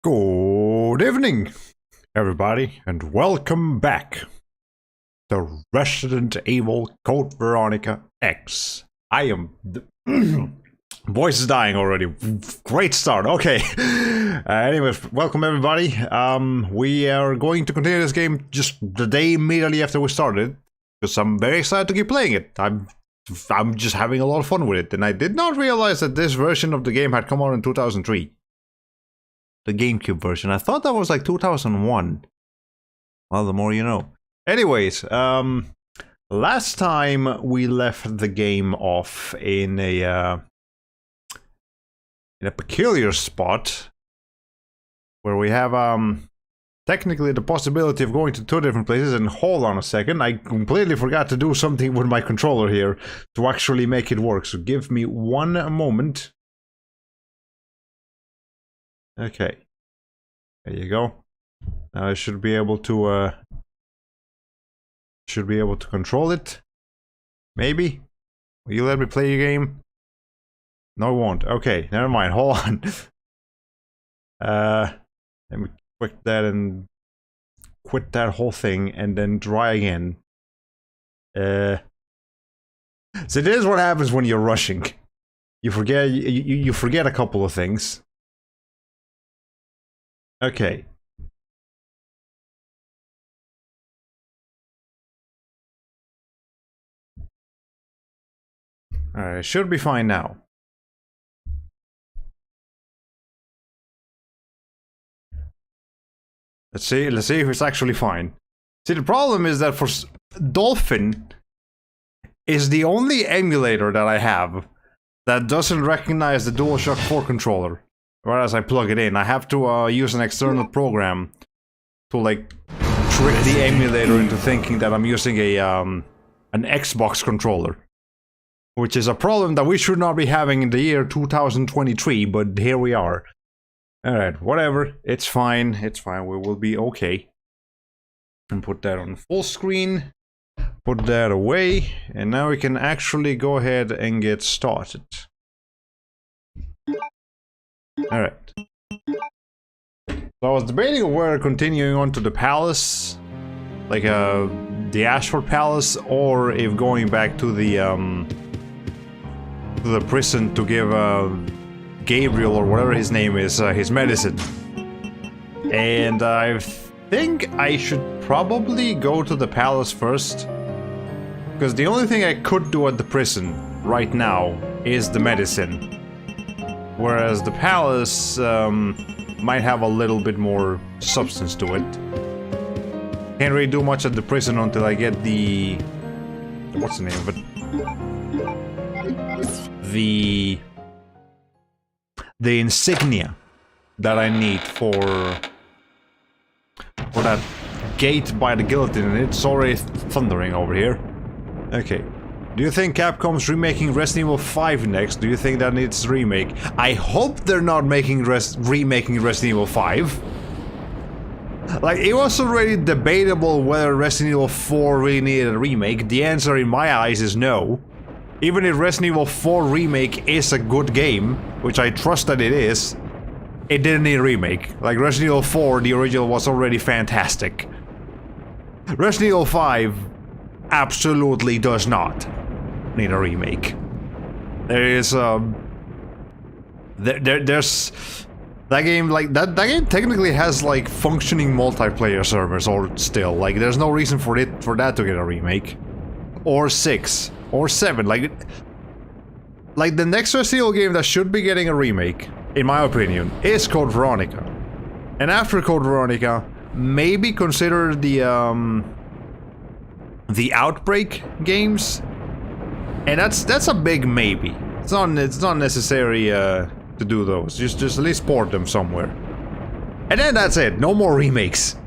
Good evening, everybody, and welcome back to Resident Evil Code Veronica X. I am... voice is dying already. Great start. Okay. Anyways, welcome everybody. We are going to continue this game just the day immediately after we started, because I'm very excited to keep playing it. I'm just having a lot of fun with it, and I did not realize that this version of the game had come out in 2003. The GameCube version. I thought that was like 2001. Well, the more you know. Anyways, last time we left the game off in a peculiar spot where we have technically the possibility of going to two different places. And hold on a second, I completely forgot to do something with my controller here to actually make it work. So give me one moment. Okay, there you go. Now I should be able to control it. Maybe. Will you let me play your game? No, it won't. Okay, never mind. Hold on. Let me quit that and quit that whole thing, and then try again. So this is what happens when you're rushing. You forget. You forget a couple of things. Okay. Alright, should be fine now. Let's see if it's actually fine. See, the problem is that for Dolphin is the only emulator that I have that doesn't recognize the DualShock 4 controller. Whereas I plug it in, I have to use an external program to like trick the emulator into thinking that I'm using a an Xbox controller, which is a problem that we should not be having in the year 2023. But here we are. All right, whatever. It's fine. It's fine. We will be okay. And put that on full screen. Put that away, and now we can actually go ahead and get started. Alright. So I was debating whether continuing on to the palace, like the Ashford Palace, or if going back to the prison to give Gabriel, or whatever his name is, his medicine. And I think I should probably go to the palace first, because the only thing I could do at the prison right now is the medicine. Whereas the palace might have a little bit more substance to it. Can't really do much at the prison until I get the... what's the name of it? The insignia that I need for that gate by the guillotine, and it's already thundering over here. Okay. Do you think Capcom's remaking Resident Evil 5 next? Do you think that needs a remake? I hope they're not remaking Resident Evil 5. Like, it was already debatable whether Resident Evil 4 really needed a remake. The answer in my eyes is no. Even if Resident Evil 4 Remake is a good game, which I trust that it is, it didn't need a remake. Like, Resident Evil 4, the original, was already fantastic. Resident Evil 5 absolutely does not need a remake. There is there's that game, like that game technically has like functioning multiplayer servers, or still like there's no reason for that to get a remake, or 6 or 7. Like the next Resident Evil game that should be getting a remake, in my opinion, is Code Veronica. And after Code Veronica, maybe consider the Outbreak games. And that's a big maybe. It's not necessary to do those. Just at least port them somewhere. And then that's it. No more remakes.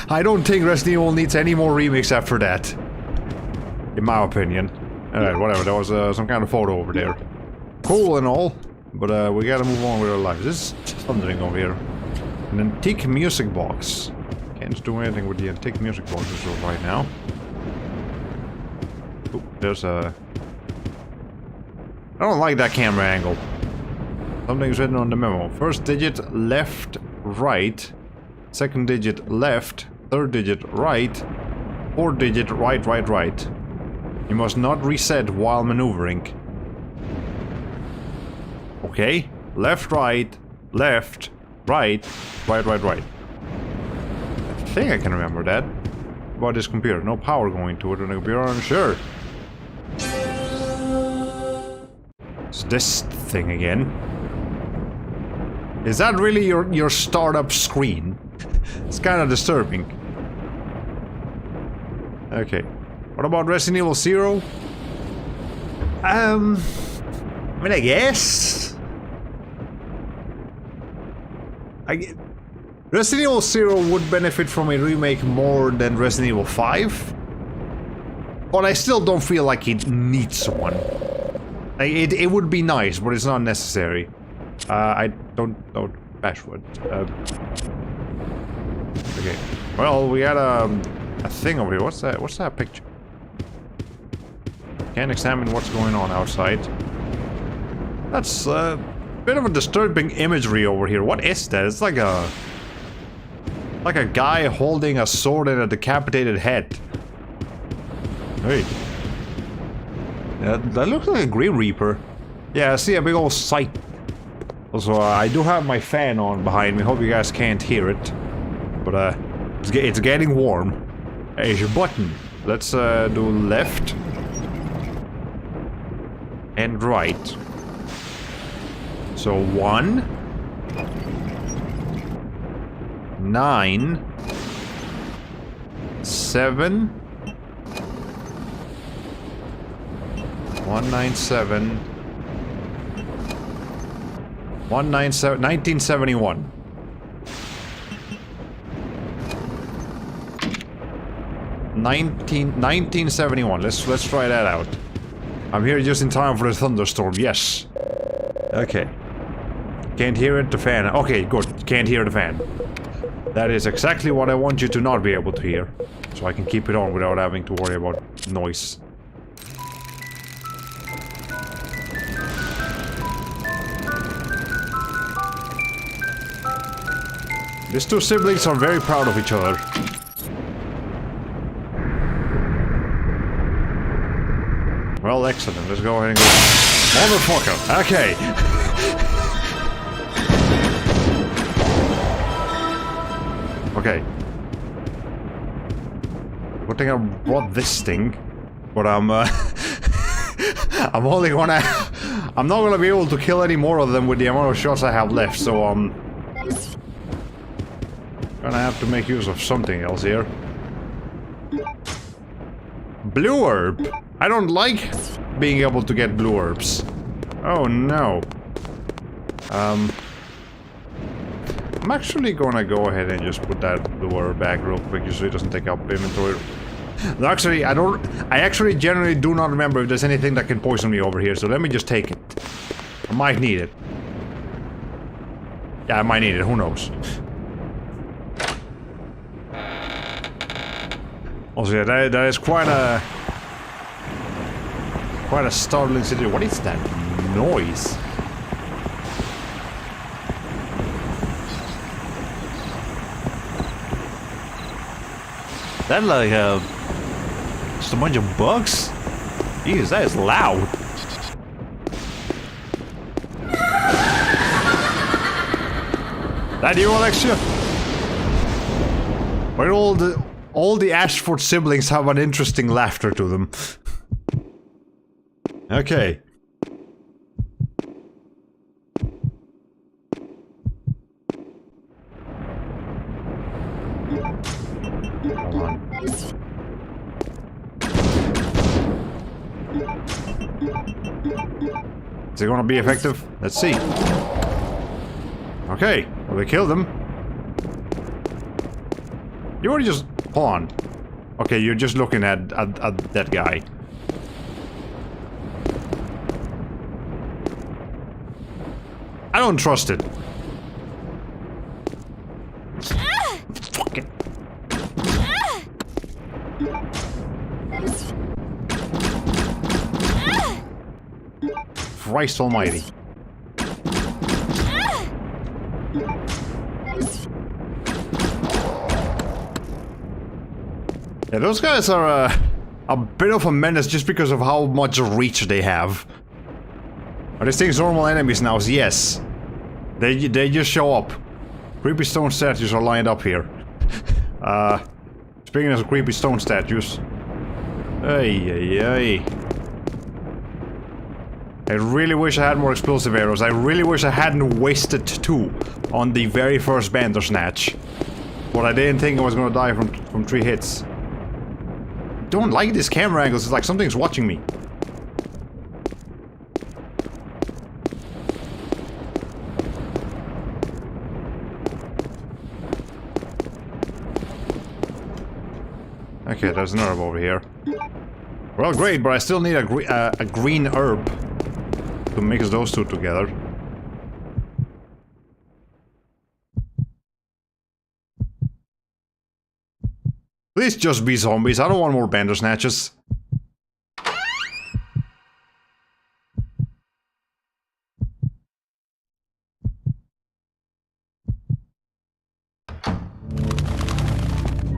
I don't think Resident Evil needs any more remakes after that, in my opinion. Alright, whatever. There was some kind of photo over there. Cool and all, but we gotta move on with our lives. This is thundering over here. An antique music box. Can't do anything with the antique music boxes right now. Ooh, there's a... I don't like that camera angle. Something's written on the memo. First digit left right, second digit left, third digit right, fourth digit right, right, right. You must not reset while maneuvering. Okay, left, right, right, right, right, right. I think I can remember that. About this computer, no power going to it on the computer, I'm sure. It's this thing again. Is that really your startup screen? It's kind of disturbing. Okay. What about Resident Evil 0? I mean, I guess. Resident Evil 0 would benefit from a remake more than Resident Evil 5. But I still don't feel like it needs one. It would be nice, but it's not necessary. I don't know password. Okay. Well, we had a thing over here. What's that? What's that picture? Can't examine what's going on outside. That's a bit of a disturbing imagery over here. What is that? It's like a guy holding a sword and a decapitated head. Hey. That looks like a Grim Reaper. Yeah, I see a big old sight. Also, I do have my fan on behind me. Hope you guys can't hear it. But, it's getting warm. There's your button. Let's, do left. And right. So, 1. 9. 7. 197. 1971. 1971. Let's try that out. I'm here just in time for the thunderstorm. Yes. Okay. Can't hear it. The fan. Okay, good. Can't hear the fan. That is exactly what I want you to not be able to hear, so I can keep it on without having to worry about noise. These two siblings are very proud of each other. Well, excellent. Let's go ahead and go. Motherfucker! Okay! Okay. Good thing I brought this thing. But I'm only gonna... I'm not gonna be able to kill any more of them with the amount of shots I have left, so gonna have to make use of something else here. Blue herb. I don't like being able to get blue herbs. Oh no. I'm actually gonna go ahead and just put that blue herb back real quick just so it doesn't take up inventory. No, actually, I actually generally do not remember if there's anything that can poison me over here, so let me just take it. I might need it. Yeah, I might need it, who knows. Also, yeah, that is quite a startling situation. What is that noise? That like just a bunch of bugs? Jeez, that is loud. That you, Alexia? Why all the Ashford siblings have an interesting laughter to them. Okay. Hold on. Is it gonna be effective? Let's see. Okay, well they killed him. You already just... Hold on. Okay, you're just looking at that guy. I don't trust it. Fuck it. Christ almighty. Yeah, those guys are a bit of a menace just because of how much reach they have. Are these things normal enemies now? Yes. They just show up. Creepy stone statues are lined up here. Speaking of creepy stone statues. Ay. I really wish I had more explosive arrows. I really wish I hadn't wasted 2 on the very first Bandersnatch. But I didn't think I was gonna die from 3 hits. Don't like this camera angles, it's like something's watching me. Okay, there's an herb over here. Well, great, but I still need a green herb to mix those 2 together. Please just be zombies, I don't want more Bandersnatches.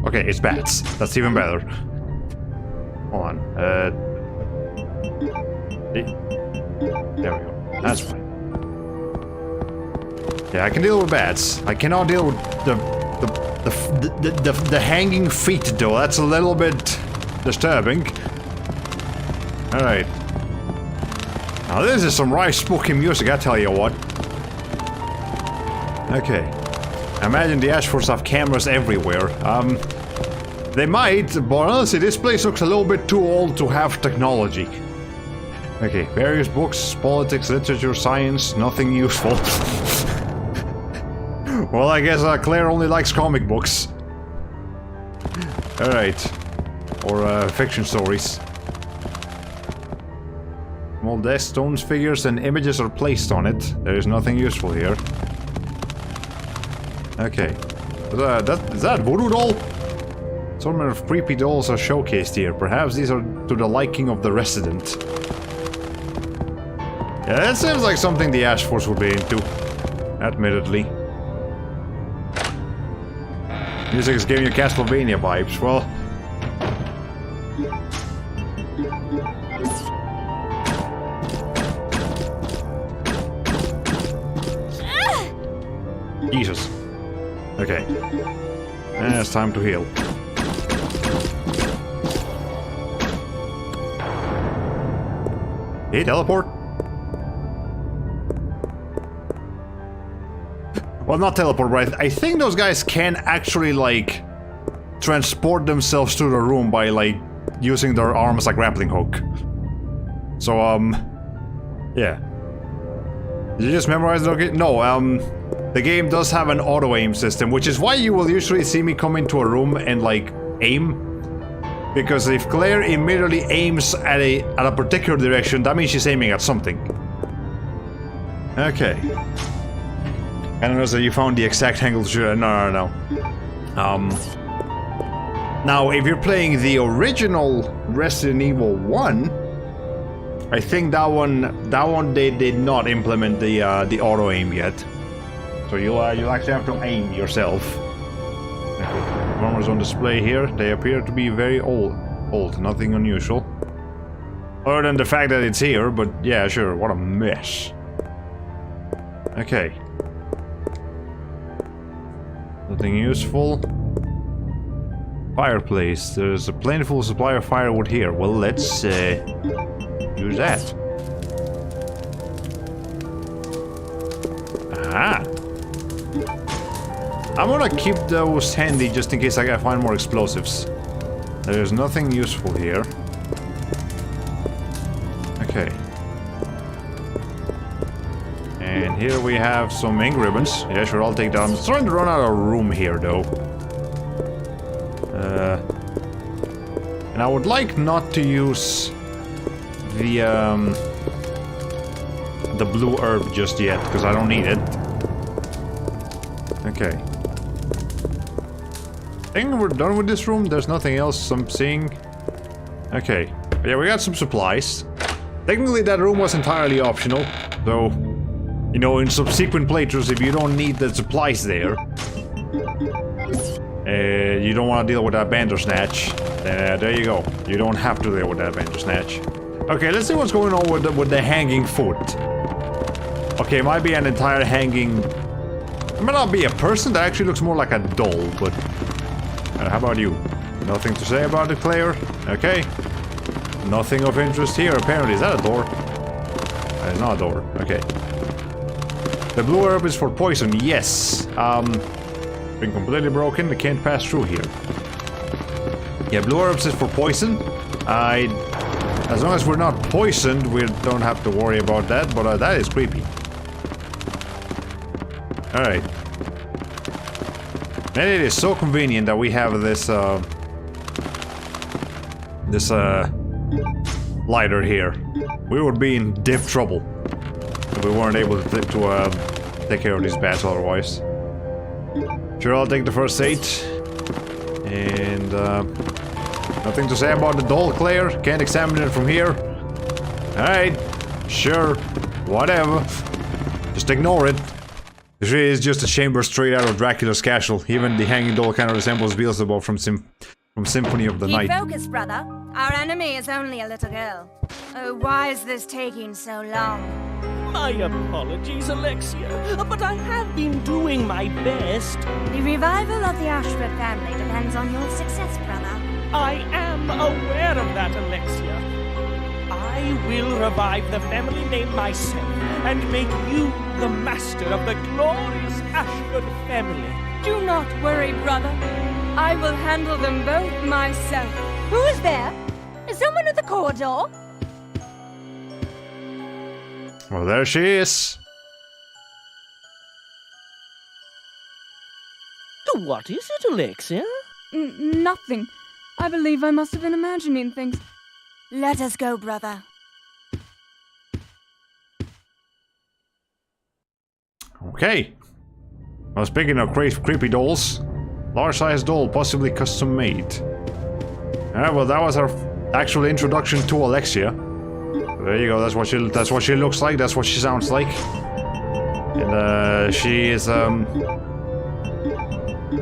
Okay, it's bats. That's even better. Hold on. There we go. That's fine. Yeah, I can deal with bats. I cannot deal with the hanging feet, though. That's a little bit disturbing. Alright. Now this is some right spooky music, I tell you what. Okay. I imagine the Ashfords have cameras everywhere. They might, but honestly, this place looks a little bit too old to have technology. Okay, various books, politics, literature, science, nothing useful. Well, I guess Claire only likes comic books. Alright. Or fiction stories. Small desk, stones, figures, and images are placed on it. There is nothing useful here. Okay. Is that a voodoo doll? Some of creepy dolls are showcased here. Perhaps these are to the liking of the resident. Yeah, that seems like something the Ashfords would be into. Admittedly. Music is giving you Castlevania vibes. Well... Jesus. Okay. And it's time to heal. Hey, teleport? Well, not teleport, but I think those guys can actually, like, transport themselves to the room by, like, using their arms like grappling hook. So, yeah. Did you just memorize it? Okay? No, the game does have an auto-aim system, which is why you will usually see me come into a room and, like, aim. Because if Claire immediately aims at a particular direction, that means she's aiming at something. Okay. I don't know that you found the exact angle to... No. Now, if you're playing the original Resident Evil 1, I think that one they did not implement the auto-aim yet. So you'll actually have to aim yourself. Okay. Armors on display here. They appear to be very old. Nothing unusual. Other than the fact that it's here, but yeah, sure. What a mess. Okay. Nothing useful. Fireplace. There's a plentiful supply of firewood here. Well, let's use that. Aha! I'm gonna keep those handy just in case I gotta find more explosives. There's nothing useful here. Okay. And here we have some ink ribbons. Yeah, sure, I'll take that. I'm starting to run out of room here, though. And I would like not to use the blue herb just yet, because I don't need it. Okay. I think we're done with this room. There's nothing else I'm seeing. Okay. But yeah, we got some supplies. Technically, that room was entirely optional, though, you know, in subsequent playthroughs, if you don't need the supplies there, you don't want to deal with that Bandersnatch, There you go. You don't have to deal with that Bandersnatch. Okay, let's see what's going on with the hanging foot. Okay, it might be an entire hanging... It might not be a person, that actually looks more like a doll, but... how about you? Nothing to say about it, Claire? Okay. Nothing of interest here, apparently. Is that a door? That is not a door. Okay. The blue herb is for poison, yes. Been completely broken, we can't pass through here. Yeah, blue herbs is for poison. As long as we're not poisoned, we don't have to worry about that, but that is creepy. Alright. And it is so convenient that we have this, lighter here. We would be in deep trouble if we weren't able to take care of these bats otherwise. Sure, I'll take the first aid. And, nothing to say about the doll, Claire. Can't examine it from here. Alright. Sure. Whatever. Just ignore it. This really is just a chamber straight out of Dracula's castle. Even the hanging doll kind of resembles Beelzebub from Symphony of the Night. Keep focused, brother. Our enemy is only a little girl. Oh, why is this taking so long? My apologies, Alexia, but I have been doing my best. The revival of the Ashford family depends on your success, brother. I am aware of that, Alexia. I will revive the family name myself and make you the master of the glorious Ashford family. Do not worry, brother. I will handle them both myself. Who is there? Is someone at the corridor? Well, there she is. What is it, Alexia? Nothing. I believe I must have been imagining things. Let us go, brother. Okay. Well, speaking of creepy dolls, large-sized doll, possibly custom-made. Well, that was our actual introduction to Alexia. There you go. That's what she looks like. That's what she sounds like. And she is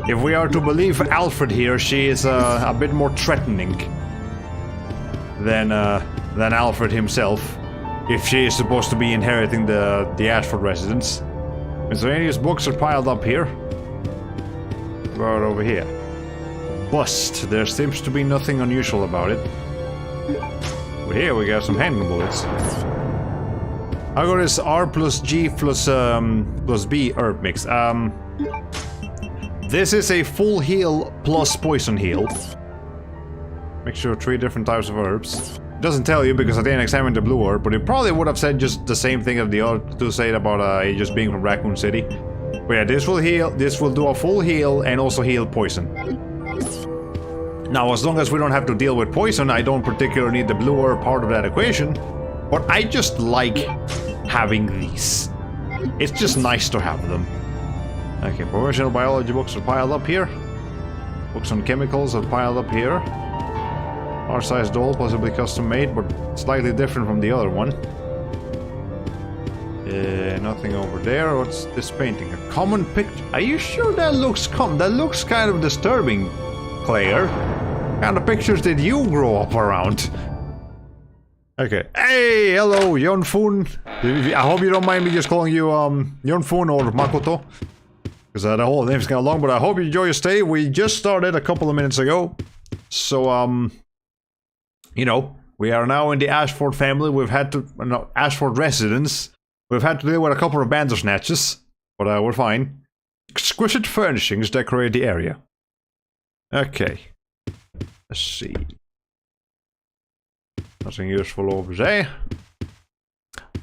if we are to believe Alfred here, she is a bit more threatening than Alfred himself. If she is supposed to be inheriting the Ashford residence. Miscellaneous books are piled up here. Right over here. Bust. There seems to be nothing unusual about it. But here we got some handgun bullets. I got this R plus G plus B herb mix. This is a full heal plus poison heal. Mixture of 3 different types of herbs. It doesn't tell you because I didn't examine the blue herb, but it probably would have said just the same thing as the other two said about it just being from Raccoon City. But yeah, this will heal. This will do a full heal and also heal poison. Now, as long as we don't have to deal with poison, I don't particularly need the blue herb part of that equation. But I just like having these. It's just nice to have them. Okay, professional biology books are piled up here. Books on chemicals are piled up here. R-sized doll, possibly custom made, but slightly different from the other one. Nothing over there. What's this painting? A common picture. Are you sure that looks that looks kind of disturbing, Claire? What kind of pictures did you grow up around? Okay. Hey, hello, Yonfun. I hope you don't mind me just calling you Yonfun or Makoto. Because the whole name's kind of long, but I hope you enjoy your stay. We just started a couple of minutes ago. So, you know, we are now in the Ashford family. We've had to, no, Ashford residence. We've had to deal with a couple of Bandersnatches, but we're fine. Exquisite furnishings decorate the area. Okay. Let's see. Nothing useful over there.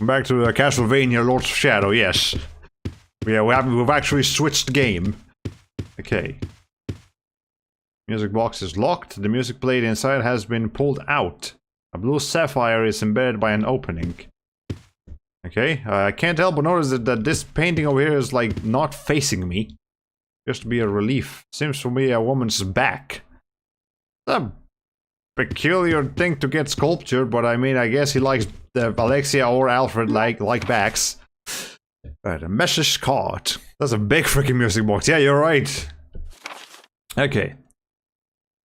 Back to the Castlevania Lords of Shadow, yes. Yeah, we've actually switched game. Okay. Music box is locked. The music played inside has been pulled out. A blue sapphire is embedded by an opening. Okay, I can't help but notice that this painting over here is like not facing me. Just to be a relief. Seems to be a woman's back. It's a peculiar thing to get sculptured, but I mean, I guess he likes Alexia or Alfred like backs. Right, a message card. That's a big freaking music box. Yeah, you're right. Okay.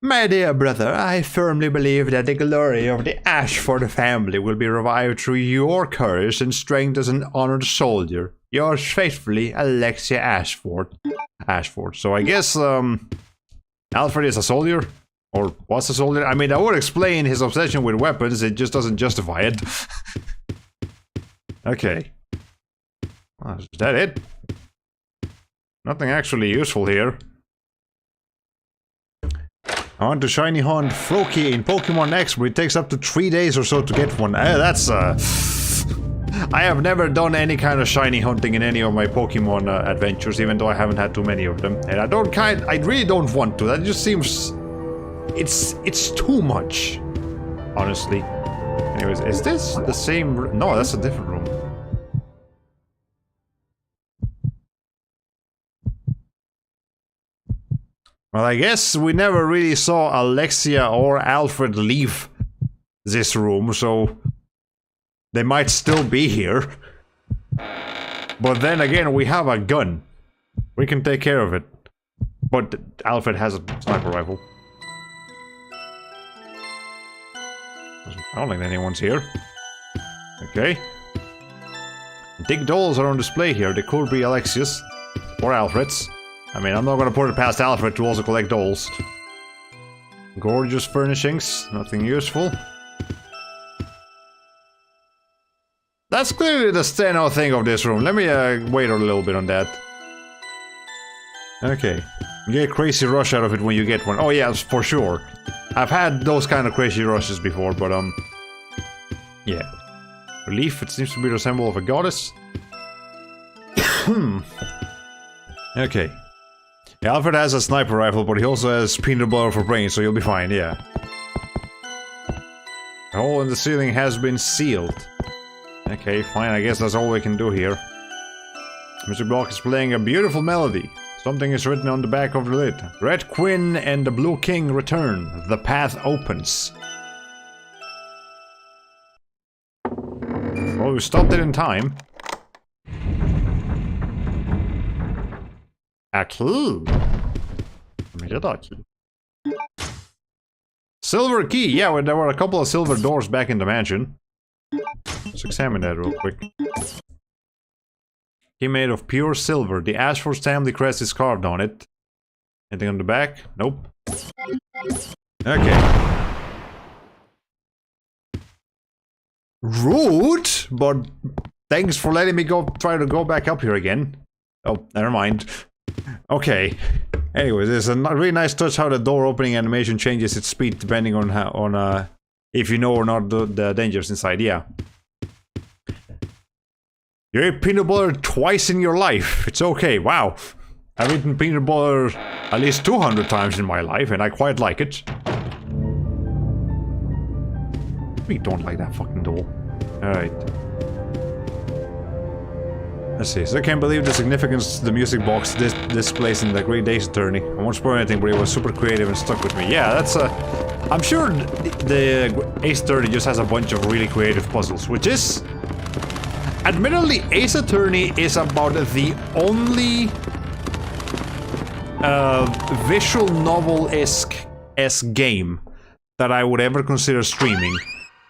My dear brother, I firmly believe that the glory of the Ashford family will be revived through your courage and strength as an honored soldier. Yours faithfully, Alexia Ashford. So I guess, Alfred is a soldier? Or was a soldier? I mean, that would explain his obsession with weapons, it just doesn't justify it. Okay. Oh, is that it? Nothing actually useful here. I want to shiny hunt Froakie in Pokemon X, but it takes up to 3 days or so to get one. That's I have never done any kind of shiny hunting in any of my Pokemon adventures, even though I haven't had too many of them. And I really don't want to. That just seems... It's too much. Honestly. Anyways, is this the same... No, that's a different room. Well, I guess we never really saw Alexia or Alfred leave this room, so they might still be here. But then again, we have a gun. We can take care of it. But Alfred has a sniper rifle. I don't think anyone's here. Okay. Dig dolls are on display here. They could be Alexia's or Alfred's. I mean, I'm not gonna put it past Alfred to also collect dolls. Gorgeous furnishings, nothing useful. That's clearly the standout thing of this room. Let me wait a little bit on that. Okay. You get a crazy rush out of it when you get one. Oh yeah, for sure. I've had those kind of crazy rushes before, but yeah. Relief, it seems to be the symbol of a goddess. Okay. Yeah, Alfred has a sniper rifle, but he also has peanut butter for brains, so you'll be fine, yeah. The hole in the ceiling has been sealed. Okay, fine, I guess that's all we can do here. Mr. Block is playing a beautiful melody. Something is written on the back of the lid. Red Queen and the Blue King return. The path opens. Well, we stopped it in time. A clue. Silver key. Yeah, well, there were a couple of silver doors back in the mansion. Let's examine that real quick. Key made of pure silver. The Ashford family crest is carved on it. Anything on the back? Nope. Okay. Rude, but thanks for letting me try to go back up here again. Oh, never mind. Okay. Anyways, there's a really nice touch how the door opening animation changes its speed depending on if you know or not the dangers inside. Yeah. You ate peanut butter twice in your life. It's okay. Wow. I've eaten peanut butter at least 200 times in my life, and I quite like it. We don't like that fucking door. Alright. Let's see. So I can't believe the significance the music box displays in the Great Ace Attorney. I won't spoil anything, but it was super creative and stuck with me. Yeah, that's I'm sure the Ace Attorney just has a bunch of really creative puzzles, which is... Admittedly, Ace Attorney is about the only visual novel-esque game that I would ever consider streaming.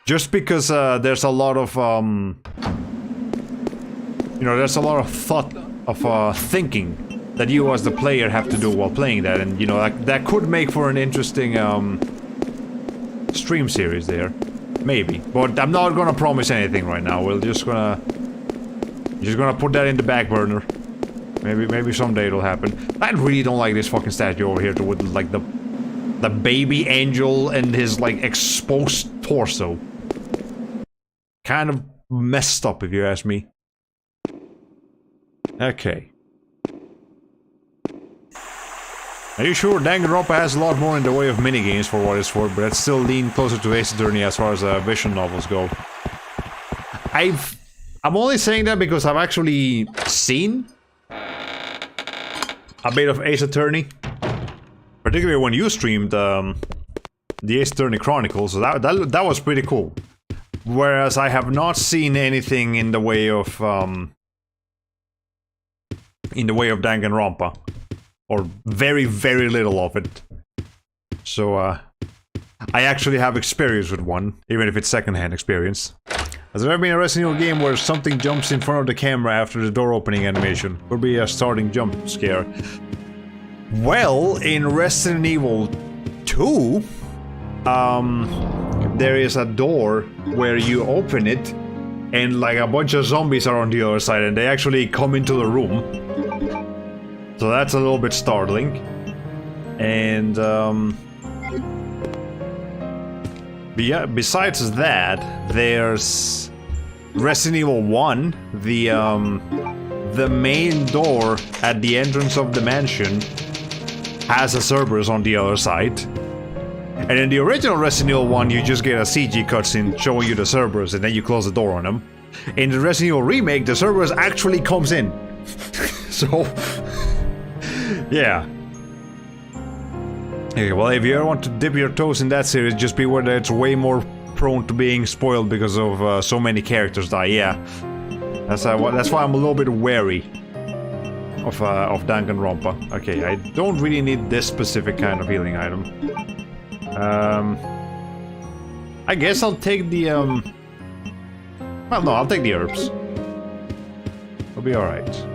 Just because there's a lot of you know, there's a lot of thought of thinking that you as the player have to do while playing that, and you know that could make for an interesting stream series there, maybe. But I'm not gonna promise anything right now. We're just gonna put that in the back burner. Maybe someday it'll happen. I really don't like this fucking statue over here with like the baby angel and his like exposed torso. Kind of messed up if you ask me. Okay. Are you sure Danganronpa has a lot more in the way of minigames for what it's worth, but it's still lean closer to Ace Attorney as far as visual novels go? I'm only saying that because I've actually seen a bit of Ace Attorney, particularly when you streamed the Ace Attorney Chronicles, so that was pretty cool. Whereas I have not seen anything in the way of Danganronpa, or very, very little of it. So, I actually have experience with one, even if it's secondhand experience. Has there ever been a Resident Evil game where something jumps in front of the camera after the door opening animation? Would be a starting jump scare. Well, in Resident Evil 2, there is a door where you open it and like a bunch of zombies are on the other side and they actually come into the room. So that's a little bit startling. And yeah, besides that, there's Resident Evil 1, the main door at the entrance of the mansion has a Cerberus on the other side. And in the original Resident Evil 1, you just get a CG cutscene showing you the Cerberus and then you close the door on them. In the Resident Evil remake, the Cerberus actually comes in. So, yeah. Okay, well, if you ever want to dip your toes in that series, just be aware that it's way more prone to being spoiled because of so many characters die. Yeah, that's why I'm a little bit wary of Danganronpa. Okay, I don't really need this specific kind of healing item. I guess I'll take the well, no, I'll take the herbs. It'll be all right.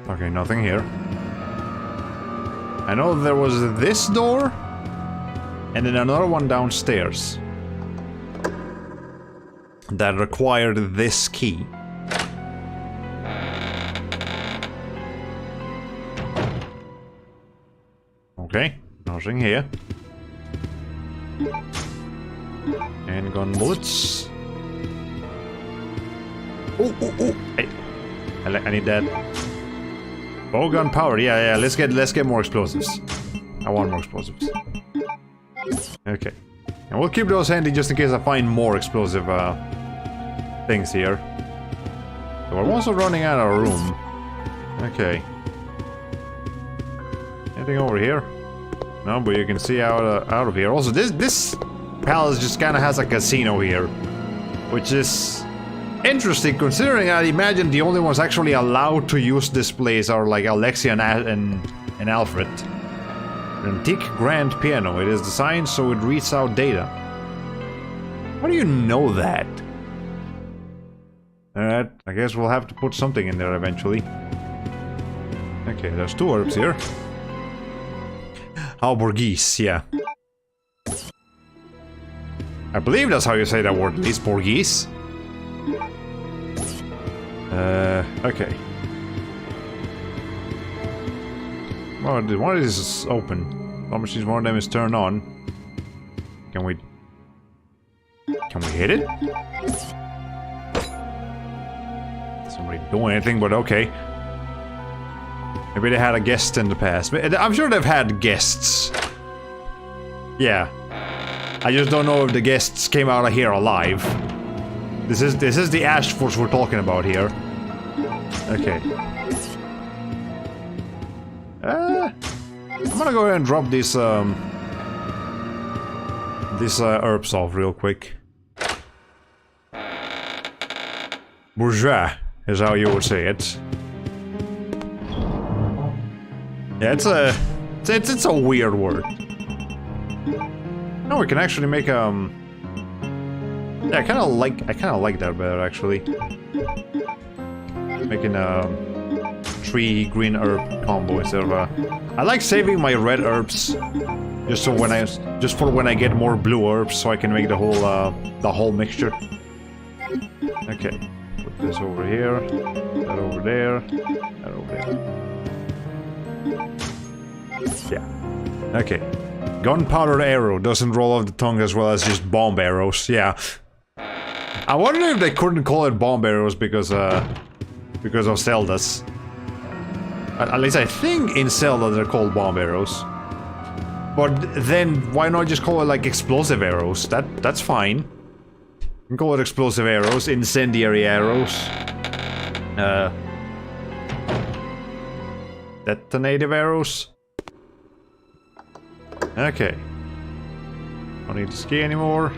Okay, nothing here. I know there was this door, and then another one downstairs that required this key. Okay, nothing here. Handgun bullets. Oh, oh, oh! Hey, I need that. Bowgun power, yeah, let's get more explosives. I want more explosives. Okay. And we'll keep those handy just in case I find more explosive things here. So we're also running out of room. Okay. Anything over here? No, but you can see out of here. Also, this palace just kind of has a casino here, which is interesting, considering I imagine the only ones actually allowed to use this place are like Alexia and Alfred. An antique grand piano. It is designed so it reads out data. How do you know that? Alright, I guess we'll have to put something in there eventually. Okay, there's 2 herbs here. Borghese, yeah. I believe that's how you say that word, at least Borghese. Okay. Well, one of these is open. How much one of them is turned on? Can we hit it? Doesn't really do anything, but okay. Maybe they had a guest in the past. I'm sure they've had guests. Yeah. I just don't know if the guests came out of here alive. This is the Ash Force we're talking about here. Okay. I'm gonna go ahead and drop these herbs off real quick. Bourgeois is how you would say it. Yeah, it's a weird word. No, we can actually make yeah, I kind of like that better actually. Making a 3 green herb combo instead of a. I like saving my red herbs just for when I get more blue herbs, so I can make the whole mixture. Okay, put this over here, that over there, that over there. Yeah. Okay. Gunpowder arrow doesn't roll off the tongue as well as just bomb arrows. Yeah. I wonder if they couldn't call it bomb arrows because of Zelda's. At least I think in Zelda they're called bomb arrows. But then why not just call it like explosive arrows? That's fine. You can call it explosive arrows, incendiary arrows. Detonative arrows. Okay. Don't need to ski anymore.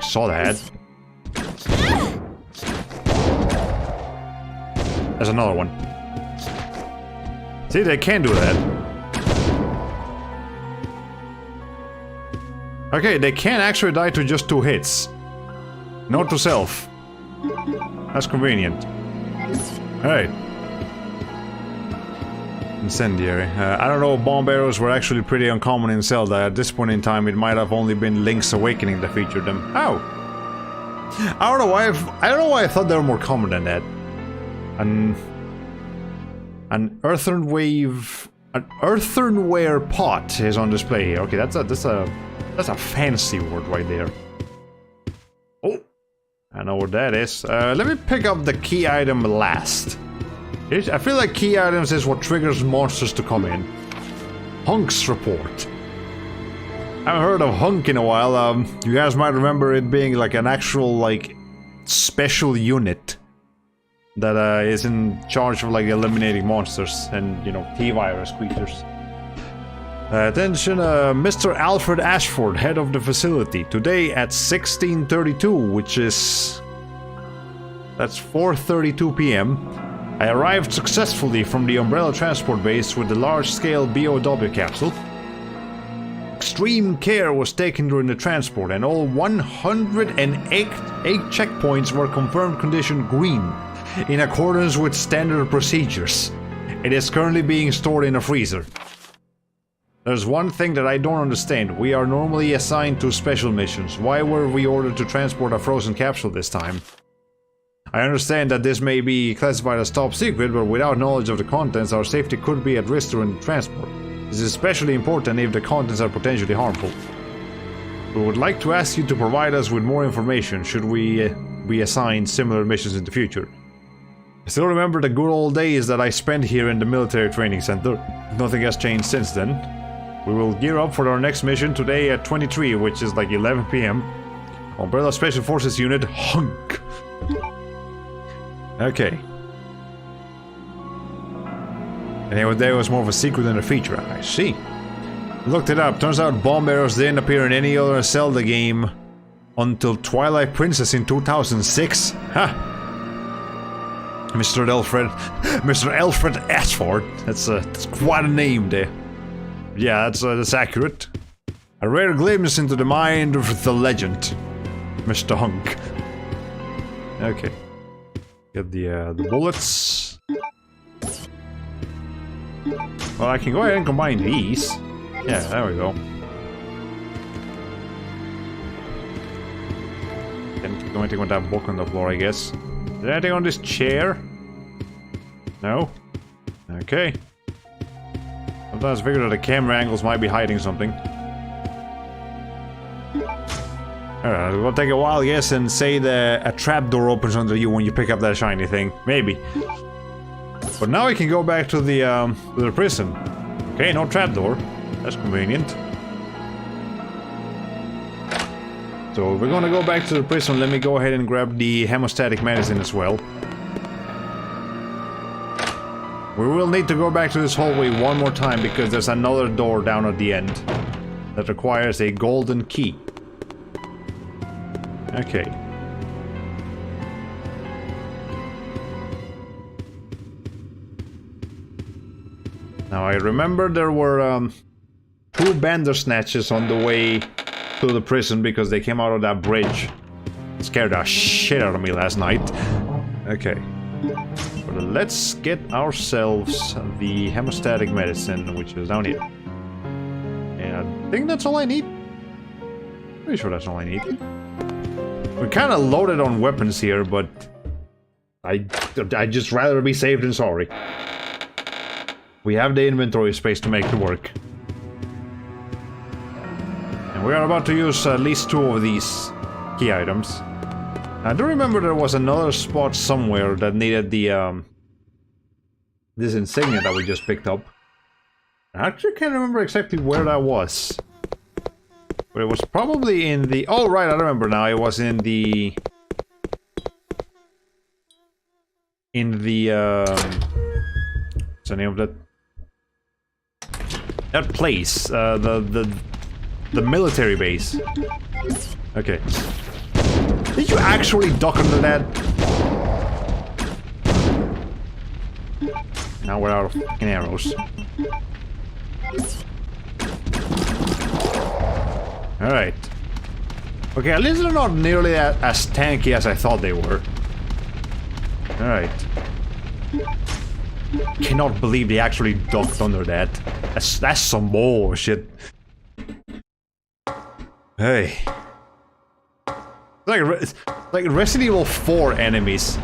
saw that. There's another one. See, they can do that. Okay, they can actually die to just 2 hits. Note to self. That's convenient. Alright. Incendiary. I don't know, bomb arrows were actually pretty uncommon in Zelda. At this point in time, it might have only been Link's Awakening that featured them. Oh! I don't know why I thought they were more common than that. An earthenware pot is on display here. Okay, that's a fancy word right there. Oh, I know what that is. Let me pick up the key item last. I feel like key items is what triggers monsters to come in. Hunk's report. I haven't heard of Hunk in a while. You guys might remember it being like an actual like special unit that is in charge of like eliminating monsters and, you know, T-virus creatures. Attention, Mr. Alfred Ashford, head of the facility. Today at 16:32, which is... that's 4:32 p.m. I arrived successfully from the Umbrella Transport Base with the large-scale BOW capsule. Extreme care was taken during the transport, and all 108 checkpoints were confirmed condition green, in accordance with standard procedures. It is currently being stored in a freezer. There's one thing that I don't understand. We are normally assigned to special missions. Why were we ordered to transport a frozen capsule this time? I understand that this may be classified as top secret, but without knowledge of the contents, our safety could be at risk during the transport. This is especially important if the contents are potentially harmful. We would like to ask you to provide us with more information should we be assigned similar missions in the future. I still remember the good old days that I spent here in the military training center. Nothing has changed since then. We will gear up for our next mission today at 23, which is like 11 p.m. Umbrella Special Forces Unit, Hunk. Okay. Anyway, there was more of a secret than a feature. I see. Looked it up. Turns out bomb arrows didn't appear in any other Zelda game until Twilight Princess in 2006. Ha! Mr. Alfred Ashford. That's quite a name there. Yeah, that's accurate. A rare glimpse into the mind of the legend, Mr. Hunk. Okay. Get the bullets. Well, I can go ahead and combine these. Yeah, there we go. Can't do anything with that book on the floor, I guess. Is there anything on this chair? No? Okay. Sometimes I figure that the camera angles might be hiding something. Alright, it will take a while, yes, and say that a trapdoor opens under you when you pick up that shiny thing. Maybe. But now we can go back to the prison. Okay, no trapdoor. That's convenient. So we're gonna go back to the prison. Let me go ahead and grab the hemostatic medicine as well. We will need to go back to this hallway one more time because there's another door down at the end that requires a golden key. Okay. Now I remember there were 2 Bandersnatches on the way to the prison because they came out of that bridge. It scared the shit out of me last night. Okay. But let's get ourselves the hemostatic medicine, which is down here. And I think that's all I need. Pretty sure that's all I need. We're kind of loaded on weapons here, but I'd just rather be safe than sorry. We have the inventory space to make it work. And we are about to use at least 2 of these key items. I do remember there was another spot somewhere that needed the this insignia that we just picked up. I actually can't remember exactly where that was. But it was probably in the... oh, right, I remember now. It was in the... what's the name of that? That place. The military base. Okay. Did you actually duck under that? Now we're out of fucking arrows. Alright. Okay, at least they're not nearly as tanky as I thought they were. Alright. Cannot believe they actually ducked under that. That's some bullshit. Hey. Like Resident Evil 4 enemies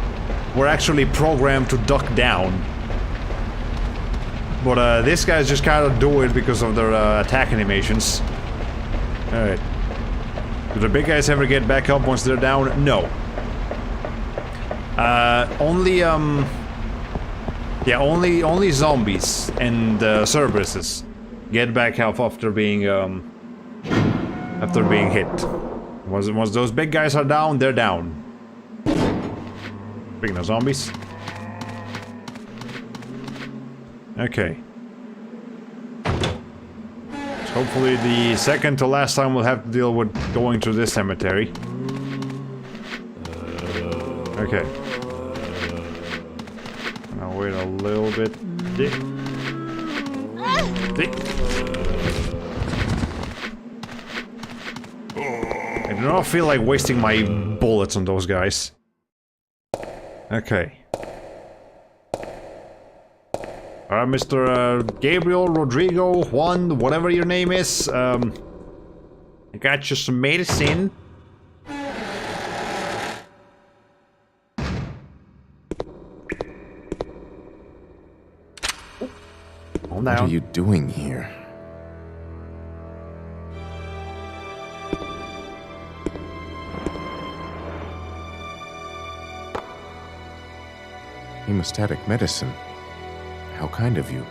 were actually programmed to duck down. But these guys just kind of do it because of their attack animations. Alright. Do the big guys ever get back up once they're down? No. Only zombies and Cerberuses get back up after being hit. Once those big guys are down, they're down. Speaking of zombies. Okay. So hopefully the second to last time we'll have to deal with going to this cemetery. Okay. Now wait a little bit. I do not feel like wasting my bullets on those guys. Okay. Alright, Mr. Gabriel, Rodrigo, Juan, whatever your name is, I got you some medicine. What are you doing here? Hemostatic medicine. How kind of you.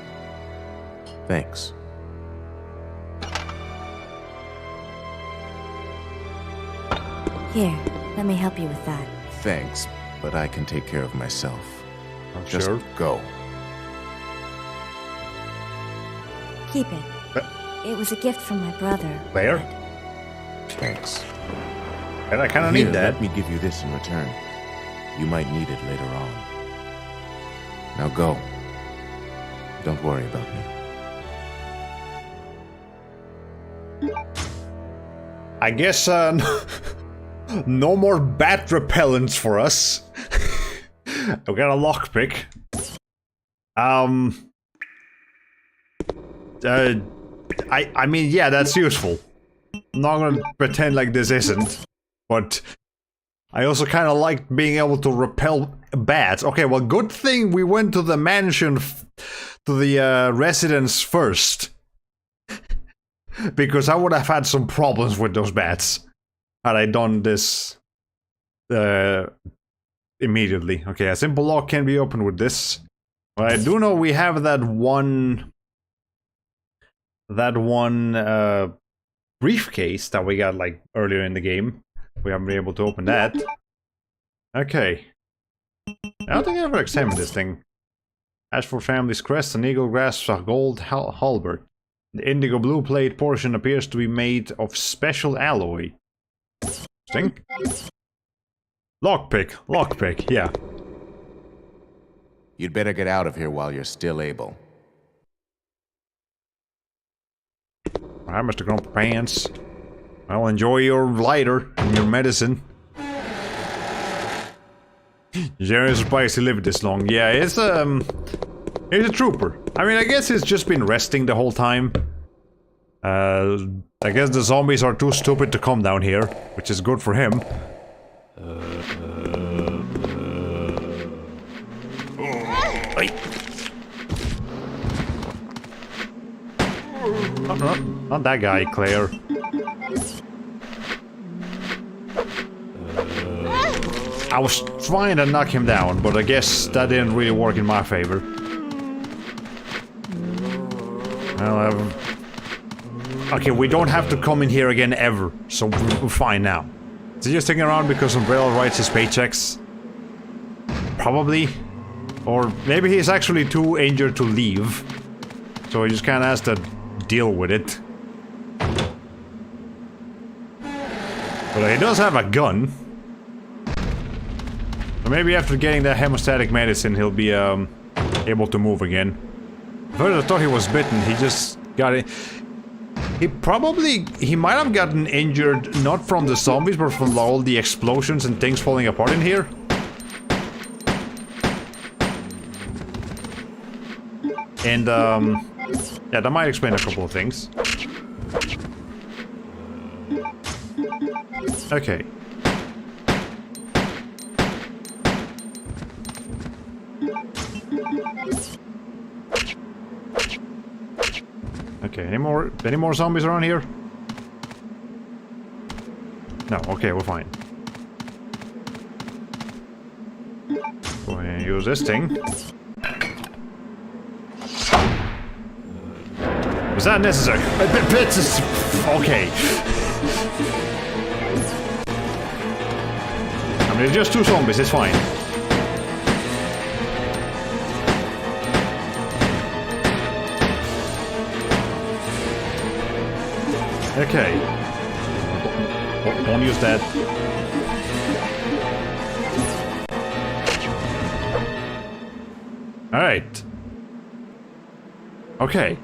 Thanks. Here, let me help you with that. Thanks, but I can take care of myself. Just Just go. Keep it. It was a gift from my brother. Where? Thanks. And I kinda Here, need that. let me give you this in return. You might need it later on. Now go. Don't worry about me. I guess, no more bat repellents for us. I've got a lockpick. I mean, yeah, that's useful. I'm not gonna pretend like this isn't, but I also kind of like being able to repel bats. Okay, well, good thing we went to the mansion, to the residence first. Because I would have had some problems with those bats had I done this immediately. Okay, a simple lock can be opened with this. But I do know we have that one briefcase that we got like earlier in the game. We haven't been able to open that. Okay. I don't think I ever examined this thing. Ashford family's crest, an eagle grasps a gold halberd. The indigo blue plate portion appears to be made of special alloy. Interesting. Lockpick, yeah. You'd better get out of here while you're still able. Alright, Mr. Grumpy Pants. I'll enjoy your lighter and your medicine. Very surprised he lived this long. Yeah, he's a trooper. I mean, I guess he's just been resting the whole time. I guess the zombies are too stupid to come down here, which is good for him. Not that guy, Claire. I was trying to knock him down, but I guess that didn't really work in my favor. Well, okay, we don't have to come in here again ever, so we're fine now. Is he just sticking around because Umbrella writes his paychecks? Probably. Or maybe he's actually too injured to leave. So he just kinda has to deal with it. But he does have a gun. Maybe after getting that hemostatic medicine, he'll be able to move again. First I thought he was bitten, he just got it. He might have gotten injured not from the zombies, but from all the explosions and things falling apart in here. And yeah, that might explain a couple of things. Okay. Okay, any more zombies around here? No, okay, we're fine. Go ahead and use this thing. Was that necessary? Okay. I mean, it's just 2 zombies, it's fine. Okay. Don't use that. Alright. Okay.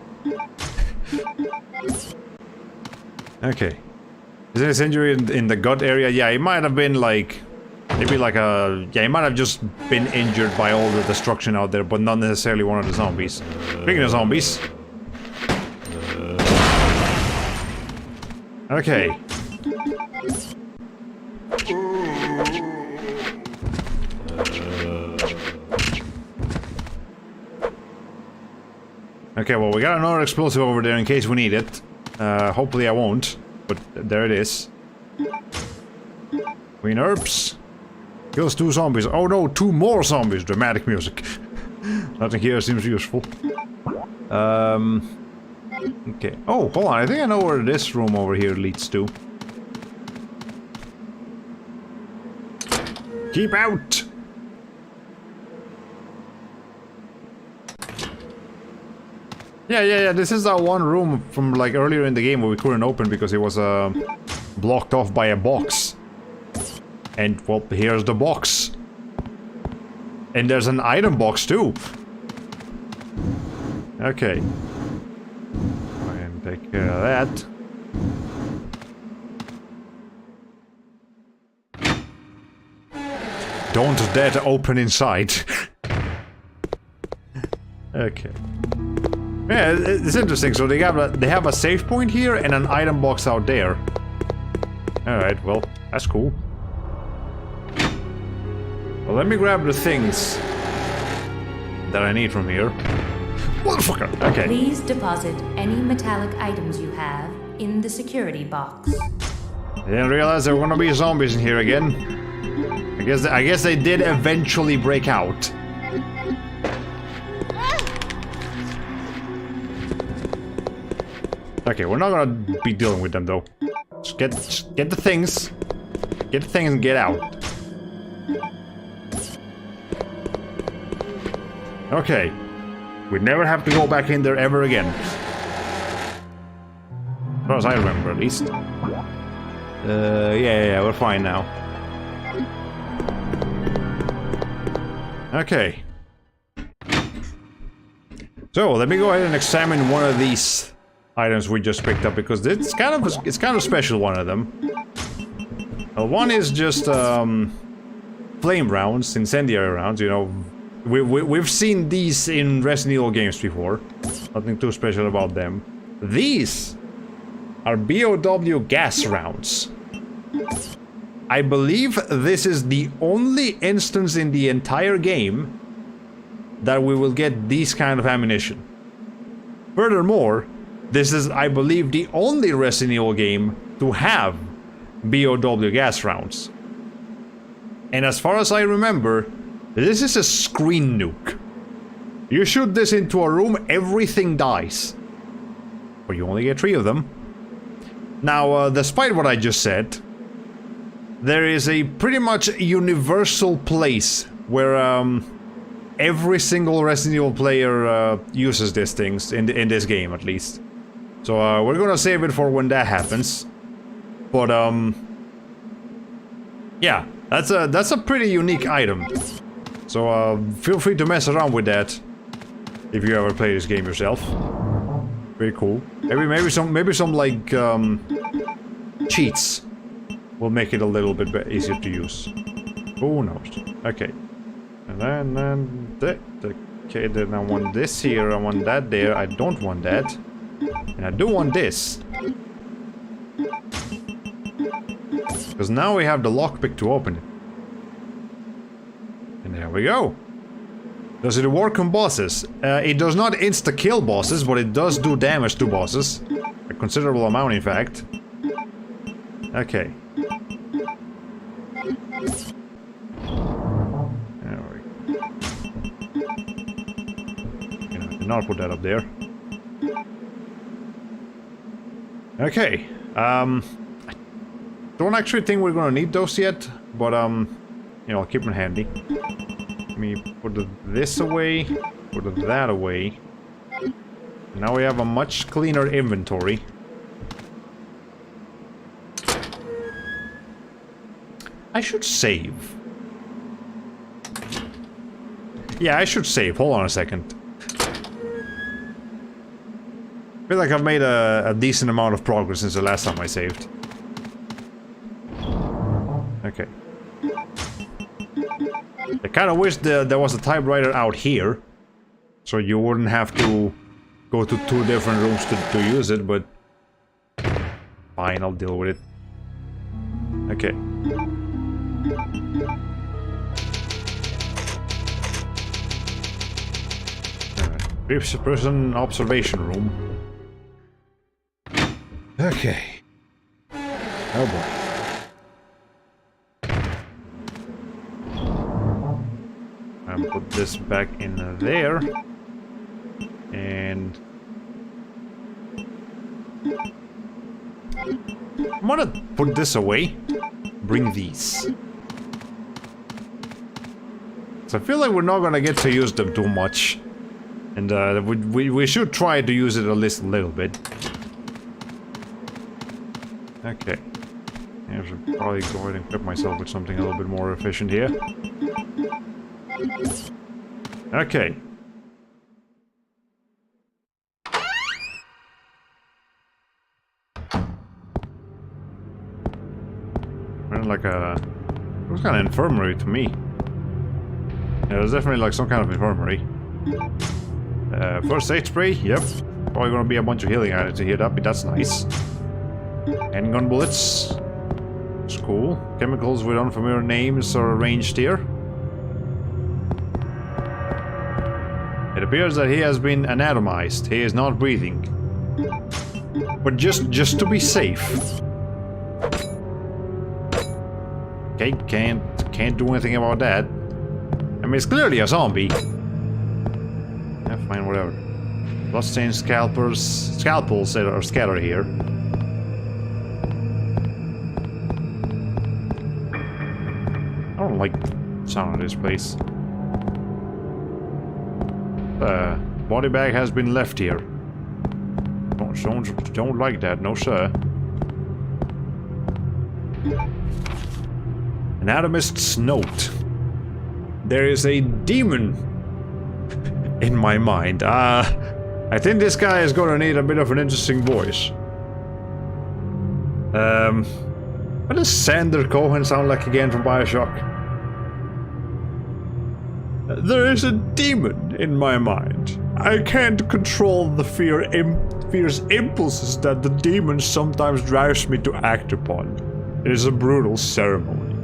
Okay. Is this injury in the gut area? Yeah, it might have been like... Maybe like a... Yeah, he might have just been injured by all the destruction out there, but not necessarily one of the zombies. Speaking of zombies... Okay. Okay, well, we got another explosive over there in case we need it. Hopefully I won't, but there it is. Green herbs. Kills 2 zombies. Oh no, 2 more zombies! Dramatic music. Nothing here seems useful. Okay. Oh, hold on. I think I know where this room over here leads to. Keep out! Yeah. This is that one room from like earlier in the game where we couldn't open because it was blocked off by a box. And well, here's the box. And there's an item box too. Okay. Go ahead and take care of that. Don't dare to open inside. Okay. Yeah, it's interesting. So they have a save point here and an item box out there. All right, well, that's cool. Well, let me grab the things that I need from here. Motherfucker! Okay. Please deposit any metallic items you have in the security box. I didn't realize there were gonna be zombies in here again. I guess they did eventually break out. Okay, we're not gonna be dealing with them though. Just get the things. Get the things and get out. Okay. We never have to go back in there ever again. As far as I remember, at least. Yeah, we're fine now. Okay. So, let me go ahead and examine one of these items we just picked up, because it's kind of special, one of them. Well, one is just, flame rounds, incendiary rounds, you know. We've seen these in Resident Evil games before. Nothing too special about them. These are BOW gas rounds. I believe this is the only instance in the entire game that we will get these kind of ammunition. Furthermore, this is, I believe, the only Resident Evil game to have BOW gas rounds. And as far as I remember, this is a screen nuke. You shoot this into a room, everything dies. But you only get 3 of them. Now, despite what I just said, there is a pretty much universal place where every single Resident Evil player uses these things, in this game at least. So we're gonna save it for when that happens. But yeah, That's a pretty unique item. So feel free to mess around with that if you ever play this game yourself. Pretty cool. Maybe some like cheats will make it a little bit easier to use. Who knows? Okay. And then okay, then I want this here, I want that there, I don't want that. And I do want this. Because now we have the lockpick to open it. And there we go. Does it work on bosses? It does not insta-kill bosses, but it does do damage to bosses. A considerable amount, in fact. Okay. There we go. I did not put that up there. Okay. I don't actually think we're gonna need those yet, but you know, I'll keep them handy. Let me put this away, put that away. Now we have a much cleaner inventory. I should save. Yeah, I should save. Hold on a second. I feel like I've made a decent amount of progress since the last time I saved. Okay. I kind of wish there was a typewriter out here, so you wouldn't have to go to 2 different rooms to use it, but fine, I'll deal with it. Okay. Alright, prison observation room. Okay. Oh boy. Put this back in there, and I'm gonna put this away. Bring these. So I feel like we're not gonna get to use them too much, and we should try to use it at least a little bit. Okay, I should probably go ahead and equip myself with something a little bit more efficient here. Okay. Like a... It was kind of infirmary to me. Yeah, it was definitely like some kind of infirmary. First aid spray, yep. Probably gonna be a bunch of healing items to heal up, but that's nice. Handgun bullets. It's cool. Chemicals with unfamiliar names are arranged here. It appears that he has been anatomized. He is not breathing. But just to be safe. Okay, can't do anything about that. I mean, it's clearly a zombie. Yeah, fine, whatever. Bloodstained scalpels that are scattered here. I don't like the sound of this place. Body bag has been left here. Don't like that, no sir. Anatomist's note. There is a demon in my mind. I think this guy is gonna need a bit of an interesting voice. What does Sander Cohen sound like again from BioShock? There is a demon in my mind. I can't control the fierce impulses that the demon sometimes drives me to act upon. It is a brutal ceremony.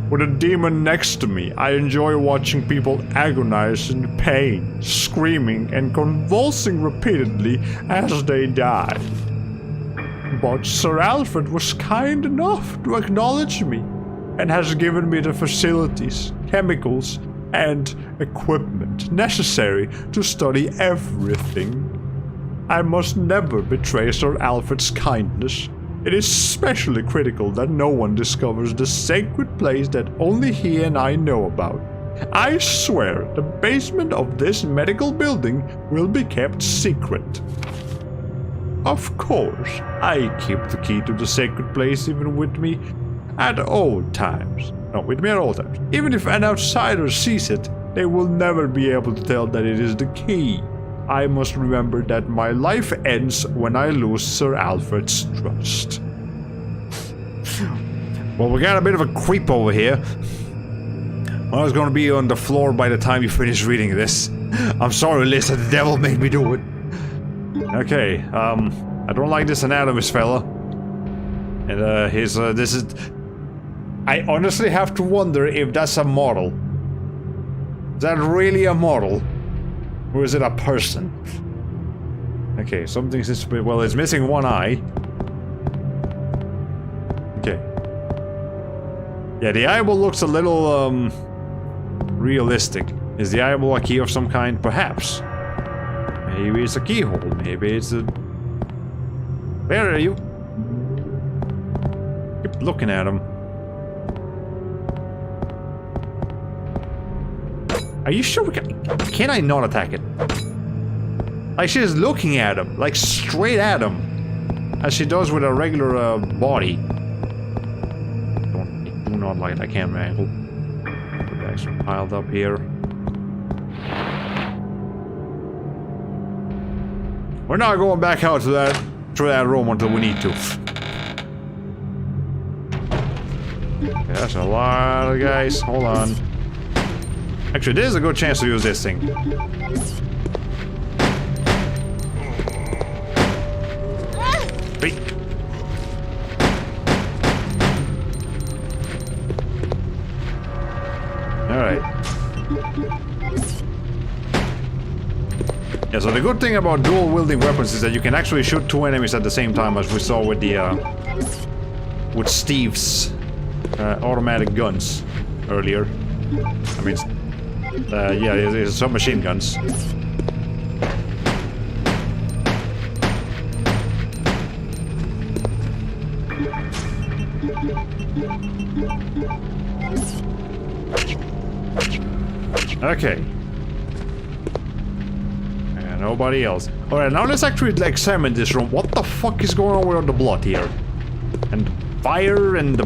With a demon next to me, I enjoy watching people agonize in pain, screaming and convulsing repeatedly as they die. But Sir Alfred was kind enough to acknowledge me and has given me the facilities, chemicals, and equipment necessary to study everything. I must never betray Sir Alfred's kindness. It is especially critical that no one discovers the sacred place that only he and I know about. I swear the basement of this medical building will be kept secret. Of course, I keep the key to the sacred place even with me. At all times. No, with me at all times. Even if an outsider sees it, they will never be able to tell that it is the key. I must remember that my life ends when I lose Sir Alfred's trust. Well, we got a bit of a creep over here. I was gonna be on the floor by the time you finish reading this. I'm sorry, Lisa, the devil made me do it. Okay, I don't like this anatomist fella. And, this is... I honestly have to wonder if that's a model. Is that really a model? Or is it a person? Okay, something seems to be... Well, it's missing one eye. Okay. Yeah, the eyeball looks a little, realistic. Is the eyeball a key of some kind? Perhaps. Maybe it's a keyhole. Maybe it's a... Where are you? Keep looking at him. Are you sure we can I not attack it? Like, she's looking at him. Like, straight at him. As she does with a regular, body. I do not like that camera angle. The bags are piled up here. We're not going back out to that through that room until we need to. Okay, that's a lot of guys. Hold on. Actually, there's a good chance to use this thing. Wait. Alright. Yeah, so the good thing about dual-wielding weapons is that you can actually shoot two enemies at the same time, as we saw with the, with Steve's, automatic guns earlier. I mean, yeah, it's submachine guns. Okay. And nobody else. Alright, now let's actually examine this room. What the fuck is going on with all the blood here? And fire and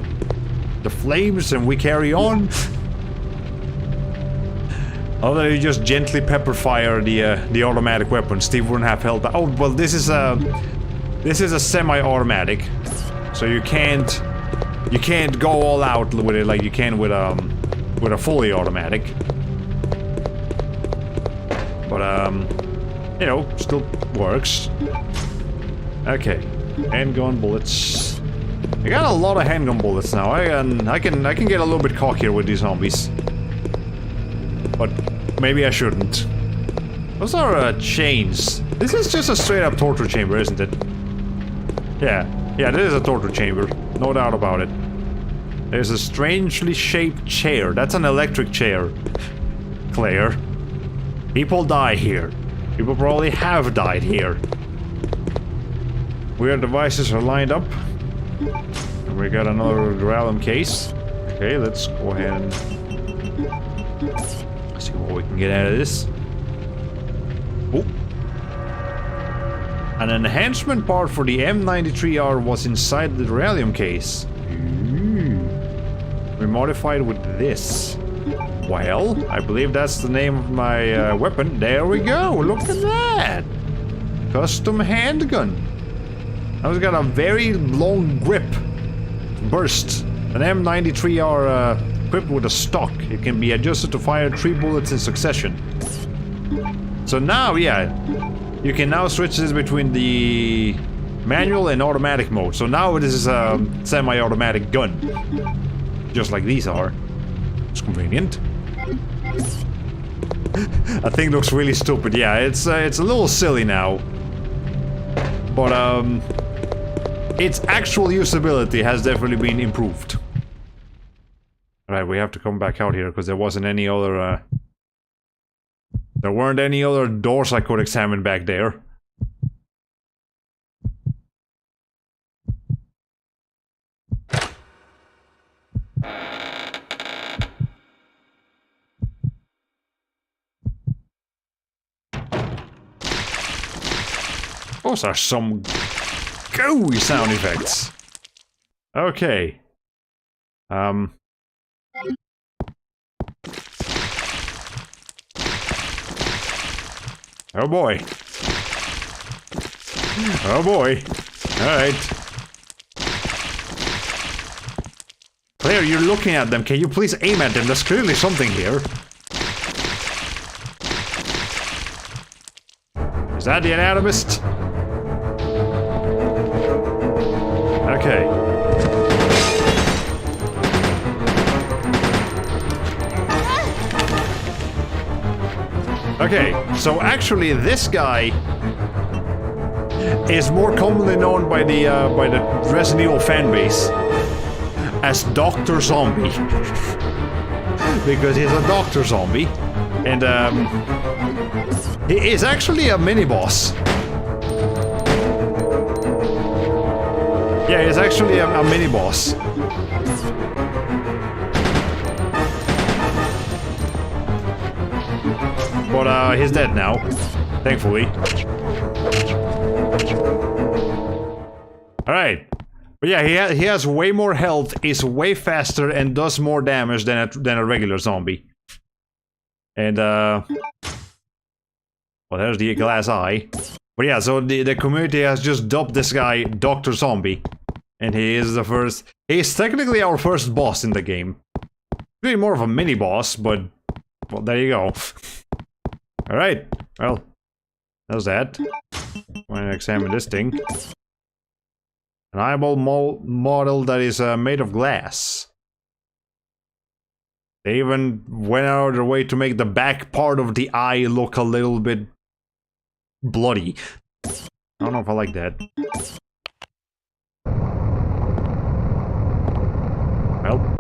the flames, and we carry on. Although you just gently pepper fire the automatic weapon, Steve wouldn't have held that. Oh well, this is a semi-automatic, so you can't go all out with it like you can with a fully automatic. But you know, still works. Okay, handgun bullets. I got a lot of handgun bullets now. I can get a little bit cockier with these zombies. But maybe I shouldn't. Those are chains. This is just a straight up torture chamber, isn't it? Yeah, this is a torture chamber. No doubt about it. There's a strangely shaped chair. That's an electric chair. Claire. People die here. People probably have died here. Weird devices are lined up. And we got another Duralum case. Okay, let's go ahead and see what we can get out of this. Oh. An enhancement part for the M93R was inside the Duralum case. We modified with this. Well, I believe that's the name of my weapon. There we go. Look at that. Custom handgun. Now it's got a very long grip. Burst. An M93R equipped with a stock. It can be adjusted to fire 3 bullets in succession. So now, yeah, you can now switch this between the manual and automatic mode. So now this is a semi-automatic gun. Just like these are. It's convenient. That thing looks really stupid. Yeah, it's a little silly now. But, its actual usability has definitely been improved. Alright, we have to come back out here because there wasn't any other, there weren't any other doors I could examine back there. Those are some gooey sound effects. Okay. Oh boy. Oh boy. Alright. Claire, you're looking at them. Can you please aim at them? There's clearly something here. Is that the anatomist? Okay. Okay, so actually this guy is more commonly known by the Resident Evil fanbase as Dr. Zombie. Because he's a Dr. Zombie. And he is actually a mini-boss. Yeah, he's actually a mini-boss. But he's dead now, thankfully. Alright. But yeah, he has way more health, is way faster, and does more damage than a regular zombie. And well, there's the glass eye. But yeah, so the community has just dubbed this guy Dr. Zombie. And he is the first... He's technically our first boss in the game. Really more of a mini-boss, but... Well, there you go. Alright, well... There's that. I'm gonna examine this thing. An eyeball model that is made of glass. They even went out of their way to make the back part of the eye look a little bit bloody. I don't know if I like that. Well,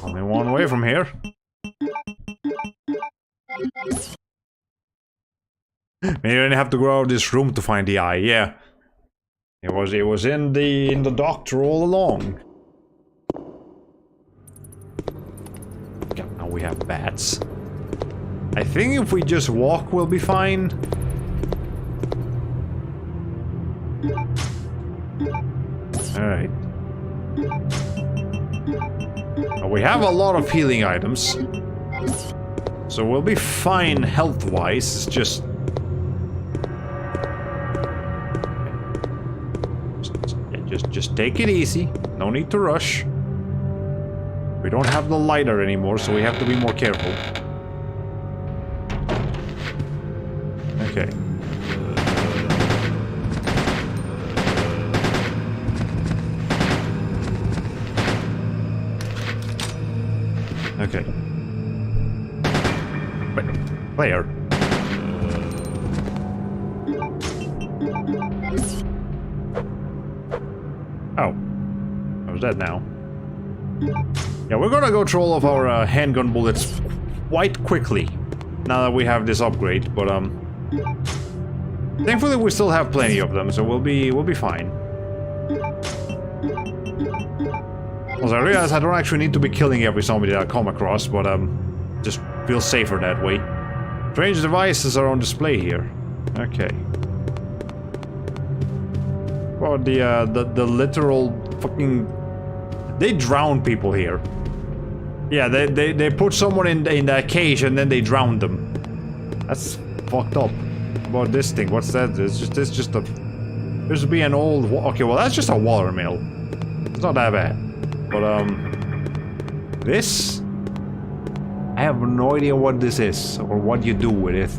only one way from here. Maybe I didn't have to go out of this room to find the eye. Yeah, it was in the doctor all along. Okay, now we have bats. I think if we just walk, we'll be fine. All right. We have a lot of healing items, so we'll be fine health-wise. It's just... Just take it easy. No need to rush. We don't have the lighter anymore, so we have to be more careful. Okay. Okay. Wait, Claire. Oh. I was dead now. Yeah, we're gonna go through all of our handgun bullets quite quickly now that we have this upgrade, but thankfully we still have plenty of them, so we'll be fine. Also, I realize I don't actually need to be killing every zombie that I come across, but just feel safer that way. Strange devices are on display here. Okay. Well, the literal fucking... They drown people here. Yeah, they put someone in that cage and then they drowned them. That's fucked up. About this thing, what's that? It's just a... There's to be an old... Okay, well that's just a water mill. It's not that bad. But this... I have no idea what this is, or what you do with it.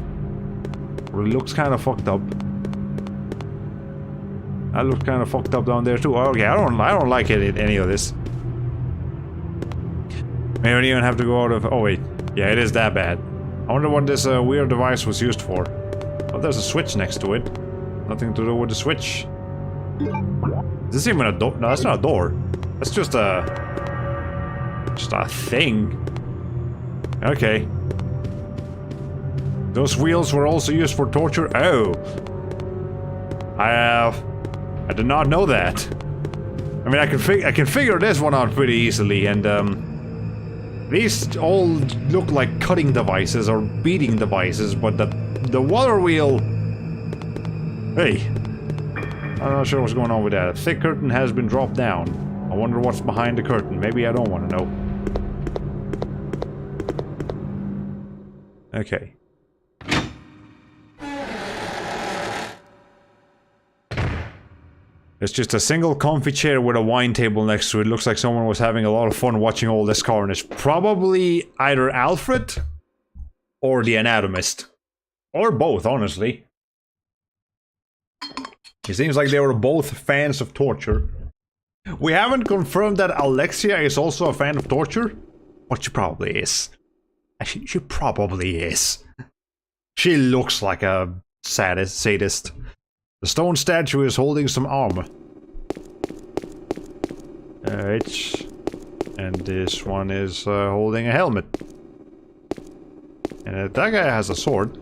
It looks kind of fucked up. That looks kind of fucked up down there too. Okay, I don't like any of this. Maybe I don't even have to go out of... Oh wait, yeah, it is that bad. I wonder what this weird device was used for. Oh, there's a switch next to it. Nothing to do with the switch. Is this even a door? No, that's not a door. That's just a thing. Okay. Those wheels were also used for torture. Oh. I did not know that. I mean, I can figure this one out pretty easily, and these all look like cutting devices or beating devices, but the water wheel. Hey, I'm not sure what's going on with that. A thick curtain has been dropped down. I wonder what's behind the curtain. Maybe I don't want to know. Okay. It's just a single comfy chair with a wine table next to it. Looks like someone was having a lot of fun watching all this carnage. Probably either Alfred or the anatomist. Or both, honestly. It seems like they were both fans of torture. We haven't confirmed that Alexia is also a fan of torture, but she probably is. She probably is. She looks like a sadist. The stone statue is holding some armor. And this one is holding a helmet. And that guy has a sword.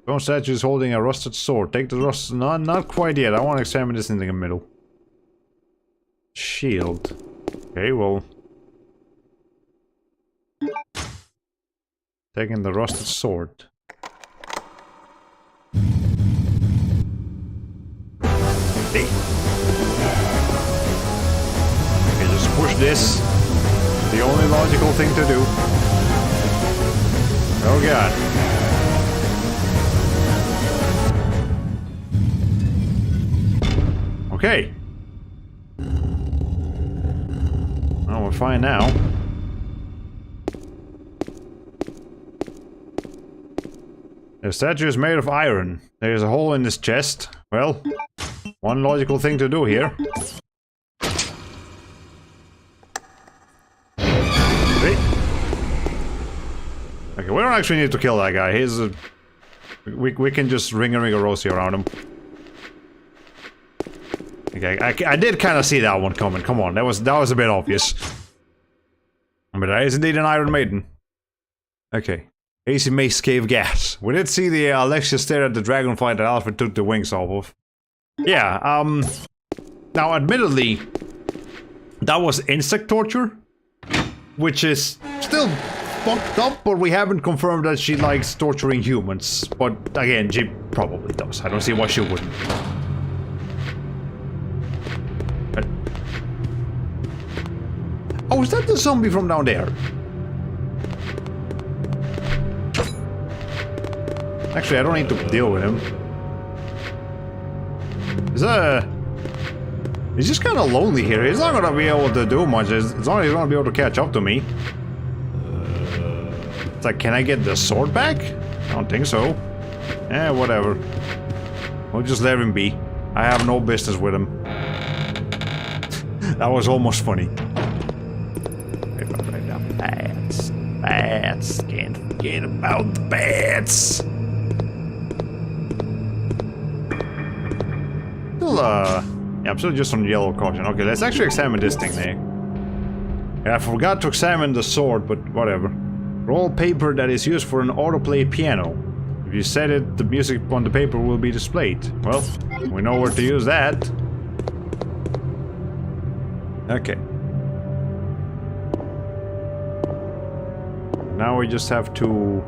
Stone statue is holding a rusted sword. Take the rust. No, not quite yet. I want to examine this in the middle. Shield. Okay, well. Taking the rusted sword. Okay, just push this. The only logical thing to do. Oh god. Okay. Well, we're fine now. The statue is made of iron. There's a hole in this chest. Well, one logical thing to do here. Okay, we don't actually need to kill that guy. He's a... We can just ring-a-ring-a-rosy around him. Okay, I did kind of see that one coming. Come on, that was a bit obvious. But that is indeed an Iron Maiden. Okay. AC Mace Cave Gas. We did see the Alexia stare at the dragonfly that Alfred took the wings off of. Yeah, now admittedly, that was insect torture, which is still fucked up, but we haven't confirmed that she likes torturing humans. But again, she probably does. I don't see why she wouldn't. Oh, is that the zombie from down there? Actually, I don't need to deal with him. He's just kind of lonely here. He's not gonna be able to do much. It's not he's gonna be able to catch up to me. It's like, can I get the sword back? I don't think so. Eh, whatever. We'll just let him be. I have no business with him. That was almost funny. Bats. Can't forget about the bats. Yeah, I'm still just on yellow caution. Okay, let's actually examine this thing there. Yeah, I forgot to examine the sword, but whatever. Roll paper that is used for an autoplay piano. If you set it, the music on the paper will be displayed. Well, we know where to use that. Okay. Now we just have two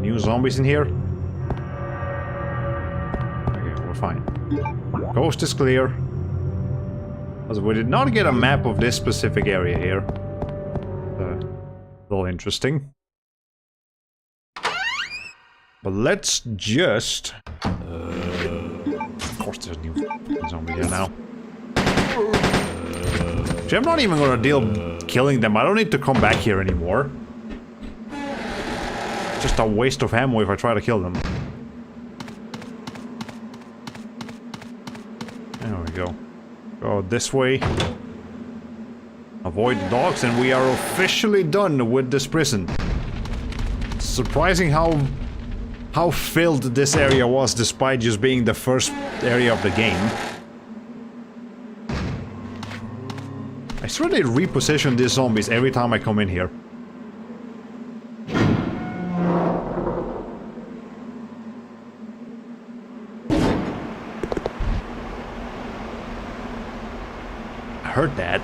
new zombies in here. Okay, we're fine. Coast is clear. Also, we did not get a map of this specific area here. A little interesting. But let's just... of course there's a new zombie here now. I'm not even gonna deal killing them. I don't need to come back here anymore. Just a waste of ammo if I try to kill them. There we go. Go this way. Avoid the dogs, and we are officially done with this prison. It's surprising how filled this area was, despite just being the first area of the game. I swear they reposition these zombies every time I come in here. I heard that.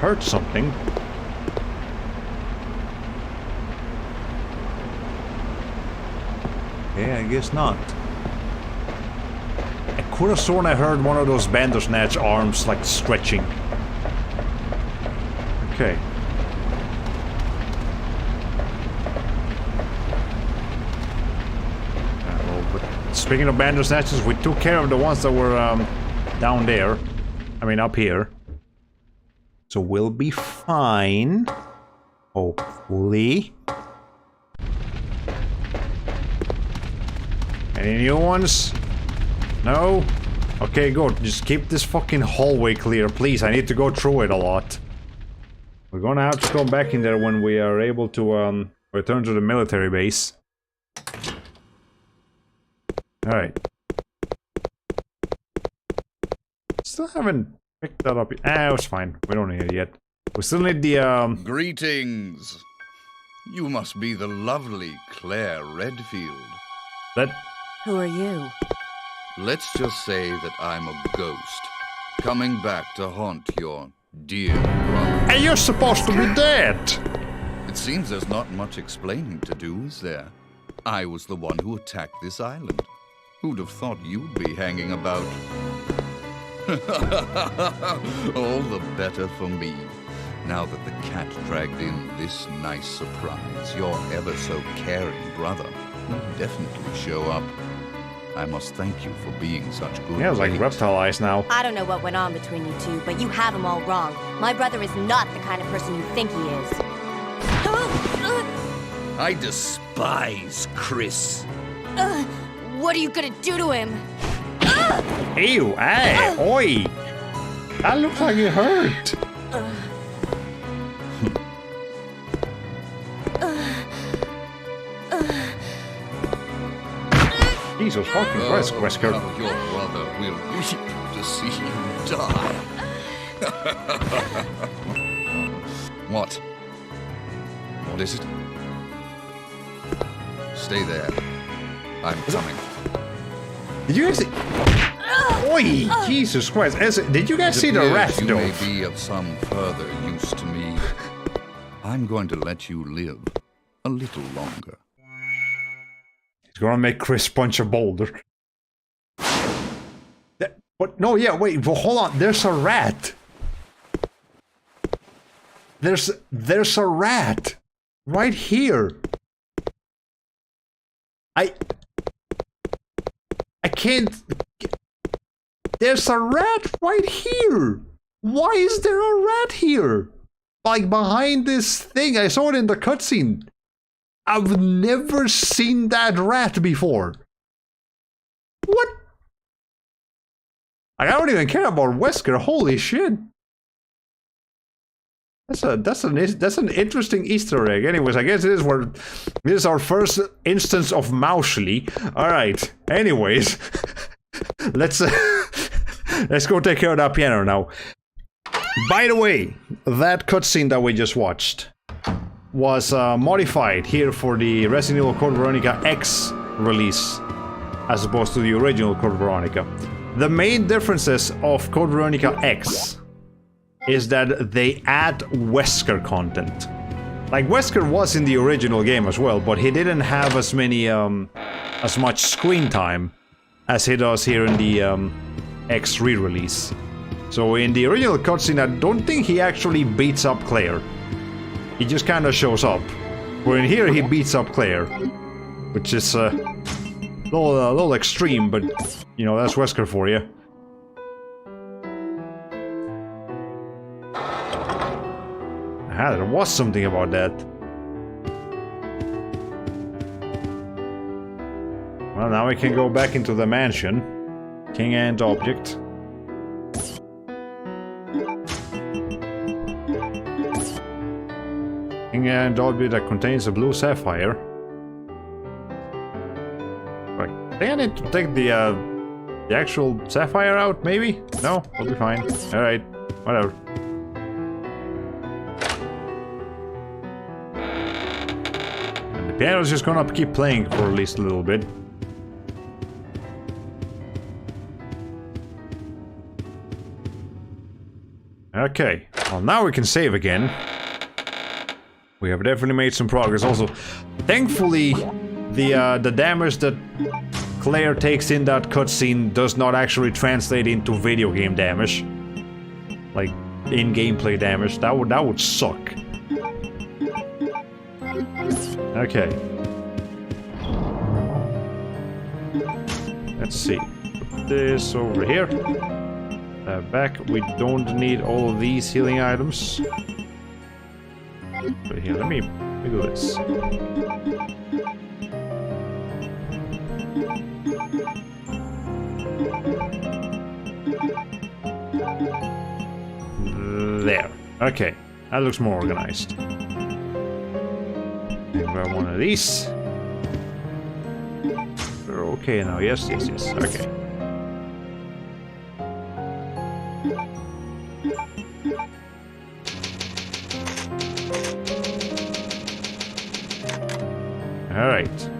Heard something. Okay, I guess not. could have sworn I heard one of those Bandersnatch arms like stretching. Okay. Well, but speaking of Bandersnatches, we took care of the ones that were down there. I mean, up here. So we'll be fine. Hopefully. Any new ones? No? Okay, good. Just keep this fucking hallway clear, please. I need to go through it a lot. We're gonna have to go back in there when we are able to return to the military base. Alright. Still haven't picked that up yet. Ah, it's fine. We don't need it yet. We still need the Greetings. You must be the lovely Claire Redfield. That... Who are you? Let's just say that I'm a ghost, coming back to haunt your dear brother. Hey, you're supposed to be dead! It seems there's not much explaining to do, is there? I was the one who attacked this island. Who'd have thought you'd be hanging about? All the better for me. Now that the cat dragged in this nice surprise, your ever so caring brother will definitely show up. I must thank you for being such good. Yeah, it's like reptile eyes now. I don't know what went on between you two, but you have him all wrong. My brother is not the kind of person you think he is. I despise Chris. What are you gonna do to him? Ew, hey, oi! That looks like it hurt. Jesus fucking Christ, Wesker. How your brother will weep to see you die. What? What is it? Stay there. I'm coming. Did you guys see? Oi! Jesus Christ. Did you guys see the rat You though? may be of some further use to me. I'm going to let you live a little longer. He's gonna make Chris punch a boulder. What? No, yeah, wait, well, hold on. There's a rat. There's a rat. Right here. I can't... There's a rat right here. Why is there a rat here? Like behind this thing. I saw it in the cutscene. I've never seen that rat before. What? I don't even care about Wesker. Holy shit. That's an interesting Easter egg. Anyways, I guess this is our first instance of Mousely. All right. Anyways, let's go take care of that piano now. By the way, that cutscene that we just watched was modified here for the Resident Evil Code Veronica X release, as opposed to the original Code Veronica. The main differences of Code Veronica X is that they add Wesker content. Like, Wesker was in the original game as well, but he didn't have as much screen time as he does here in the X re-release. So in the original cutscene, I don't think he actually beats up Claire. He just kind of shows up. Where in here he beats up Claire, which is a little extreme, but you know, that's Wesker for you. Ah, there was something about that. Well, now we can go back into the mansion. King and object. King and object that contains a blue sapphire. Right. I think I need to take the actual sapphire out, maybe? No? We'll be fine. Alright. Whatever. And the piano's just gonna keep playing for at least a little bit. Okay. Well, now we can save again. We have definitely made some progress. Also, thankfully, the damage that Claire takes in that cutscene does not actually translate into video game damage. Like, in gameplay damage. That would suck. Okay. Let's see. Put this over here. Back. We don't need all of these healing items. But here, let me do this. There. Okay. That looks more organized. And grab one of these. We're okay now. Yes, yes, yes. Okay. All right.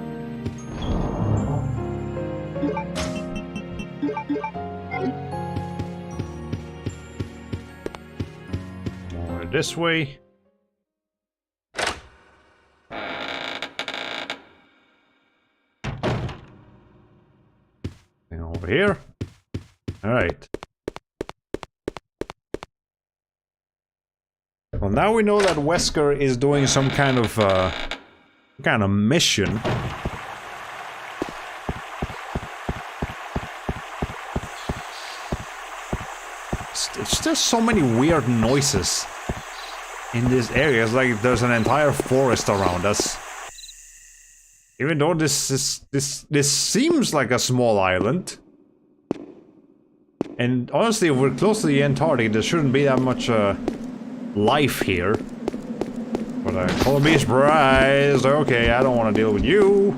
More this way. And over here. All right. Well, now we know that Wesker is doing some kind of mission. It's just so many weird noises in this area. It's like there's an entire forest around us. Even though this seems like a small island. And honestly, if we're close to the Antarctic, there shouldn't be that much life here. But Polar Beast Prize, okay, I don't want to deal with you.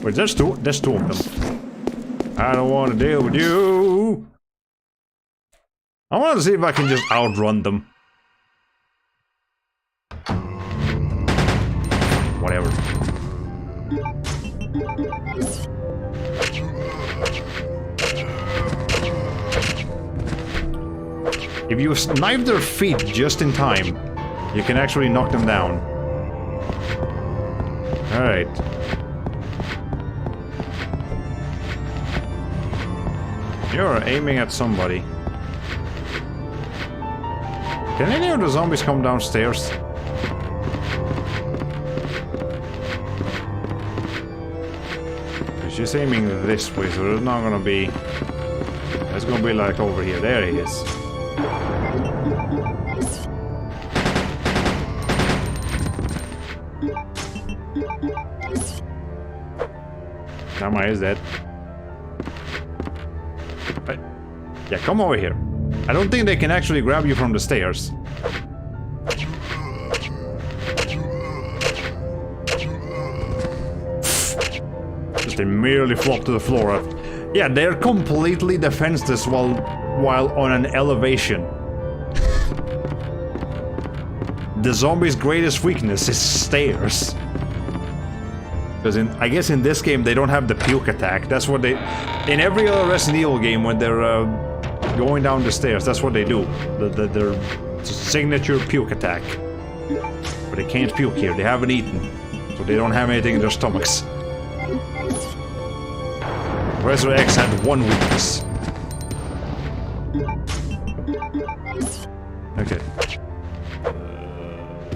Wait, there's two of them. I don't want to deal with you. I want to see if I can just outrun them. Whatever. If you knife their feet just in time, you can actually knock them down. Alright. You're aiming at somebody. Can any of the zombies come downstairs? She's aiming this way, so there's not gonna be... It's gonna be like over here. There he is. Tama is dead. But, yeah, come over here. I don't think they can actually grab you from the stairs. Just immediately flop to the floor. Yeah, they're completely defenseless while on an elevation. The zombie's greatest weakness is stairs. Because I guess in this game they don't have the puke attack. That's what they... In every other Resident Evil game when they're going down the stairs, that's what they do. Their signature puke attack. But they can't puke here, they haven't eaten. So they don't have anything in their stomachs. Resident X had one weakness. Okay.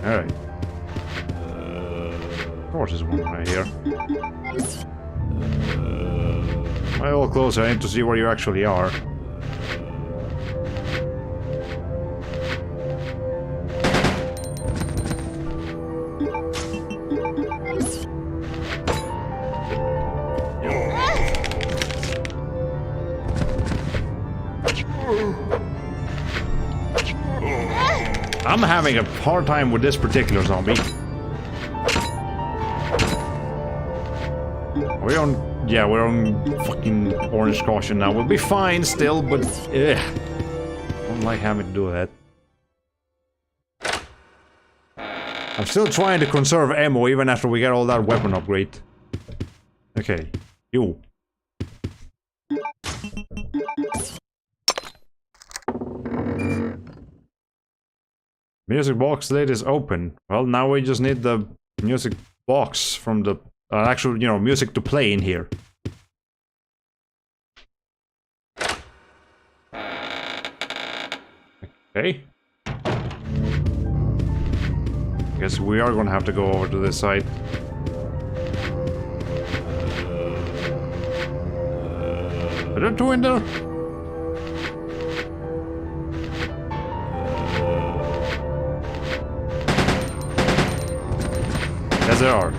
Alright. Of course there's one right here. A little closer, I need to see where you actually are. I'm having a hard time with this particular zombie. We're on fucking orange caution now. We'll be fine still, but I don't like having to do that. I'm still trying to conserve ammo even after we get all that weapon upgrade. Okay, you. Music box lid is open. Well, now we just need the music box from the actual, you know, music to play in here. Okay. Guess we are gonna have to go over to this side. Are there two in there? Yes, there are.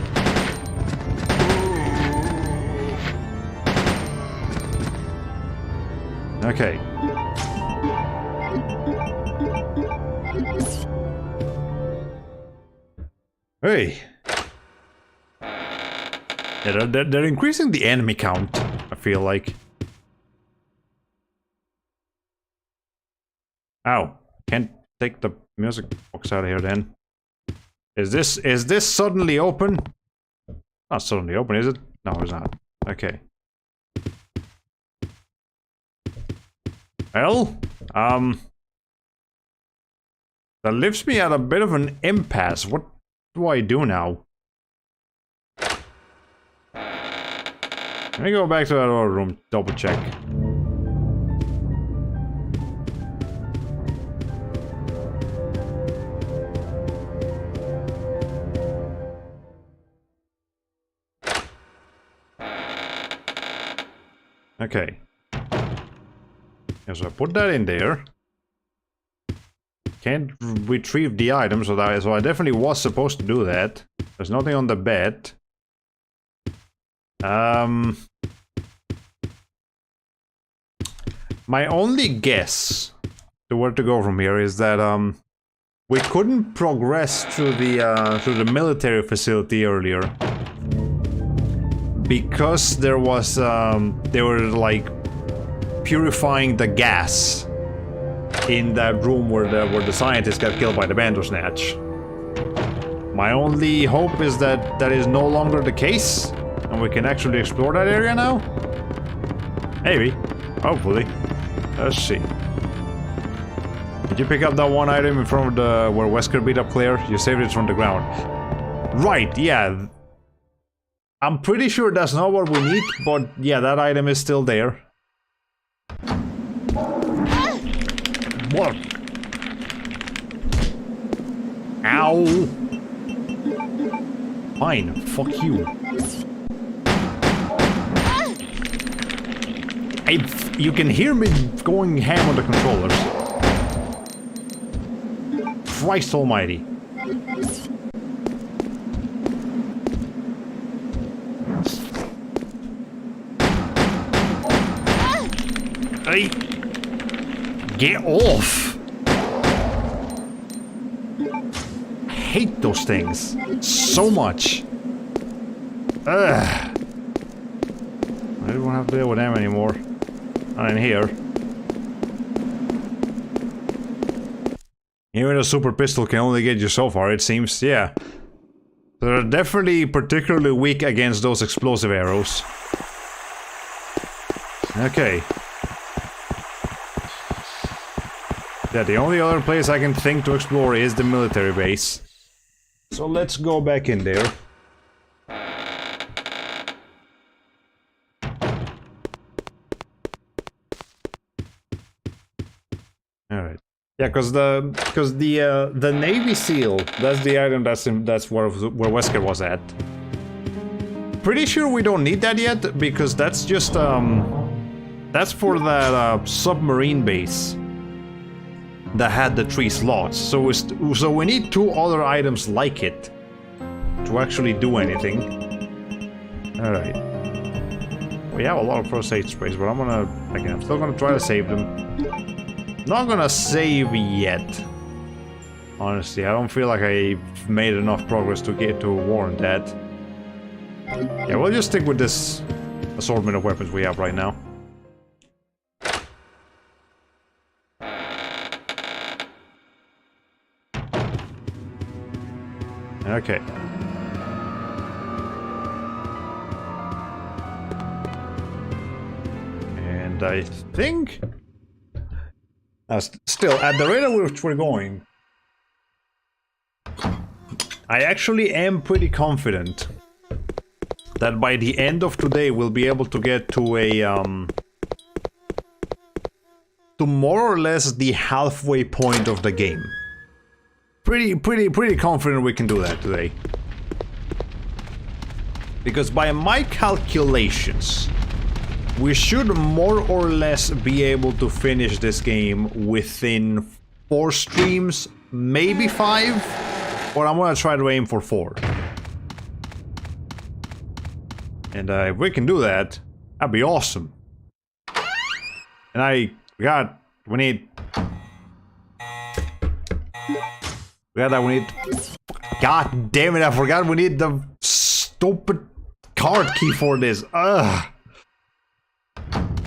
Okay. Hey. Yeah, they're increasing the enemy count, I feel like. Ow. Can't take the music box out of here then. Is this suddenly open? Not suddenly open, is it? No, it's not. Okay. Well, that leaves me at a bit of an impasse. What do I do now? Let me go back to that other room, double check. Okay. Yeah, so I put that in there. Can't retrieve the item, so I definitely was supposed to do that. There's nothing on the bed. My only guess to where to go from here is that we couldn't progress to the military facility earlier because there was they were like purifying the gas in that room where the scientists got killed by the Bandersnatch. My only hope is that that is no longer the case, and we can actually explore that area now? Maybe. Hopefully. Let's see. Did you pick up that one item in front of the where Wesker beat up Claire? You saved it from the ground. Right, yeah. I'm pretty sure that's not what we need, but yeah, that item is still there. What? Ow! Fine, fuck you. You can hear me going ham on the controllers. Christ almighty. Hey! Get off! I hate those things so much. Ugh. I don't have to deal with them anymore. Not in here. Even a super pistol can only get you so far, it seems. Yeah. They're definitely particularly weak against those explosive arrows. Okay. Yeah, the only other place I can think to explore is the military base. So let's go back in there. Alright. Yeah, because the Navy SEAL, that's the item that's where Wesker was at. Pretty sure we don't need that yet, because that's just that's for that submarine base that had the 3 slots. So we need 2 other items like it to actually do anything. All right. We have a lot of first aid sprays, but I'm still gonna try to save them. Not gonna save yet. Honestly, I don't feel like I've made enough progress to warrant that. Yeah, we'll just stick with this assortment of weapons we have right now. Okay. And I think... still, at the rate at which we're going, I actually am pretty confident that by the end of today we'll be able to get to a to more or less the halfway point of the game. Pretty confident we can do that today. Because by my calculations, we should more or less be able to finish this game within 4 streams, maybe 5, but I'm gonna try to aim for 4. And if we can do that, that'd be awesome. And we need... God damn it, I forgot we need the stupid card key for this. Ugh.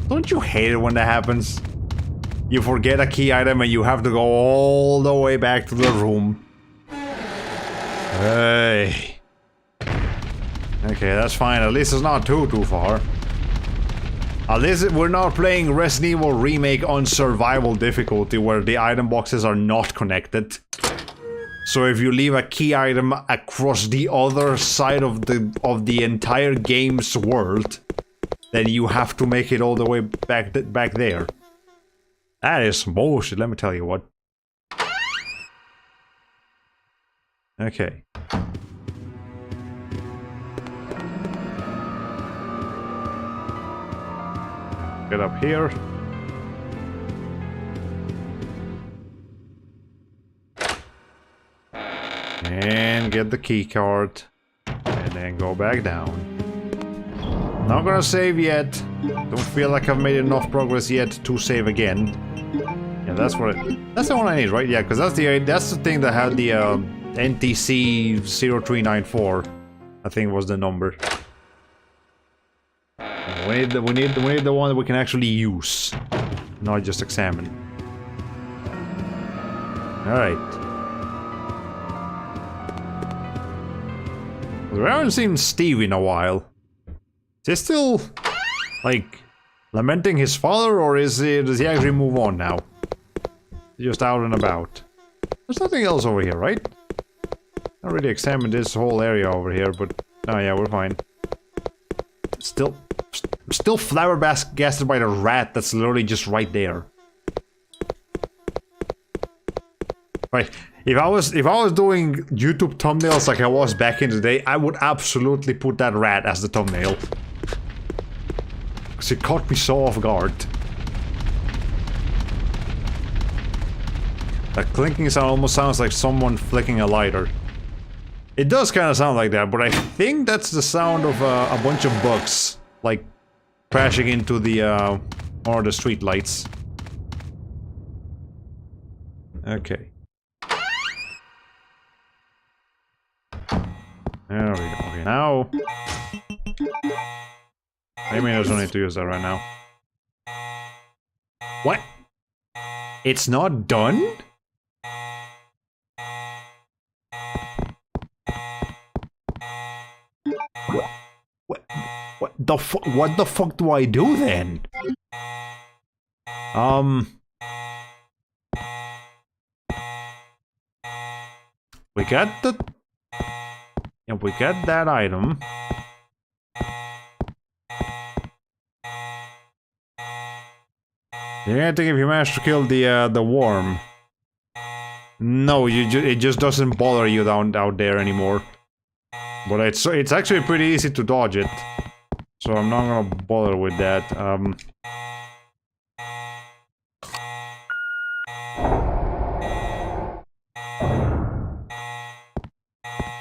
Don't you hate it when that happens? You forget a key item and you have to go all the way back to the room. Hey. Okay, that's fine. At least it's not too far. At least we're not playing Resident Evil Remake on survival difficulty where the item boxes are not connected. So if you leave a key item across the other side of the entire game's world, then you have to make it all the way back there. That is bullshit, let me tell you what. Okay. Get up here. And get the key card. And then go back down. Not gonna save yet. Don't feel like I've made enough progress yet to save again. Yeah, that's what that's the one I need, right? Yeah, because that's the thing that had the NTC 0394. I think was the number. We need the one that we can actually use, not just examine. All right. We haven't seen Steve in a while. Is he still, like, lamenting his father, or does he actually move on now? Just out and about. There's nothing else over here, right? Not really examined this whole area over here, but oh yeah, we're fine. Still flabbergasted by the rat that's literally just right there. Right. If I was doing YouTube thumbnails like I was back in the day, I would absolutely put that rat as the thumbnail. Because it caught me so off guard. That clinking sound almost sounds like someone flicking a lighter. It does kind of sound like that, but I think that's the sound of a bunch of bugs, like crashing into the or the street lights. Okay. There we go. Okay, now... Maybe I don't need to use that right now. What? It's not done? What the fuck do I do then? We got the... Yeah, we got that item. I think if you manage to kill the worm. No, it just doesn't bother you out there anymore. But it's actually pretty easy to dodge it. So I'm not gonna bother with that.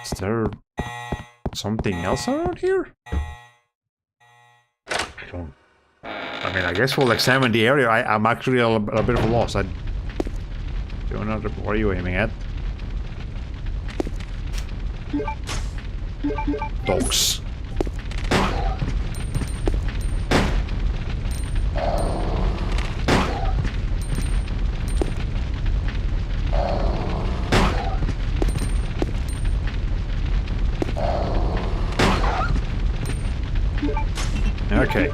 Is there something else around here? I mean, I guess we'll examine the area. I'm actually a bit of a loss. I don't know. What are you aiming at? Dogs. Okay.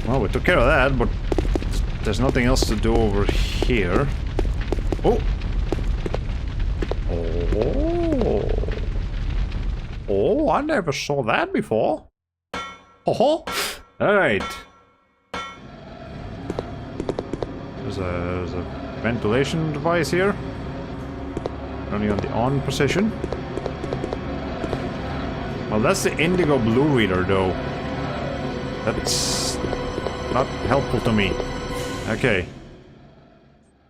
Well, we took care of that, but there's nothing else to do over here. Oh! Oh. Oh, I never saw that before. Oh, alright. There's a ventilation device here. Only on the on position. Well, that's the indigo blue reader, though. That's not helpful to me. Okay.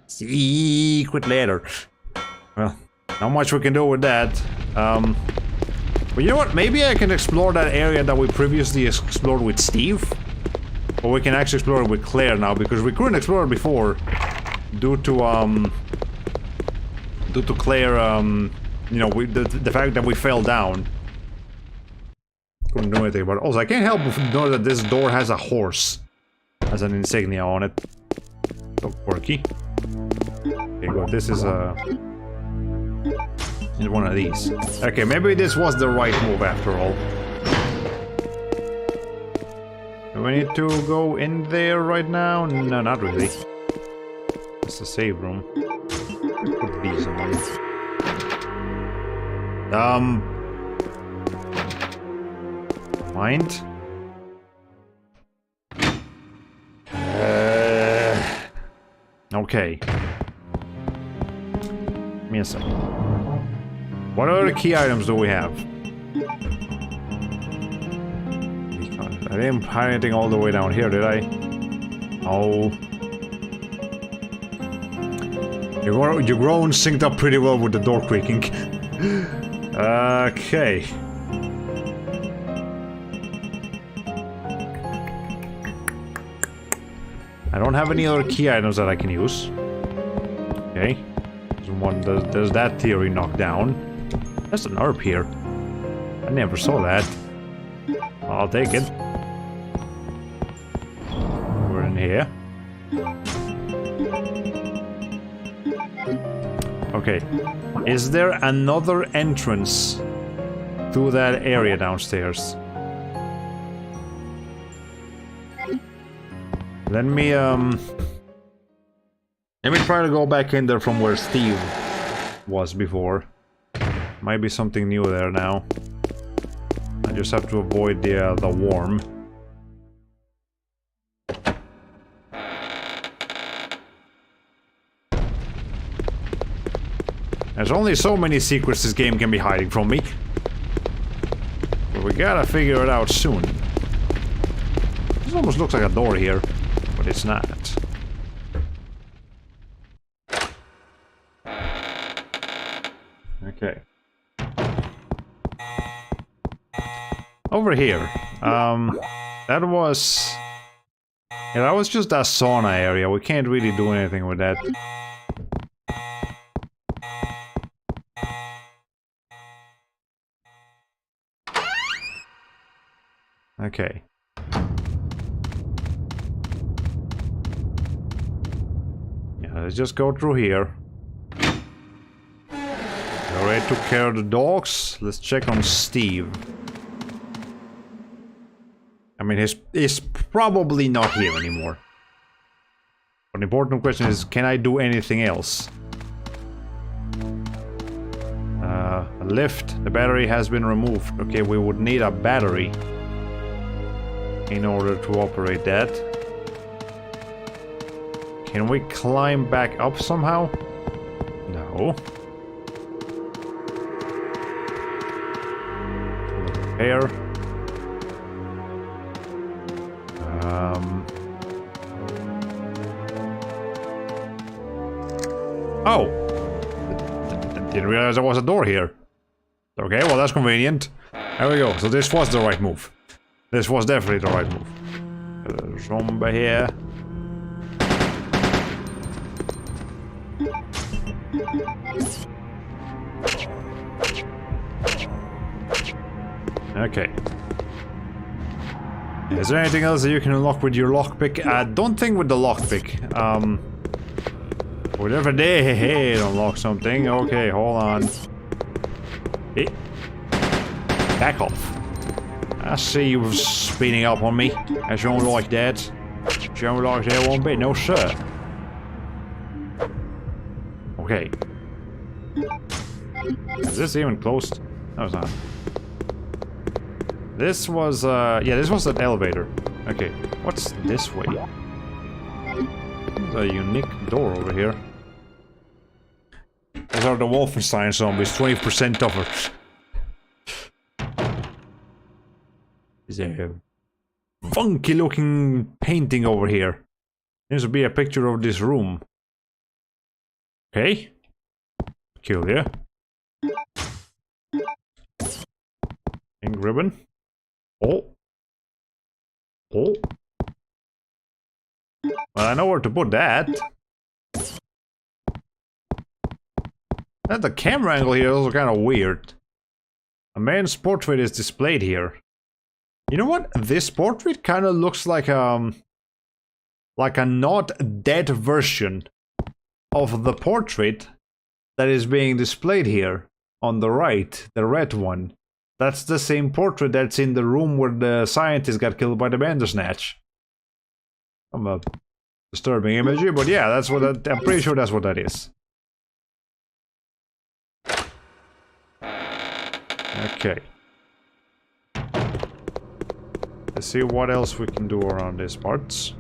Secret letter. Well, not much we can do with that. But you know what? Maybe I can explore that area that we previously explored with Steve. Or we can actually explore it with Claire now, because we couldn't explore it before. Due to Claire, you know, the fact that we fell down. Couldn't do anything about it. Also, I can't help but know that this door has a horse as an insignia on it. So quirky. Okay, good. This is one of these. Okay, maybe this was the right move after all. Do we need to go in there right now? No, not really. It's the save room. Put these in there. Mind? Okay. Give me a second. What other key items do we have? I didn't hide anything all the way down here, did I? Oh. Your groan synced up pretty well with the door creaking. Okay. I don't have any other key items that I can use. Okay. There's that theory knocked down. There's an herb here. I never saw that. I'll take it. We're in here. Okay. Is there another entrance to that area downstairs? Let me try to go back in there from where Steve was before. Might be something new there now. I just have to avoid the worm. There's only so many secrets this game can be hiding from me. But we gotta figure it out soon. This almost looks like a door here, but it's not. Okay. Over here. That was... Yeah, that was just a sauna area. We can't really do anything with that. Okay. Yeah, let's just go through here. Alright, took care of the dogs. Let's check on Steve. I mean, he's probably not here anymore. But the important question is, can I do anything else? A lift. The battery has been removed. Okay, we would need a battery in order to operate that. Can we climb back up somehow? No. Repair. Oh! Didn't realize there was a door here. Okay, well that's convenient. There we go. So this was the right move. This was definitely the right move. There's a zombie here. Okay. Is there anything else that you can unlock with your lockpick? I don't think with the lockpick. Whatever they unlock something. Okay, hold on. Hey. Back off. I see you speeding up on me. I don't like that. Don't like that one bit, no sir. Okay. Is this even closed? No, it's not. This was, yeah, this was an elevator. Okay, what's this way? There's a unique door over here. Those are the Wolfenstein zombies, 20% tougher. Is there a funky looking painting over here? Seems to be a picture of this room. Okay. Kill you. Ink ribbon. Oh. Oh. Well, I know where to put that. And the camera angle here is also kind of weird. A man's portrait is displayed here. You know what? This portrait kind of looks like a not dead version of the portrait that is being displayed here on the right, the red one. That's the same portrait that's in the room where the scientist got killed by the Bandersnatch. I'm a disturbing imagery, but yeah, that's what I'm pretty sure that's what that is. Okay. Let's see what else we can do around these parts.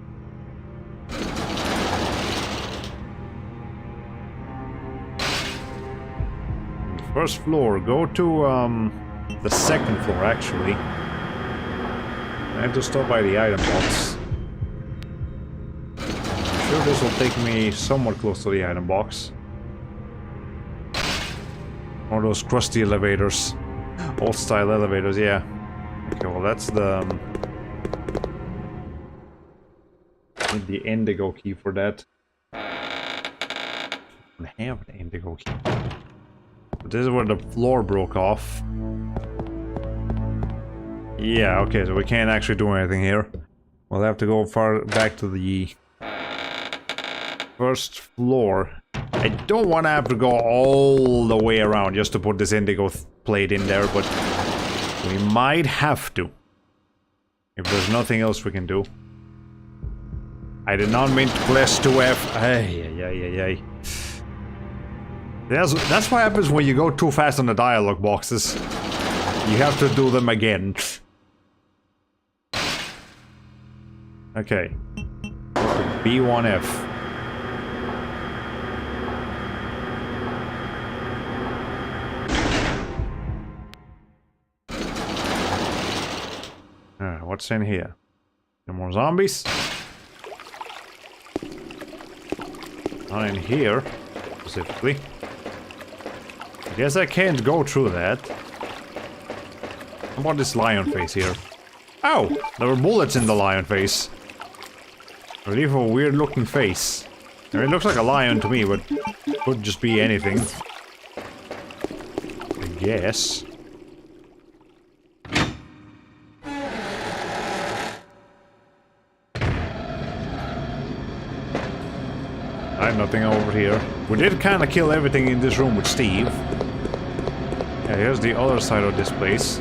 First floor, go to the second floor actually. I have to stop by the item box. I'm sure this will take me somewhat close to the item box. Or those crusty elevators. Old style elevators, yeah. Okay, well that's the... need the indigo key for that. I have an indigo key. But this is where the floor broke off. Yeah, okay, so we can't actually do anything here. We'll have to go far back to the first floor. I don't want to have to go all the way around just to put this indigo plate in there, but we might have to. If there's nothing else we can do. I did not mean to press 2F. Ay. That's what happens when you go too fast on the dialogue boxes. You have to do them again. Okay. B1F. Alright, what's in here? No more zombies? Not in here, specifically. I guess I can't go through that. How about this lion face here? Oh! There were bullets in the lion face. Really for a weird looking face. I mean, it looks like a lion to me, but could just be anything. I guess. I have nothing over here. We did kind of kill everything in this room with Steve. Yeah, here's the other side of this place.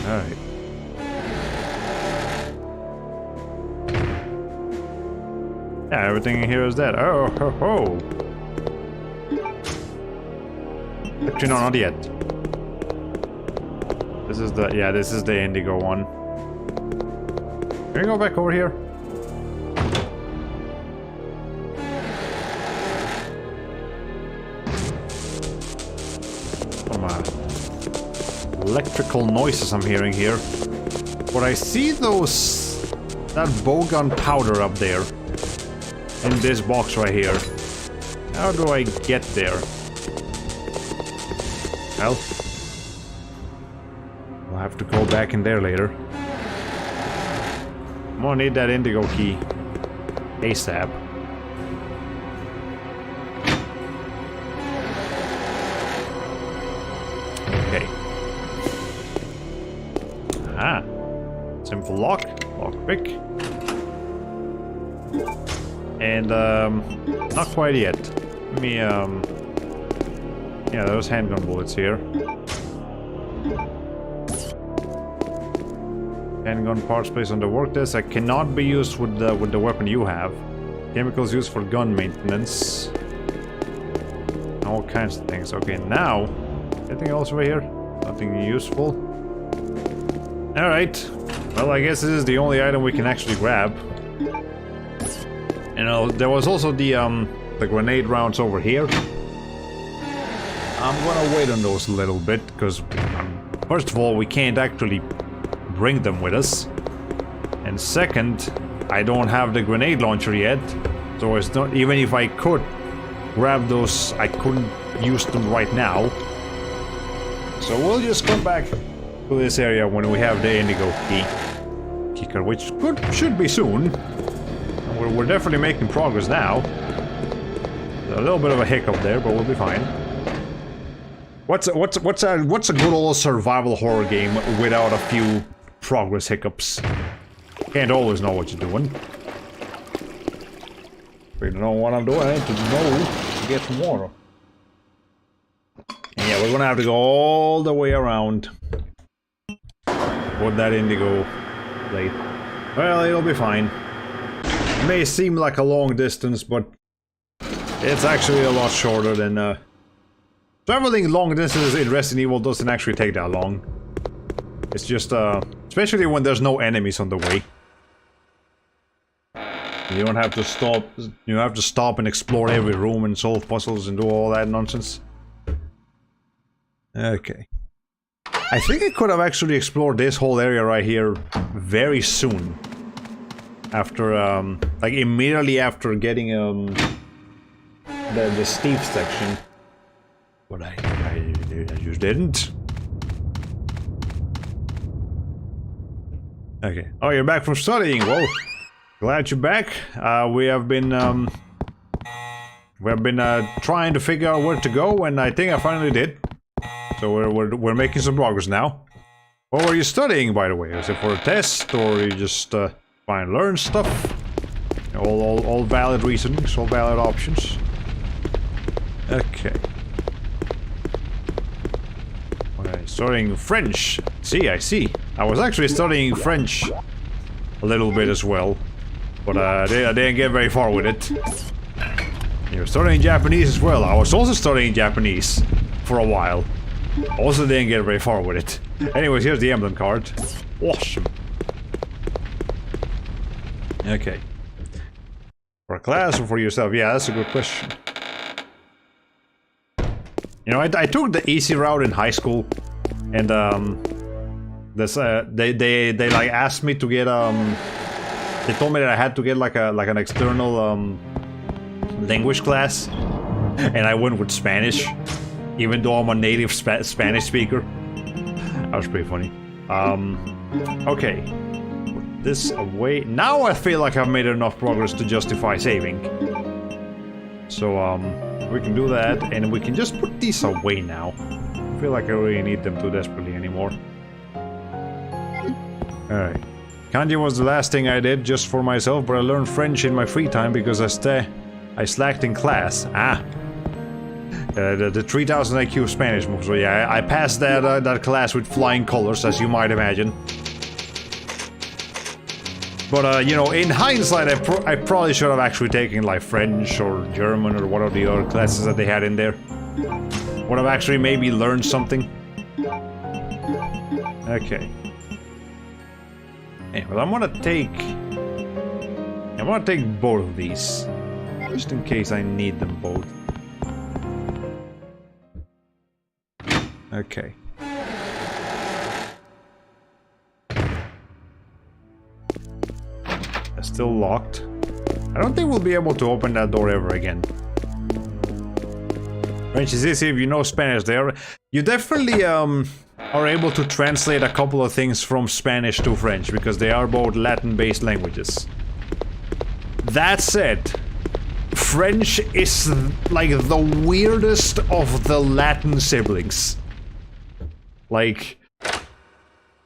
Alright. Yeah, everything in here is dead. Oh, ho, ho. Actually, no, not yet. This is the, yeah, this is the indigo one. Can we go back over here? Some electrical noises I'm hearing here. But I see those... that bowgun powder up there. In this box right here. How do I get there? Well... we'll have to go back in there later. I'm gonna need that indigo key. ASAP. Okay. Ah. Simple lock. Lockpick. And, not quite yet. Let me, yeah, there's handgun bullets here. Handgun parts placed on the work desk that cannot be used with the weapon you have. Chemicals used for gun maintenance. All kinds of things. Okay, now... Anything else over here? Nothing useful. Alright. Well, I guess this is the only item we can actually grab. You know, there was also the grenade rounds over here. I'm gonna wait on those a little bit, because first of all, we can't actually bring them with us. And second, I don't have the grenade launcher yet. So it's not, even if I could grab those, I couldn't use them right now. So we'll just come back to this area when we have the indigo key card, which should be soon. We're definitely making progress now. A little bit of a hiccup there, but we'll be fine. What's a good old survival horror game without a few progress hiccups? Can't always know what you're doing. If you don't know what I'm doing, I need to know to get some water. And yeah, we're gonna have to go all the way around. Put that indigo plate. Well, it'll be fine. It may seem like a long distance, but it's actually a lot shorter than traveling long distances in Resident Evil doesn't actually take that long. It's just especially when there's no enemies on the way. You don't have to stop. You have to stop and explore every room and solve puzzles and do all that nonsense. Okay. I think I could have actually explored this whole area right here very soon. After, like immediately after getting, the steep section. But I just didn't. Okay. Oh, you're back from studying. Whoa. Glad you're back. We have been trying to figure out where to go, and I think I finally did. So we're making some progress now. What were you studying, by the way? Is it for a test, or you just try and learn stuff? All valid reasons, all valid options. Okay. Okay, studying French. See, I see. I was actually studying French a little bit as well. But I didn't get very far with it. You're studying Japanese as well. I was also studying Japanese for a while. Also didn't get very far with it. Anyways, here's the emblem card. Awesome. Okay. For a class or for yourself? Yeah, that's a good question. You know, I took the easy route in high school, and this they like asked me to get they told me that I had to get like an external language class, and I went with Spanish, even though I'm a native Spanish speaker. That was pretty funny. Okay, put this away. Now I feel like I've made enough progress to justify saving. So we can do that, and we can just put these away now. I feel like I don't really need them too desperately anymore. All right. Kanji was the last thing I did just for myself, but I learned French in my free time because I slacked in class. The 3000 IQ Spanish move. So yeah, I passed that class with flying colors, as you might imagine. But you know, in hindsight, I probably should have actually taken like French or German or what are the other classes that they had in there. Would have actually maybe learned something. Okay. Anyway, I'm gonna take both of these, just in case I need them both. Okay. It's still locked. I don't think we'll be able to open that door ever again. French is easy if you know Spanish there. You definitely are able to translate a couple of things from Spanish to French, because they are both Latin-based languages. That said, French is like the weirdest of the Latin siblings. Like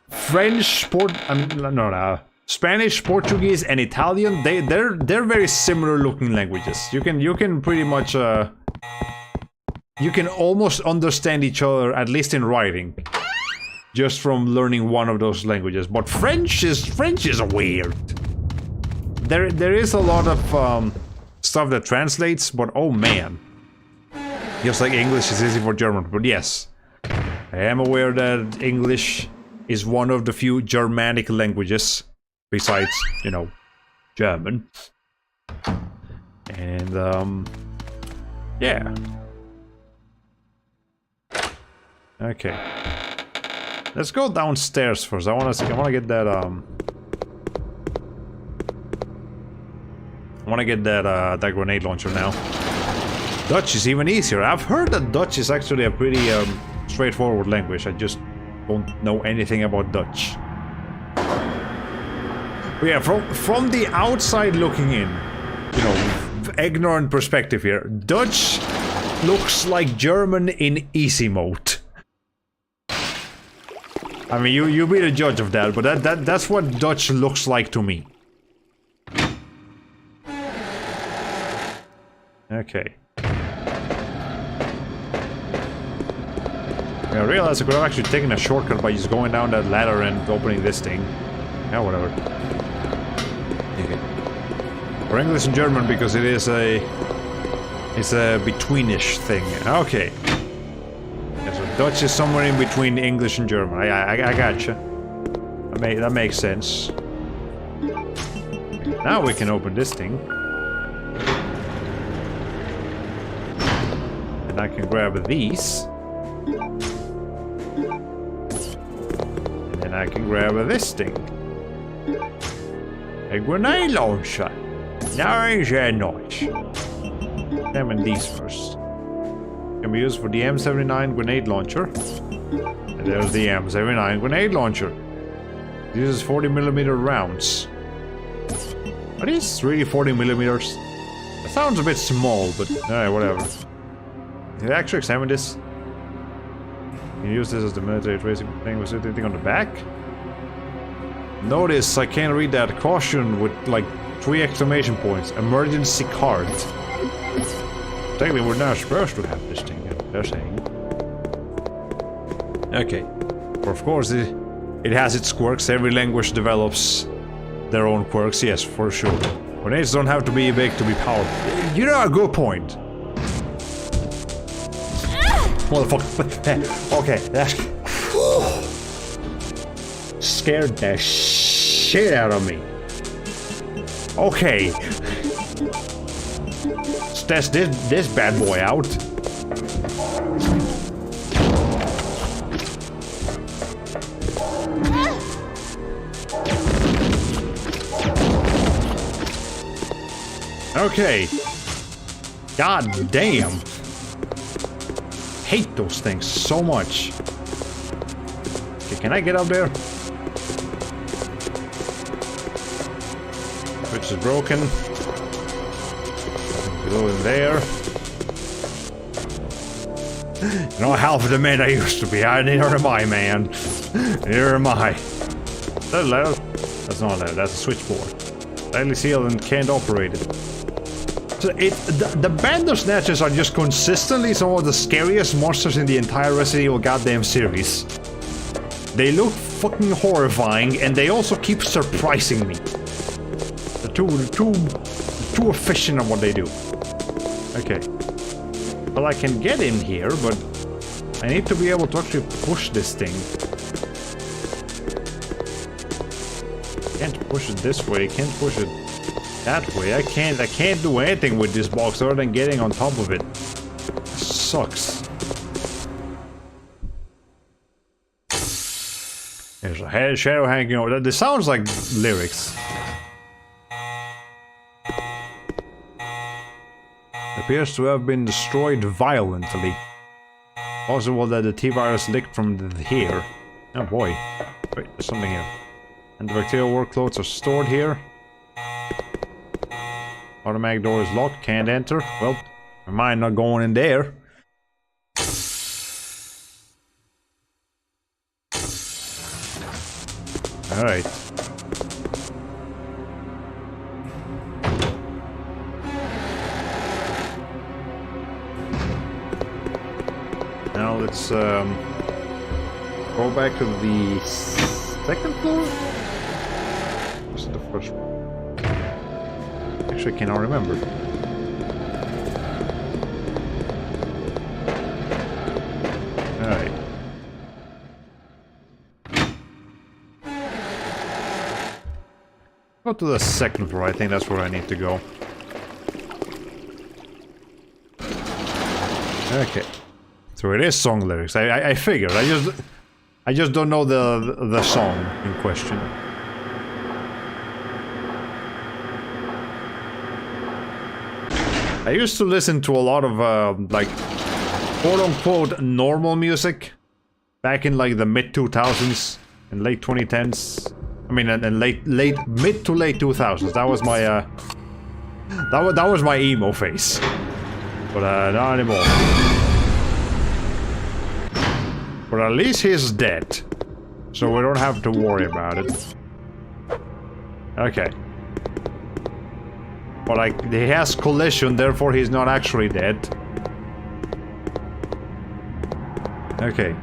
French, Spanish, Portuguese, and Italian. They're very similar looking languages. You can pretty much you can almost understand each other, at least in writing, just from learning one of those languages. But French is weird. There is a lot of stuff that translates, but oh man. Just like English is easy for German, but yes. I am aware that English is one of the few Germanic languages, besides, you know, German. And, yeah. Okay. Let's go downstairs first. I wanna get that, I wanna get that grenade launcher now. Dutch is even easier. I've heard that Dutch is actually a pretty, straightforward language. I just don't know anything about Dutch. But yeah, from the outside looking in, you know, ignorant perspective here, Dutch looks like German in easy mode. I mean, you be the judge of that, but that's what Dutch looks like to me. Okay. I realized I could have actually taken a shortcut by just going down that ladder and opening this thing. Yeah, whatever. Okay. For English and German, because it is a... It's a betweenish thing. Okay. Yeah, so Dutch is somewhere in between English and German. I gotcha. That makes sense. Now we can open this thing. And I can grab these. I can grab this thing. A grenade launcher. Nice and nice. Examine these first. Can be used for the M79 grenade launcher. And there's the M79 grenade launcher. It uses 40mm rounds. Are these really 40mm? That sounds a bit small, but alright, whatever. Did I actually examine this? You can use this as the military tracing thing. Was there anything on the back? Notice I can't read that caution with like 3 exclamation points. Emergency card. Technically, we're not supposed to have this thing, they're saying. Okay. But of course, it has its quirks. Every language develops their own quirks, yes, for sure. Grenades don't have to be big to be powerful. You know, a good point. Motherfucker. Okay, that's... Scared the shit out of me. Okay. Let's test this bad boy out. Okay. God damn. Hate those things so much. Okay, can I get up there? Switch is broken. Go in there. You know, half of the man I used to be. Neither am I, man. Neither am I. Is that a ladder? That's not a ladder, that's a switchboard. Tightly sealed and can't operate it. So the Bandersnatchers are just consistently some of the scariest monsters in the entire Resident Evil goddamn series. They look fucking horrifying, and they also keep surprising me. They're too efficient at what they do. Okay. Well, I can get in here, but I need to be able to actually push this thing. Can't push it this way, can't push it that way. I can't do anything with this box other than getting on top of it. Sucks. There's a head shadow hanging over. This sounds like lyrics. Appears to have been destroyed violently. Possible that the T-virus leaked from here. Oh boy. Wait, there's something here. And the bacterial workloads are stored here. Automatic door is locked, can't enter. Well, never mind, not going in there. Alright. Now let's go back to the second floor? This is the first one. Actually, I cannot remember. to the second floor. I think that's where I need to go. Okay. So it is song lyrics. I figured. I just don't know the song in question. I used to listen to a lot of like quote-unquote normal music back in like the mid-2000s and late 2010s. I mean, and mid to late 2000s. That was my that was my emo phase. But not anymore. But at least he's dead, so we don't have to worry about it. Okay. But like, he has collision, therefore he's not actually dead. Okay.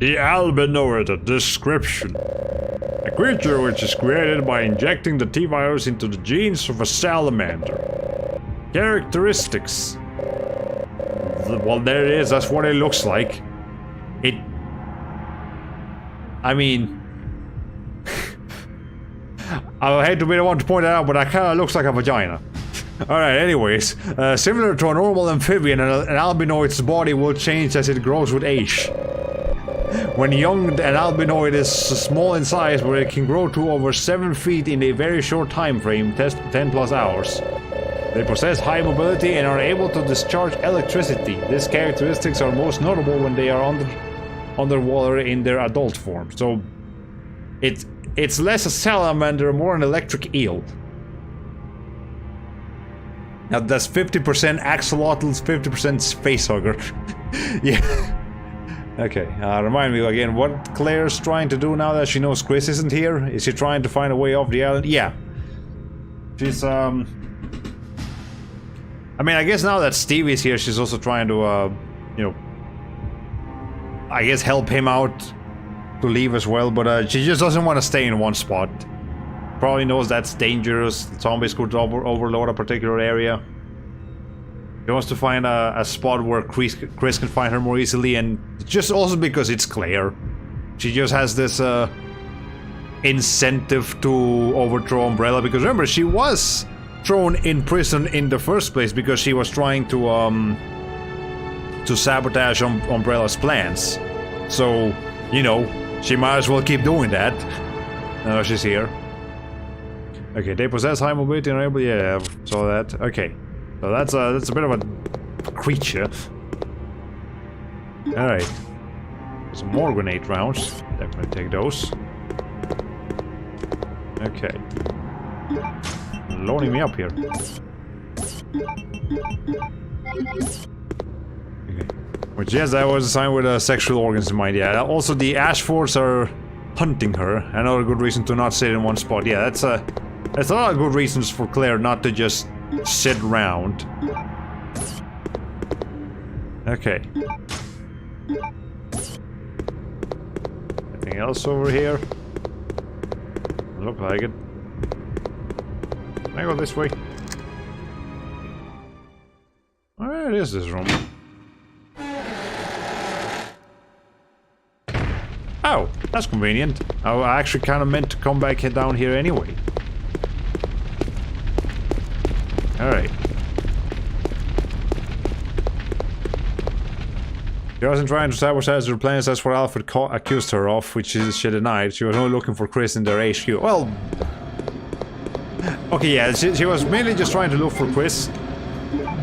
The albinoid description. A creature which is created by injecting the T-virus into the genes of a salamander. Characteristics. Well, there it is, that's what it looks like. I mean... I hate to be the one to point it out, but that kinda looks like a vagina. Alright, anyways. Similar to a normal amphibian, an albinoid's body will change as it grows with age. When young, an albinoid is small in size, but it can grow to over 7 feet in a very short time frame, 10 plus hours. They possess high mobility and are able to discharge electricity. These characteristics are most notable when they are underwater in their adult form. So, it's less a salamander, more an electric eel. Now that's 50% axolotls, 50% facehugger. Yeah. Okay, remind me again, what Claire's trying to do now that she knows Chris isn't here? Is she trying to find a way off the island? Yeah. She's, I mean, I guess now that Stevie's here, she's also trying to, you know, I guess help him out to leave as well, but she just doesn't want to stay in one spot. Probably knows that's dangerous. The zombies could overload a particular area. She wants to find a spot where Chris can find her more easily, and just also because it's Claire. She just has this incentive to overthrow Umbrella, because remember, she was thrown in prison in the first place because she was trying to sabotage Umbrella's plans. So, you know, she might as well keep doing that. Now she's here. Okay, they possess high mobility and able. Yeah, I saw that. Okay, so that's a bit of a creature. All right, some more grenade rounds. Definitely take those. Okay, loading me up here. Okay, which yes, that was assigned with sexual organs in mind. Yeah. Also, the Ashfords are hunting her. Another good reason to not sit in one spot. Yeah, that's a lot of good reasons for Claire not to just sit around. Okay. Anything else over here? Look like it. Can I go this way? Where is this room? Oh, that's convenient. I actually kind of meant to come back down here anyway. Alright. She wasn't trying to sabotage her plans, that's what Alfred accused her of, which she denied. She was only looking for Chris in their HQ. Well... Okay, yeah, she was mainly just trying to look for Chris.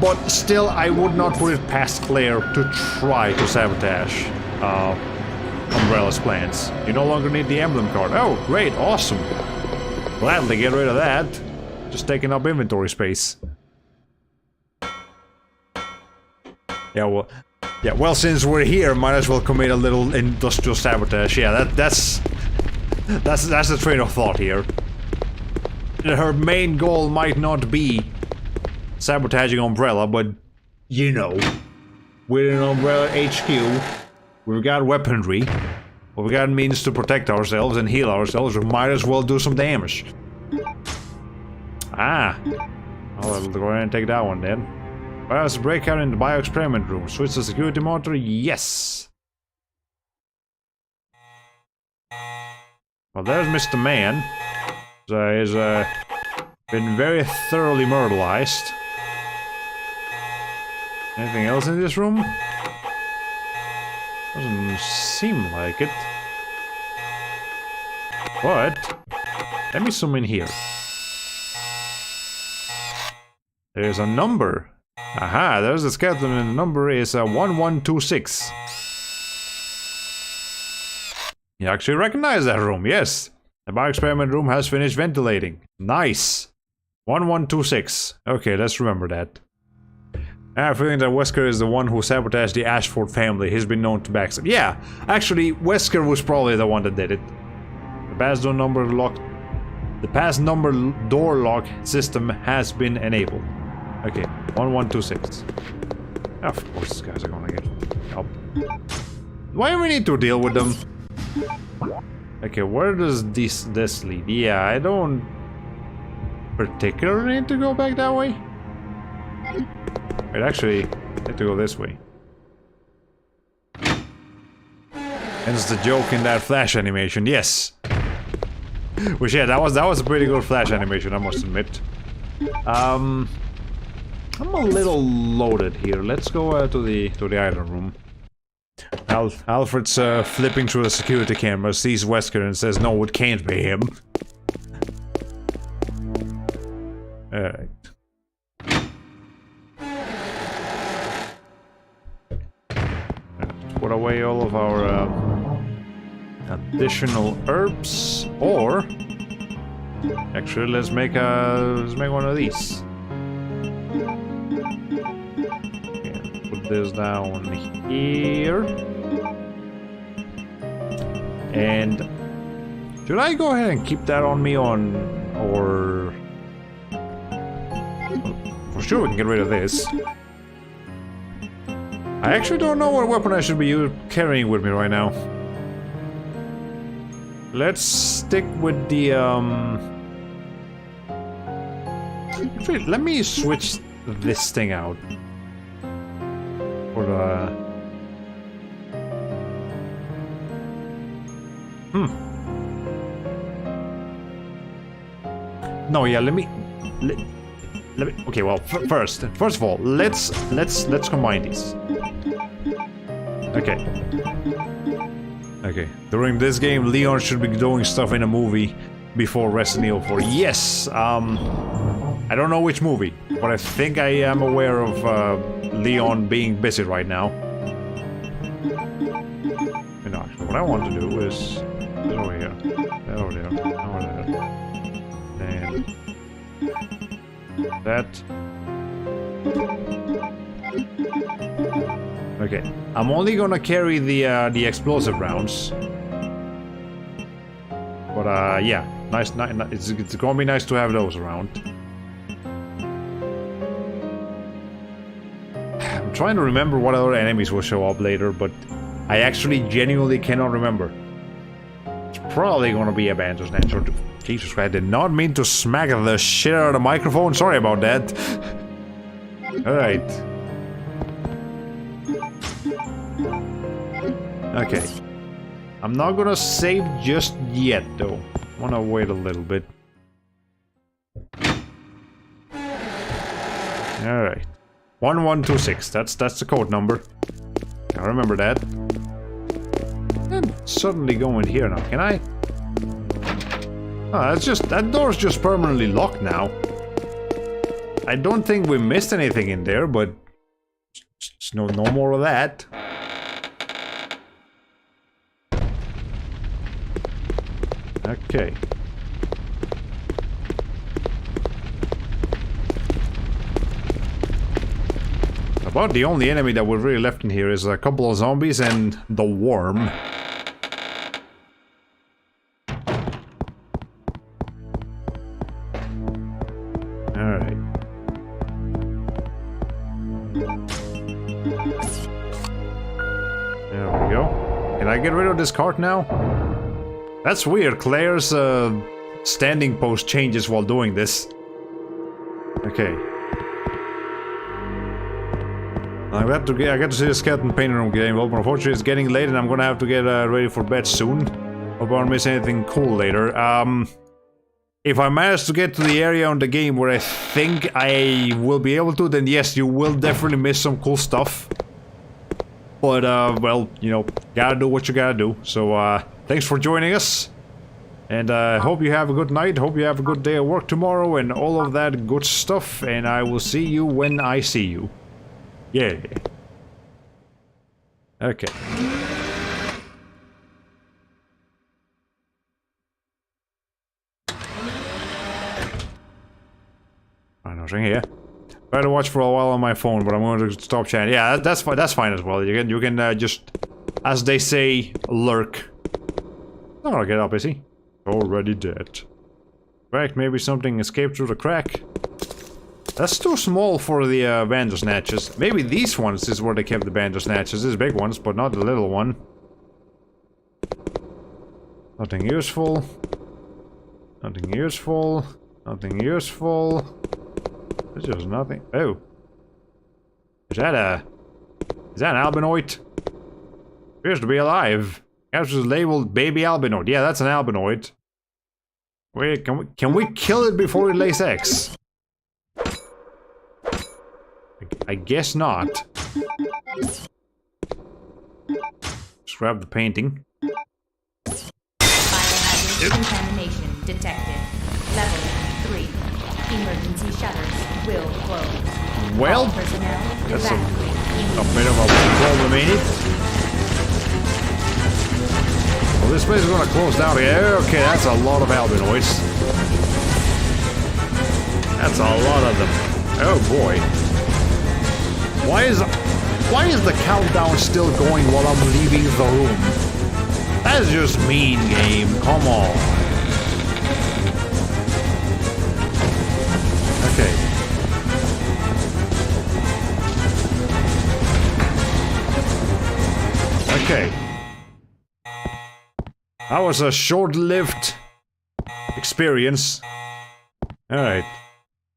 But still, I would not put it past Claire to try to sabotage Umbrella's plans. You no longer need the emblem card. Oh, great, awesome. Gladly get rid of that. Just taking up inventory space. Yeah, well, since we're here, might as well commit a little industrial sabotage. Yeah, that's the train of thought here. Her main goal might not be sabotaging Umbrella, but you know, we're in Umbrella HQ. We've got weaponry. We've got means to protect ourselves and heal ourselves. We might as well do some damage. Ah. Well, I'll go ahead and take that one then. Virus breakout in the bio-experiment room. Switch the security monitor? Yes! Well, there's Mr. Man. So he's been very thoroughly myrtleized. Anything else in this room? Doesn't seem like it. But let me zoom in here. There's a number. Aha, there's a skeleton and the number is 1126. You actually recognize that room, yes. The bio-experiment room has finished ventilating. Nice. 1126. Okay, let's remember that. I have a feeling that Wesker is the one who sabotaged the Ashford family. He's been known to backstab. Yeah, actually, Wesker was probably the one that did it. The Bastioned number lock... The past number door lock system has been enabled. Okay, 1126. Of course, these guys are gonna get up. Why do we need to deal with them? Okay, where does this lead? Yeah, I don't particularly need to go back that way. Wait, actually, I need to go this way. Hence the joke in that flash animation, yes. Which, yeah, that was a pretty good flash animation, I must admit. I'm a little loaded here. Let's go to the island room. Alfred's flipping through the security camera, sees Wesker and says, "No, it can't be him." Alright. Put away all of our additional herbs, or actually, let's make one of these. Okay, put this down here. And should I go ahead and keep that on me or for sure we can get rid of this. I actually don't know what weapon I should be carrying with me right now. Let's stick with the actually, let me switch this thing out for the No, yeah, let me okay, well, first of all, let's combine these. Okay, during this game, Leon should be doing stuff in a movie before Resident Evil 4. Yes, I don't know which movie, but I think I am aware of Leon being busy right now. You know, actually, what I want to do is over here, over there, over there, and that. Okay, I'm only gonna carry the explosive rounds. But yeah, nice. It's gonna be nice to have those around. I'm trying to remember what other enemies will show up later, but I actually genuinely cannot remember. It's probably gonna be a Bandersnatch or Jesus Christ! I did not mean to smack the shit out of the microphone. Sorry about that. All right. Okay. I'm not gonna save just yet, though. I wanna wait a little bit. Alright. 1126, that's the code number. I remember that. And suddenly go in here now, can I? Oh, that door's just permanently locked now. I don't think we missed anything in there, but no more of that. Okay. About the only enemy that we've really left in here is a couple of zombies and the worm. Alright. There we go. Can I get rid of this cart now? That's weird. Claire's standing pose changes while doing this. Okay. I got to see the skeleton painting room game. Well, unfortunately, it's getting late, and I'm gonna have to get ready for bed soon. Hope I don't miss anything cool later. If I manage to get to the area on the game where I think I will be able to, then yes, you will definitely miss some cool stuff. But, well, you know, gotta do what you gotta do. So, thanks for joining us. And, hope you have a good night, hope you have a good day at work tomorrow, and all of that good stuff. And I will see you when I see you. Yeah. Okay. Nothing here. Try to watch for a while on my phone, but I'm going to stop chatting. Yeah, that's fine. That's fine as well. You can just, as they say, lurk. Not gonna get up, is he? Already dead. In fact, maybe something escaped through the crack. That's too small for the bandersnatches. Maybe these ones is where they kept the bandersnatches. These big ones, but not the little one. Nothing useful. Nothing useful. Nothing useful. There's just nothing. Oh. Is that an albinoid? Appears to be alive. Captures labeled baby albinoid. Yeah, that's an albinoid. Wait, can we kill it before it lays eggs? I guess not. Just grab the painting. Biohazard contamination detected. Level 3. Emergency shutters will close. Well, all personnel that's evacuate. a bit of a problem, ain't it? Well, this place is gonna close down again. Okay, that's a lot of albinoids. That's a lot of them. Oh boy. Why is the countdown still going while I'm leaving the room? That's just mean, game. Come on. Okay. Okay. That was a short-lived experience. Alright.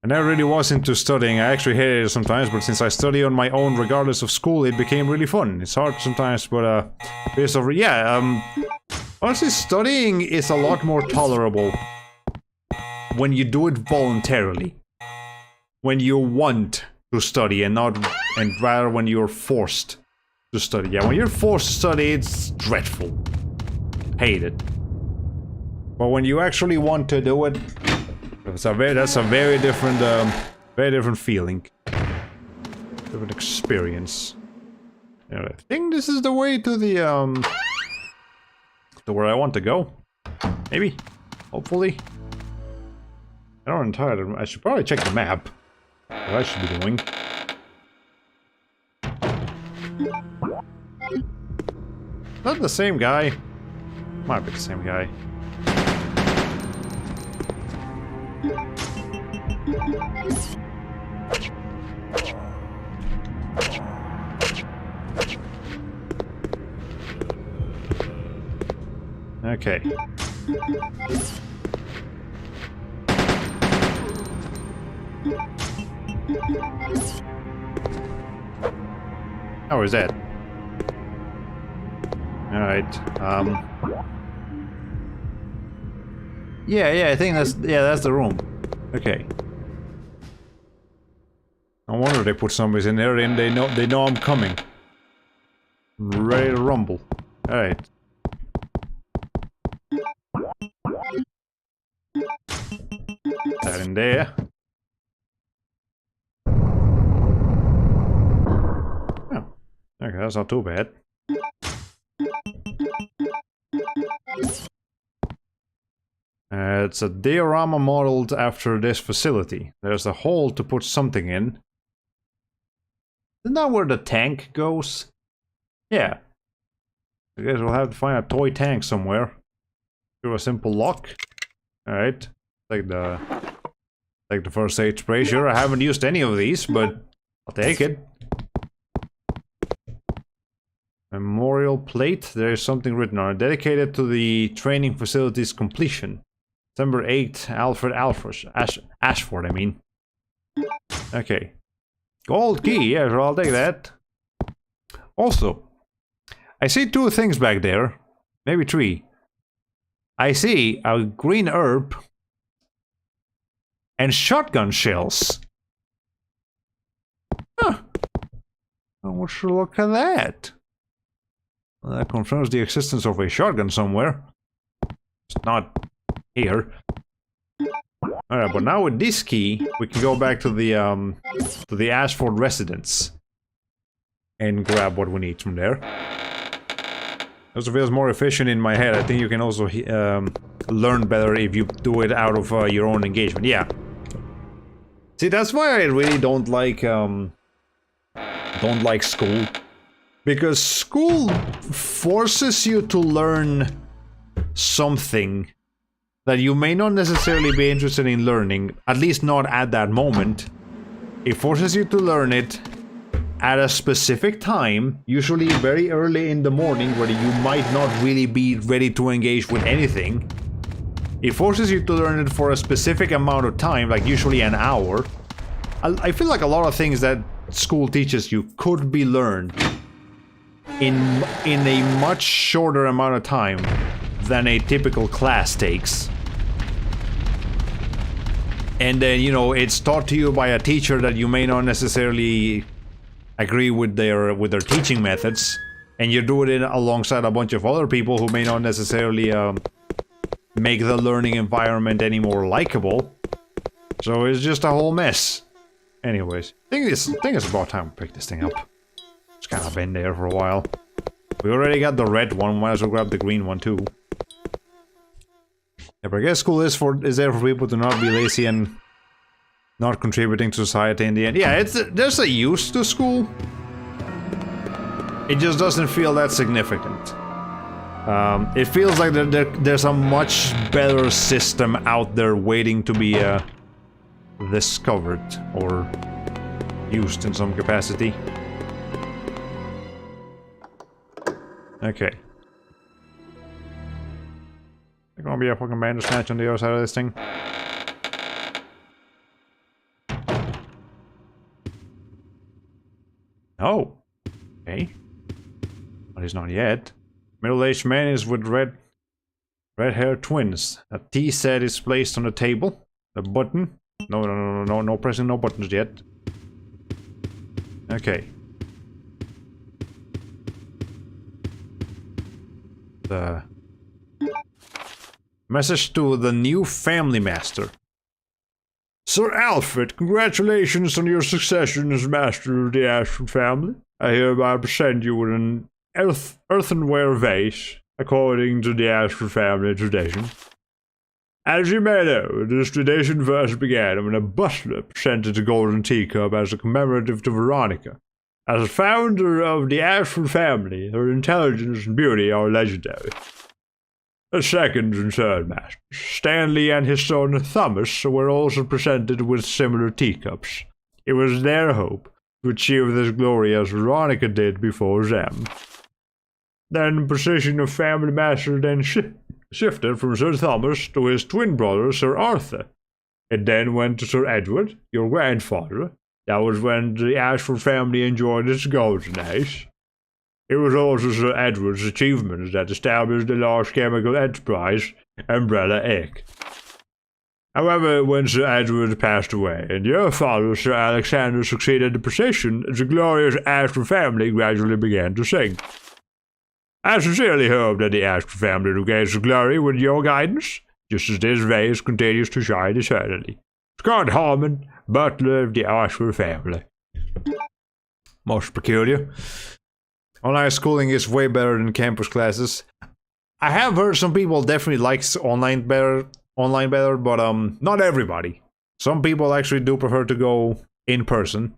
I never really was into studying. I actually hated it sometimes, but since I study on my own regardless of school, it became really fun. It's hard sometimes, but based over, yeah, honestly, studying is a lot more tolerable when you do it voluntarily. When you want to study and rather when you're forced to study. Yeah, when you're forced to study, it's dreadful. Hate it. But when you actually want to do it, that's a very different feeling. Different experience. Yeah, I think this is the way to the to where I want to go. Maybe. Hopefully. I don't entirely. I should probably check the map. What I should be doing. Is that the same guy? Might be the same guy. Okay. How is that? Alright, yeah, I think that's the room. Okay. No wonder they put zombies in there, and they know I'm coming. Ready to rumble. Alright. That in there. Oh. Okay, that's not too bad. It's a diorama modeled after this facility. There's a hole to put something in. Isn't that where the tank goes? Yeah. I guess we'll have to find a toy tank somewhere. Do a simple lock. Alright. Take the first aid spray. Sure, I haven't used any of these, but I'll take it. Memorial plate. There is something written on it. Dedicated to the training facility's completion. December 8th, Ashford, I mean. Okay. Gold key, yeah, sure, I'll take that. Also, I see two things back there. Maybe three. I see a green herb and shotgun shells. Huh. I want to look at that. Well, that confirms the existence of a shotgun somewhere. It's not here. Alright, but now with this key, we can go back to the Ashford residence and grab what we need from there. Also feels more efficient in my head. I think you can also learn better if you do it out of your own engagement. Yeah. See, that's why I really don't like school, because school forces you to learn something that you may not necessarily be interested in learning, at least not at that moment. It forces you to learn it at a specific time, usually very early in the morning, where you might not really be ready to engage with anything. It forces you to learn it for a specific amount of time, like usually an hour. I feel like a lot of things that school teaches you could be learned in a much shorter amount of time than a typical class takes. And then, you know, it's taught to you by a teacher that you may not necessarily agree with their teaching methods, and you do it alongside a bunch of other people who may not necessarily make the learning environment any more likable. So it's just a whole mess. Anyways, I think it's about time to pick this thing up. It's kind of been there for a while. We already got the red one, might as well grab the green one too. Yeah, but I guess school is there for people to not be lazy and not contributing to society in the end. Yeah, there's a use to school. It just doesn't feel that significant. It feels like there's a much better system out there waiting to be discovered or used in some capacity. Okay. There's gonna be a fucking bandersnatch on the other side of this thing. Oh. Okay. But he's not yet. Middle-aged man is with red-haired twins. A tea set is placed on the table. A button. No pressing no buttons yet. Okay. The message to the new family master. Sir Alfred, congratulations on your succession as master of the Ashford family. I hereby present you with an earthenware vase, according to the Ashford family tradition. As you may know, this tradition first began when a butler presented a golden teacup as a commemorative to Veronica. As a founder of the Ashford family, her intelligence and beauty are legendary. The second and third masters, Stanley and his son Thomas, were also presented with similar teacups. It was their hope to achieve this glory as Veronica did before them. Then the position of family master then shifted from Sir Thomas to his twin brother Sir Arthur. It then went to Sir Edward, your grandfather. That was when the Ashford family enjoyed its golden age. It was also Sir Edward's achievements that established the large chemical enterprise, Umbrella Inc. However, when Sir Edward passed away, and your father, Sir Alexander, succeeded the position, the glorious Ashford family gradually began to sink. I sincerely hope that the Ashford family regains the glory with your guidance, just as this vase continues to shine eternally. Scott Harmon, butler of the Ashford family. Most peculiar. Online schooling is way better than campus classes. I have heard some people definitely likes online better, but not everybody. Some people actually do prefer to go in person.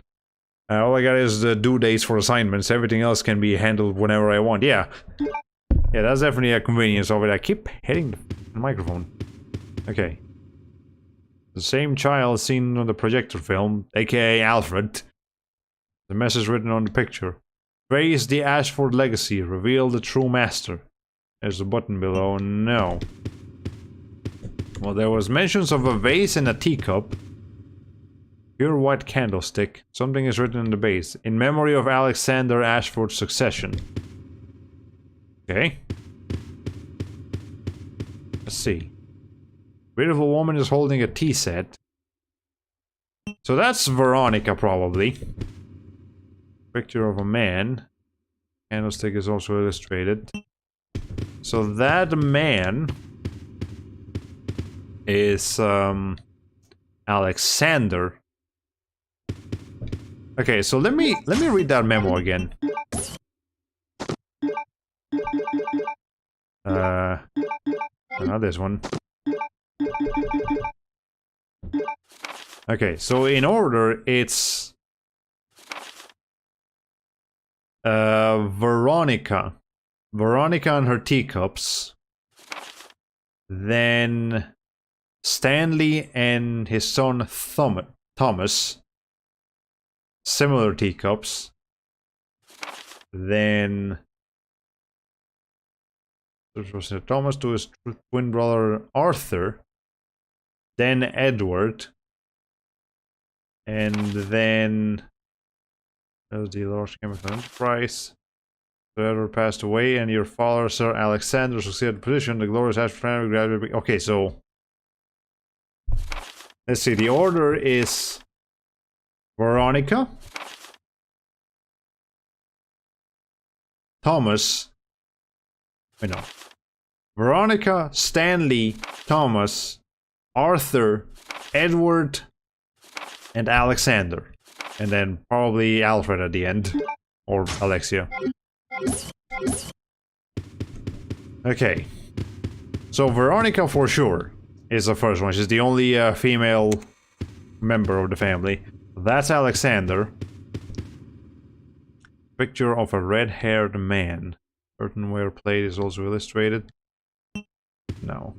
All I got is the due dates for assignments. Everything else can be handled whenever I want. Yeah, that's definitely a convenience of it. I keep hitting the microphone. Okay. The same child seen on the projector film, aka Alfred. The message written on the picture. Raise the Ashford legacy. Reveal the true master. There's a button below. No. Well, there was mentions of a vase and a teacup. Pure white candlestick. Something is written in the base. In memory of Alexander Ashford's succession. Okay. Let's see. Beautiful woman is holding a tea set. So that's Veronica, probably. Picture of a man. Candlestick is also illustrated. So that man is Alexander. Okay, so let me read that memo again. Not this one. Okay, so in order, it's Veronica. Veronica and her teacups. Then Stanley and his son Thomas. Similar teacups. Then Thomas to his twin brother Arthur. Then Edward. And then there's the large chemical enterprise. So Edward passed away, and your father, Sir Alexander, succeeded the position. The glorious Ashford family gradually. Okay, so let's see. The order is Veronica, Thomas. Wait, no. Veronica, Stanley, Thomas, Arthur, Edward, and Alexander. And then probably Alfred at the end. Or Alexia. Okay. So Veronica for sure is the first one. She's the only female member of the family. That's Alexander. Picture of a red-haired man. Earthenware plate is also illustrated. No.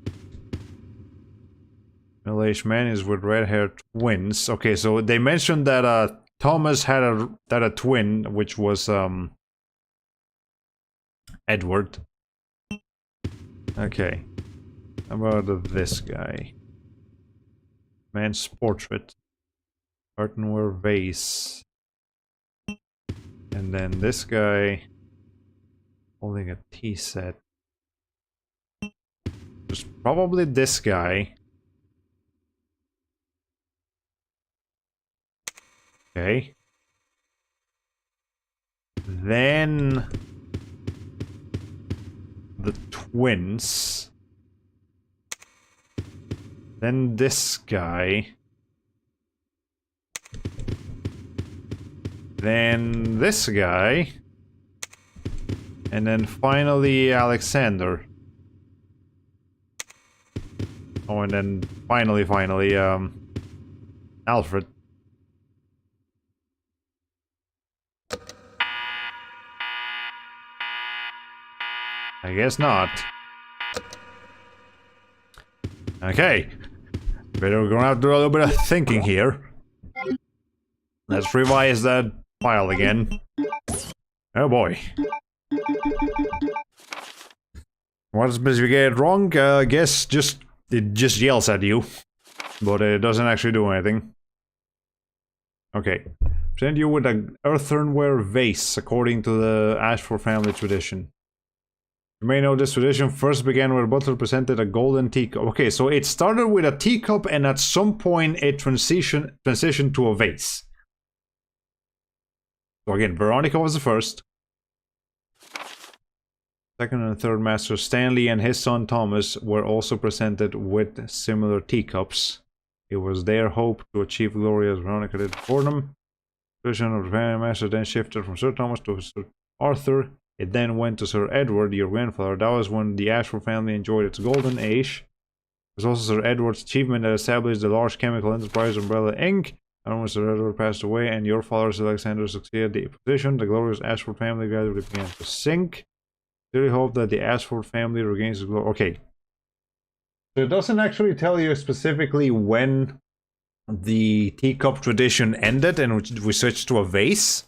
Middle-aged man is with red-haired twins. Okay, so they mentioned that Thomas had a twin, which was Edward. Okay. How about this guy? Man's portrait. Earthenware vase. And then this guy holding a tea set. There's probably this guy. Okay. Then the twins. Then this guy. Then this guy. And then finally Alexander. Oh, and then finally, Alfred. I guess not. Okay. We're gonna have to do a little bit of thinking here. Let's revise that file again. Oh boy. What if you get it wrong? I guess it just yells at you. But it doesn't actually do anything. Okay. Present you with an earthenware vase according to the Ashford family tradition. You may know this tradition first began where Butler presented a golden teacup. Okay, so it started with a teacup and at some point it transitioned to a vase. So again, Veronica was the first. Second and third master Stanley and his son Thomas were also presented with similar teacups. It was their hope to achieve glory as Veronica did before them. The tradition of the family master then shifted from Sir Thomas to Sir Arthur. It then went to Sir Edward, your grandfather. That was when the Ashford family enjoyed its golden age. It was also Sir Edward's achievement that established the large chemical enterprise Umbrella Inc. And when Sir Edward passed away and your father, Sir Alexander, succeeded the position, the glorious Ashford family gradually began to sink. Really hope that the Ashford family regains its glory. Okay. So it doesn't actually tell you specifically when the teacup tradition ended and we switched to a vase.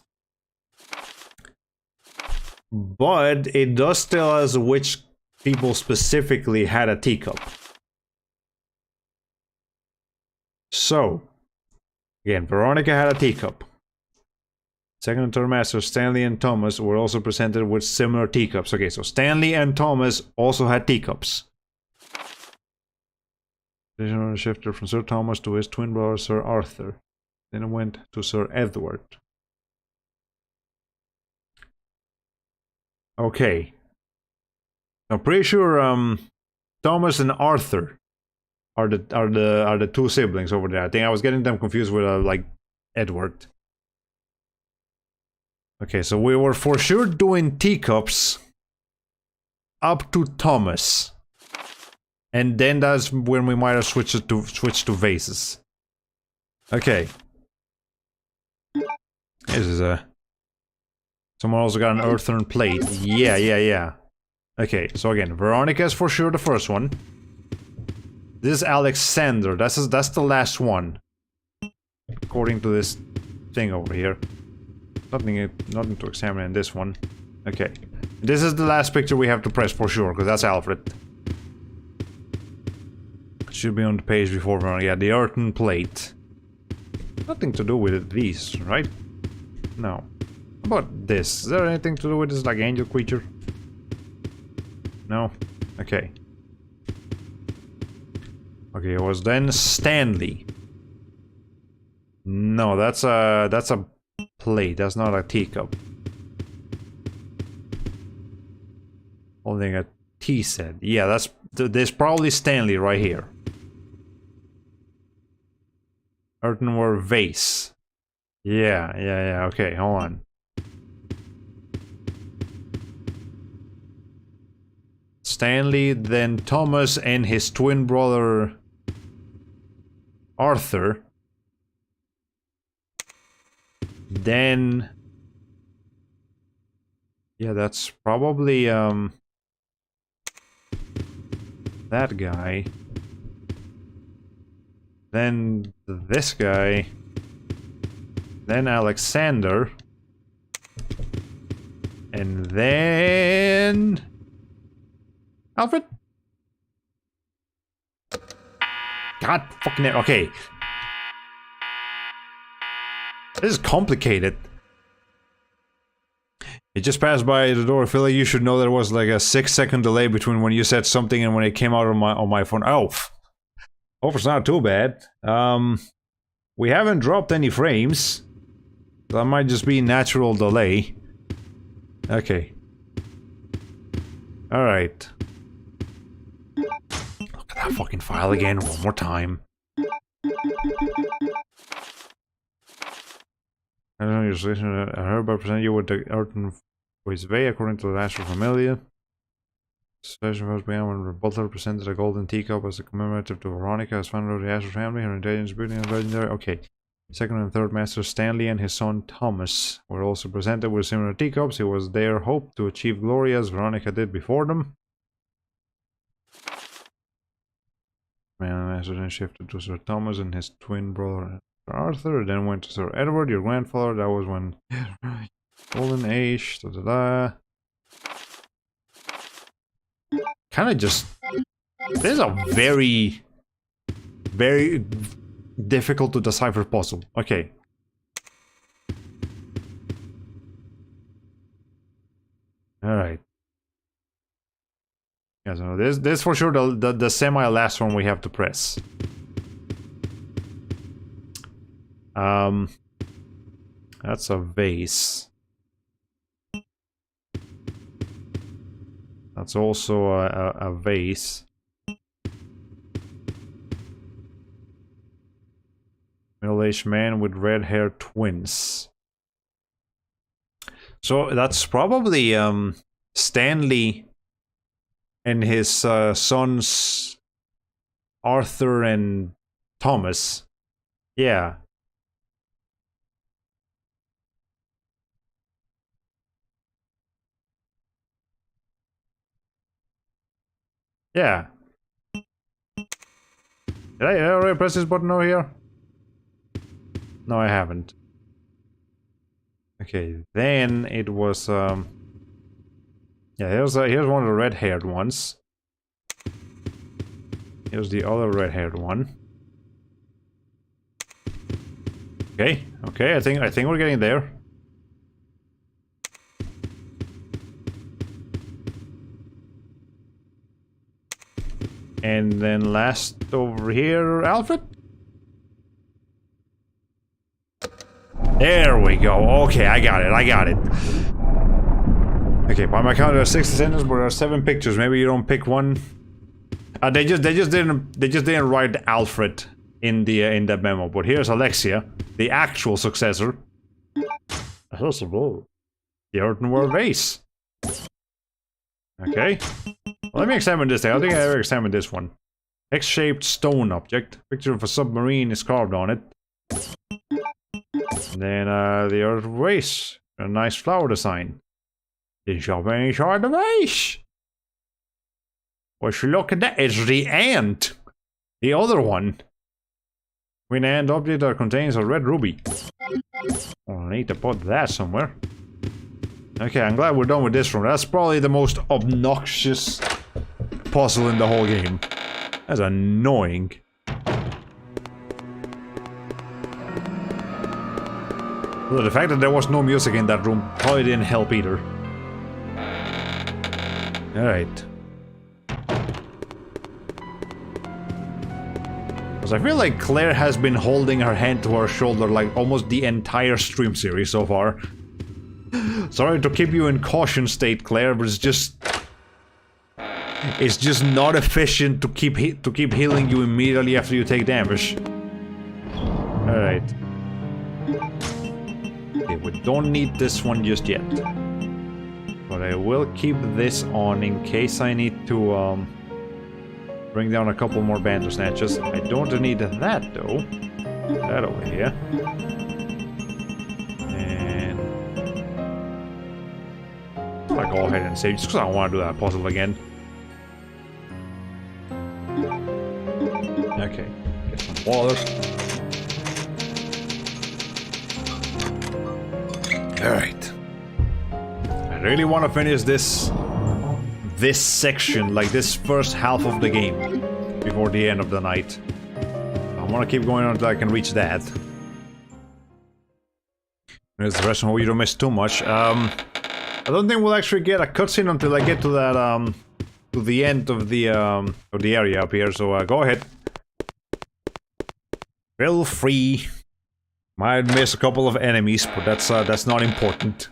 But it does tell us which people specifically had a teacup. So, again, Veronica had a teacup. Second and third masters, Stanley and Thomas, were also presented with similar teacups. Okay, so Stanley and Thomas also had teacups. Station shifted from Sir Thomas to his twin brother Sir Arthur. Then it went to Sir Edward. Okay. I'm pretty sure Thomas and Arthur are the two siblings over there. I think I was getting them confused with like Edward. Okay, so we were for sure doing teacups up to Thomas. And then that's when we might have switched to vases. Okay. This is a... Someone also got an earthen plate. Yeah. Okay, so again, Veronica is for sure the first one. This is Alexander. That's the last one. According to this thing over here. Nothing to examine in this one. Okay. This is the last picture we have to press for sure, because that's Alfred. Should be on the page before Veronica. Yeah, the earthen plate. Nothing to do with these, right? No. How about this? Is there anything to do with this, like angel creature? No? Okay. Okay, it was then Stanley. No, that's a plate. That's not a teacup. Holding a tea set. Yeah, there's probably Stanley right here. Earthenware vase. Yeah. Okay, hold on. Stanley, then Thomas and his twin brother Arthur. Then... yeah, that's probably that guy. Then this guy. Then Alexander. And then... Alfred? God fucking it. Okay. This is complicated. It just passed by the door. I feel like you should know there was like a 6-second delay between when you said something and when it came out on my phone. Oh. Hope it's not too bad. We haven't dropped any frames. That might just be natural delay. Okay. Alright. Look at that fucking file again one more time. I don't know your solution. I heard by present you with the earthen voice way according to the Astro Familia. Special first began when the butler presented a golden teacup as a commemorative to Veronica as founder of the Astro family. Her intelligence, beauty, and legendary. Okay. Second and third master Stanley and his son Thomas were also presented with similar teacups. It was their hope to achieve glory as Veronica did before them. Man, master then shifted to Sir Thomas and his twin brother Arthur, then went to Sir Edward, your grandfather. That was when golden age. Kind of just. This is a very difficult to decipher puzzle. Okay. All right. Yeah, so this for sure the semi last one we have to press. That's a vase. That's also a vase. Middle-aged man with red-haired twins. So that's probably Stanley and his sons Arthur and Thomas. Yeah. Yeah. Did I already press this button over here? No, I haven't. Okay, then it was yeah, here's one of the red-haired ones. Here's the other red-haired one. Okay, I think we're getting there. And then last over here, Alfred? There we go. Okay, I got it. Okay, by my count there are 6 descendants, but there are 7 pictures. Maybe you don't pick one. They just didn't write Alfred in that memo. But here's Alexia, the actual successor. First of all, the earthenware vase. Okay. Well, let me examine this thing. I don't think I ever examined this one. X-shaped stone object. Picture of a submarine is carved on it. And then the earth vase. A nice flower design. The shopping inside the vase. Well, look at that. It's the ant. The other one. When an ant object that contains a red ruby. I'll need to put that somewhere. Okay, I'm glad we're done with this room. That's probably the most obnoxious puzzle in the whole game. That's annoying. Well, the fact that there was no music in that room probably didn't help either. Alright. Because I feel like Claire has been holding her hand to her shoulder like almost the entire stream series so far. Sorry to keep you in caution state, Claire, but it's just not efficient to keep healing you immediately after you take damage. Alright. Okay, we don't need this one just yet. But I will keep this on in case I need to bring down a couple more Bandersnatches. I don't need that though. That over here. And I'll go ahead and save just because I don't want to do that puzzle again. Okay, get some water. Alright. I really want to finish this section, like this first half of the game, before the end of the night. I want to keep going until I can reach that. There's the rest of you don't miss too much. I don't think we'll actually get a cutscene until I get to that, to the end of the area up here, so go ahead. Feel free. Might miss a couple of enemies, but that's not important.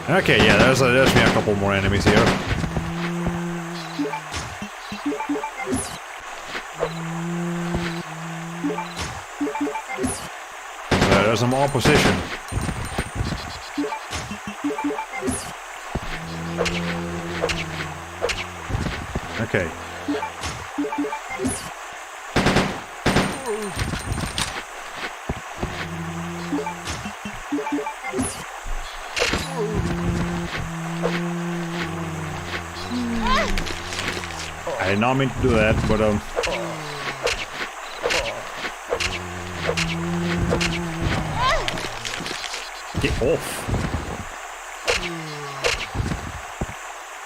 Okay, yeah, there's me a couple more enemies here. There's some opposition. Okay. I did not mean to do that, but get off.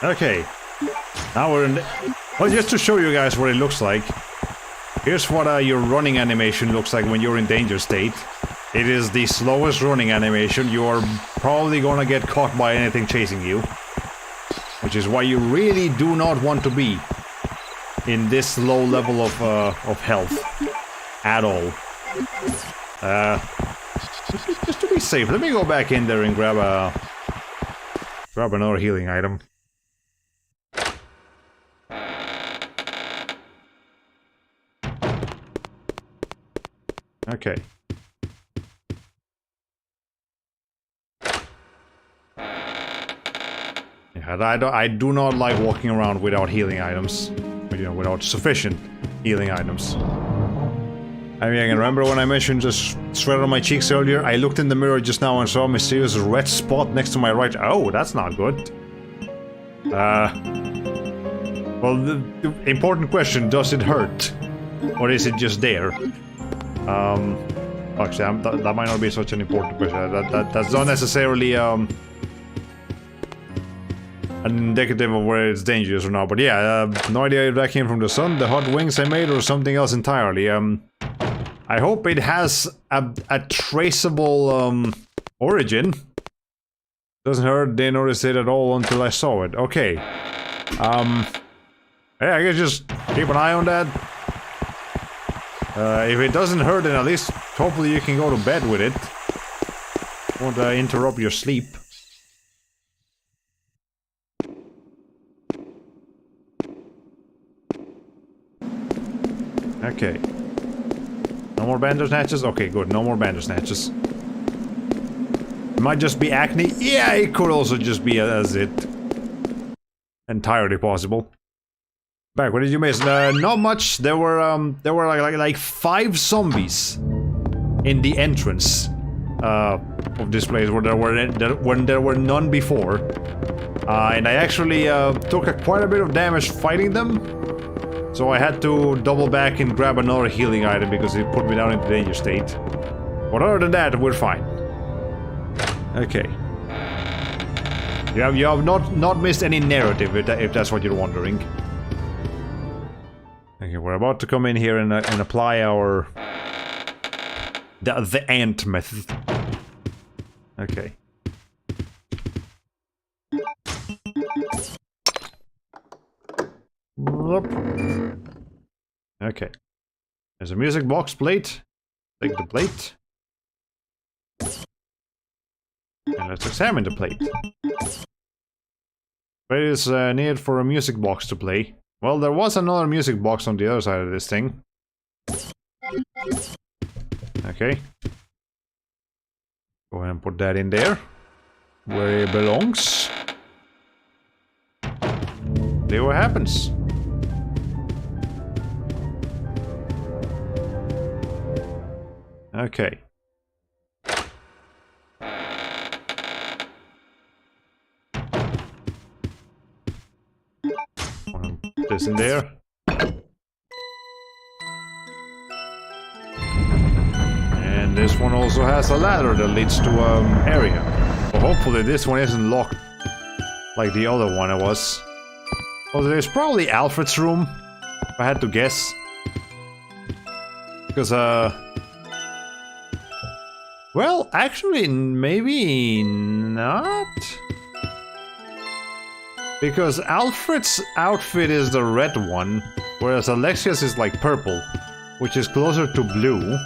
Okay. Now we're in the... Well, just to show you guys what it looks like. Here's what your running animation looks like when you're in danger state. It is the slowest running animation. You are probably gonna get caught by anything chasing you. Which is why you really do not want to be in this low level of health. At all. Just to be safe, let me go back in there and grab another healing item. Okay. Yeah, I do not like walking around without healing items. You know, without sufficient healing items. I mean, I can remember when I mentioned just sweat on my cheeks earlier. I looked in the mirror just now and saw a mysterious red spot next to my right. Oh, that's not good. Well, the important question: does it hurt, or is it just there? Actually, that might not be such an important question. That's not necessarily an indicative of where it's dangerous or not. But yeah, no idea if that came from the sun, the hot wings I made, or something else entirely. I hope it has a traceable origin. Doesn't hurt, didn't notice it at all until I saw it. Okay. Yeah, I guess just keep an eye on that. If it doesn't hurt, then at least hopefully you can go to bed with it. Won't interrupt your sleep. Okay. No more bandersnatches? Okay, good. No more bandersnatches. It might just be acne. Yeah, it could also just be as it. Entirely possible. Back, what did you miss? Not much. There were like 5 zombies in the entrance of this place when there were none before. And I actually took quite a bit of damage fighting them. So I had to double back and grab another healing item because it put me down into danger state. But other than that, we're fine. Okay. You have not missed any narrative, if that's what you're wondering. Okay, we're about to come in here and apply our... The ant method. Okay. Whoop. Okay. There's a music box plate. Take the plate. And let's examine the plate. Where is needed for a music box to play? Well, there was another music box on the other side of this thing. Okay. Go ahead and put that in there. Where it belongs. See what happens. Okay. Put this in there. And this one also has a ladder that leads to an area. Well, hopefully this one isn't locked like the other one was. Well, there's probably Alfred's room, if I had to guess. Because, well, actually, maybe not. Because Alfred's outfit is the red one, whereas Alexia's is like purple, which is closer to blue.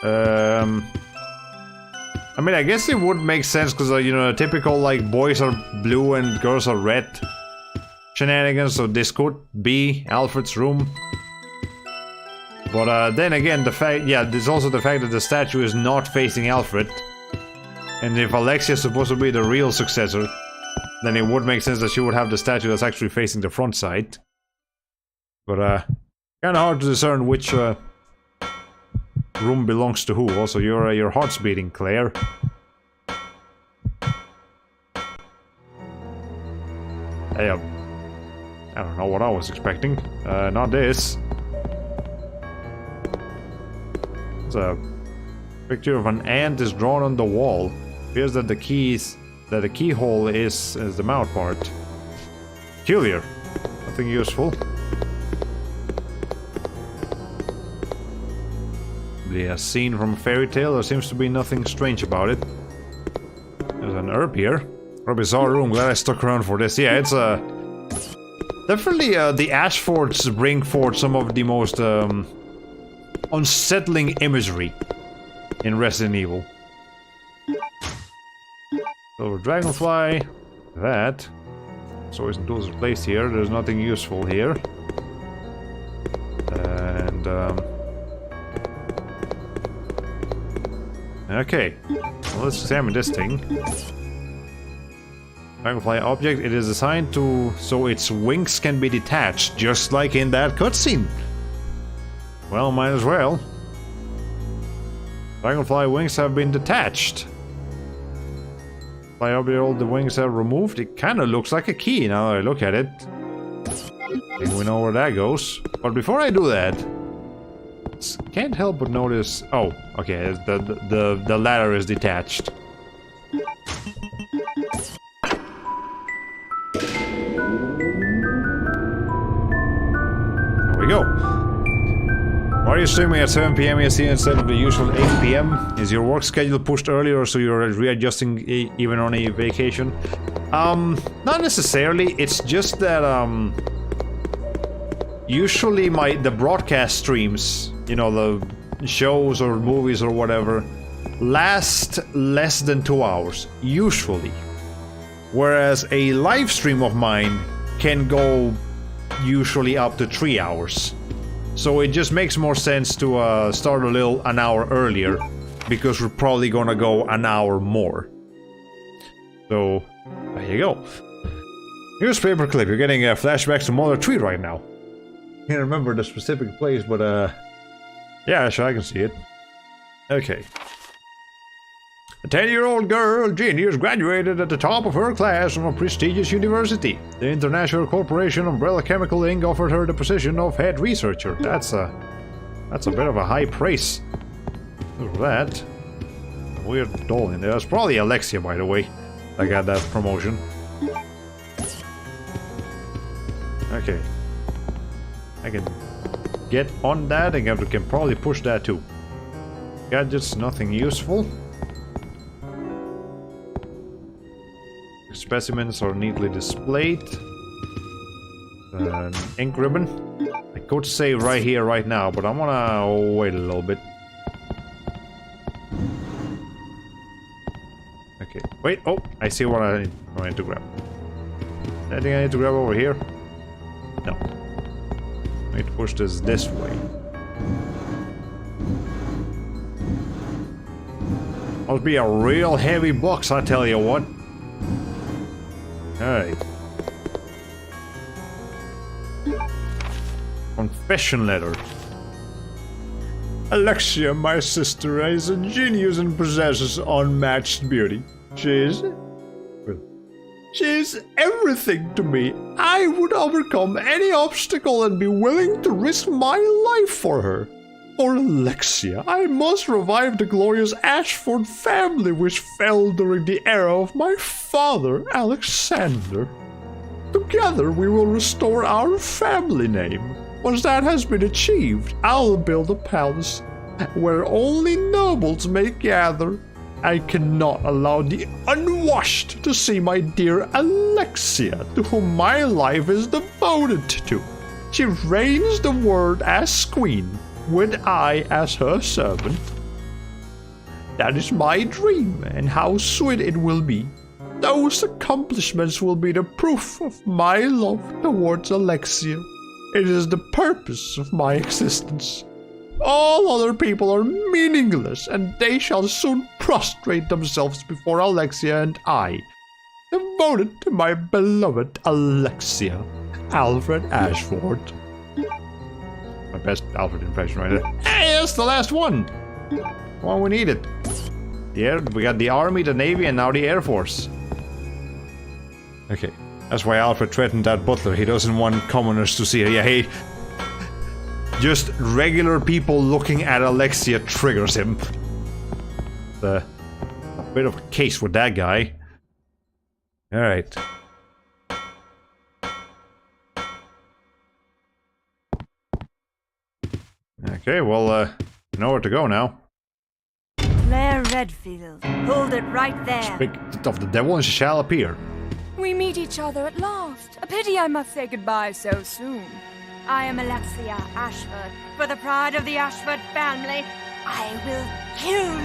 I mean, I guess it would make sense because, you know, typical like boys are blue and girls are red shenanigans, so this could be Alfred's room. But then again, the fact, yeah, there's also the fact that the statue is not facing Alfred. And if Alexia is supposed to be the real successor, then it would make sense that she would have the statue that's actually facing the front side. But kind of hard to discern which room belongs to who. Also, your heart's beating, Claire. Hey, I don't know what I was expecting. Not this. It's a picture of an ant is drawn on the wall. Appears that the keyhole is the mouth part. Peculiar. Nothing useful. A scene from a fairy tale. There seems to be nothing strange about it. There's an herb here. A bizarre room. Glad I stuck around for this. Yeah, it's definitely the Ashfords bring forth some of the most unsettling imagery in Resident Evil. Silver dragonfly. That. Swords and tools are placed here. There's nothing useful here. And okay, well, let's examine this thing. Dragonfly object, it is designed to so its wings can be detached, just like in that cutscene. Well, might as well. Dragonfly wings have been detached. Fly object, all the wings are removed. It kind of looks like a key now that I look at it. I think we know where that goes. But before I do that, can't help but notice. Oh, okay. The ladder is detached. There we go. Are you streaming at 7 p.m. EST instead of the usual 8 p.m? Is your work schedule pushed earlier so you're readjusting even on a vacation? Not necessarily. It's just that, usually the broadcast streams, you know, the shows or movies or whatever, last less than 2 hours, usually. Whereas a live stream of mine can go usually up to 3 hours. So it just makes more sense to start an hour earlier, because we're probably gonna go an hour more. So, there you go. Newspaper clip, you're getting flashbacks to Mother 3 right now. Can't remember the specific place, but yeah, sure, I can see it. Okay. A 10-year-old girl, Ginny, has graduated at the top of her class from a prestigious university. The international corporation Umbrella Chemical Inc. offered her the position of head researcher. That's a bit of a high praise. Look at that. A weird doll in there. It's probably Alexia, by the way, that got that promotion. Okay. I can get on that, and I can probably push that too. Gadgets, nothing useful. Specimens are neatly displayed. An ink ribbon. I could save right here, right now, but I'm gonna wait a little bit. Okay, wait, oh, I see what I need to grab. Anything I need to grab over here? No. I need to push this way. Must be a real heavy box, I tell you what. Alright. Confession letter. Alexia, my sister, is a genius and possesses unmatched beauty. She's everything to me. I would overcome any obstacle and be willing to risk my life for her. For Alexia, I must revive the glorious Ashford family which fell during the era of my father, Alexander. Together we will restore our family name. Once that has been achieved, I'll build a palace where only nobles may gather. I cannot allow the unwashed to see my dear Alexia, to whom my life is devoted to. She reigns the world as queen, with I as her servant. That is my dream, and how sweet it will be. Those accomplishments will be the proof of my love towards Alexia. It is the purpose of my existence. All other people are meaningless, and they shall soon prostrate themselves before Alexia and I, devoted to my beloved Alexia, Alfred Ashford. My best Alfred impression right there. Hey, that's the last one! The one we needed. Yeah, we got the Army, the Navy, and now the Air Force. Okay, that's why Alfred threatened that butler. He doesn't want commoners to see her. Yeah, hey. Just regular people looking at Alexia triggers him. A bit of a case with that guy. Alright. Okay, well, you know where to go now. Claire Redfield, hold it right there. Speak of the devil and she shall appear. We meet each other at last. A pity I must say goodbye so soon. I am Alexia Ashford. For the pride of the Ashford family, I will kill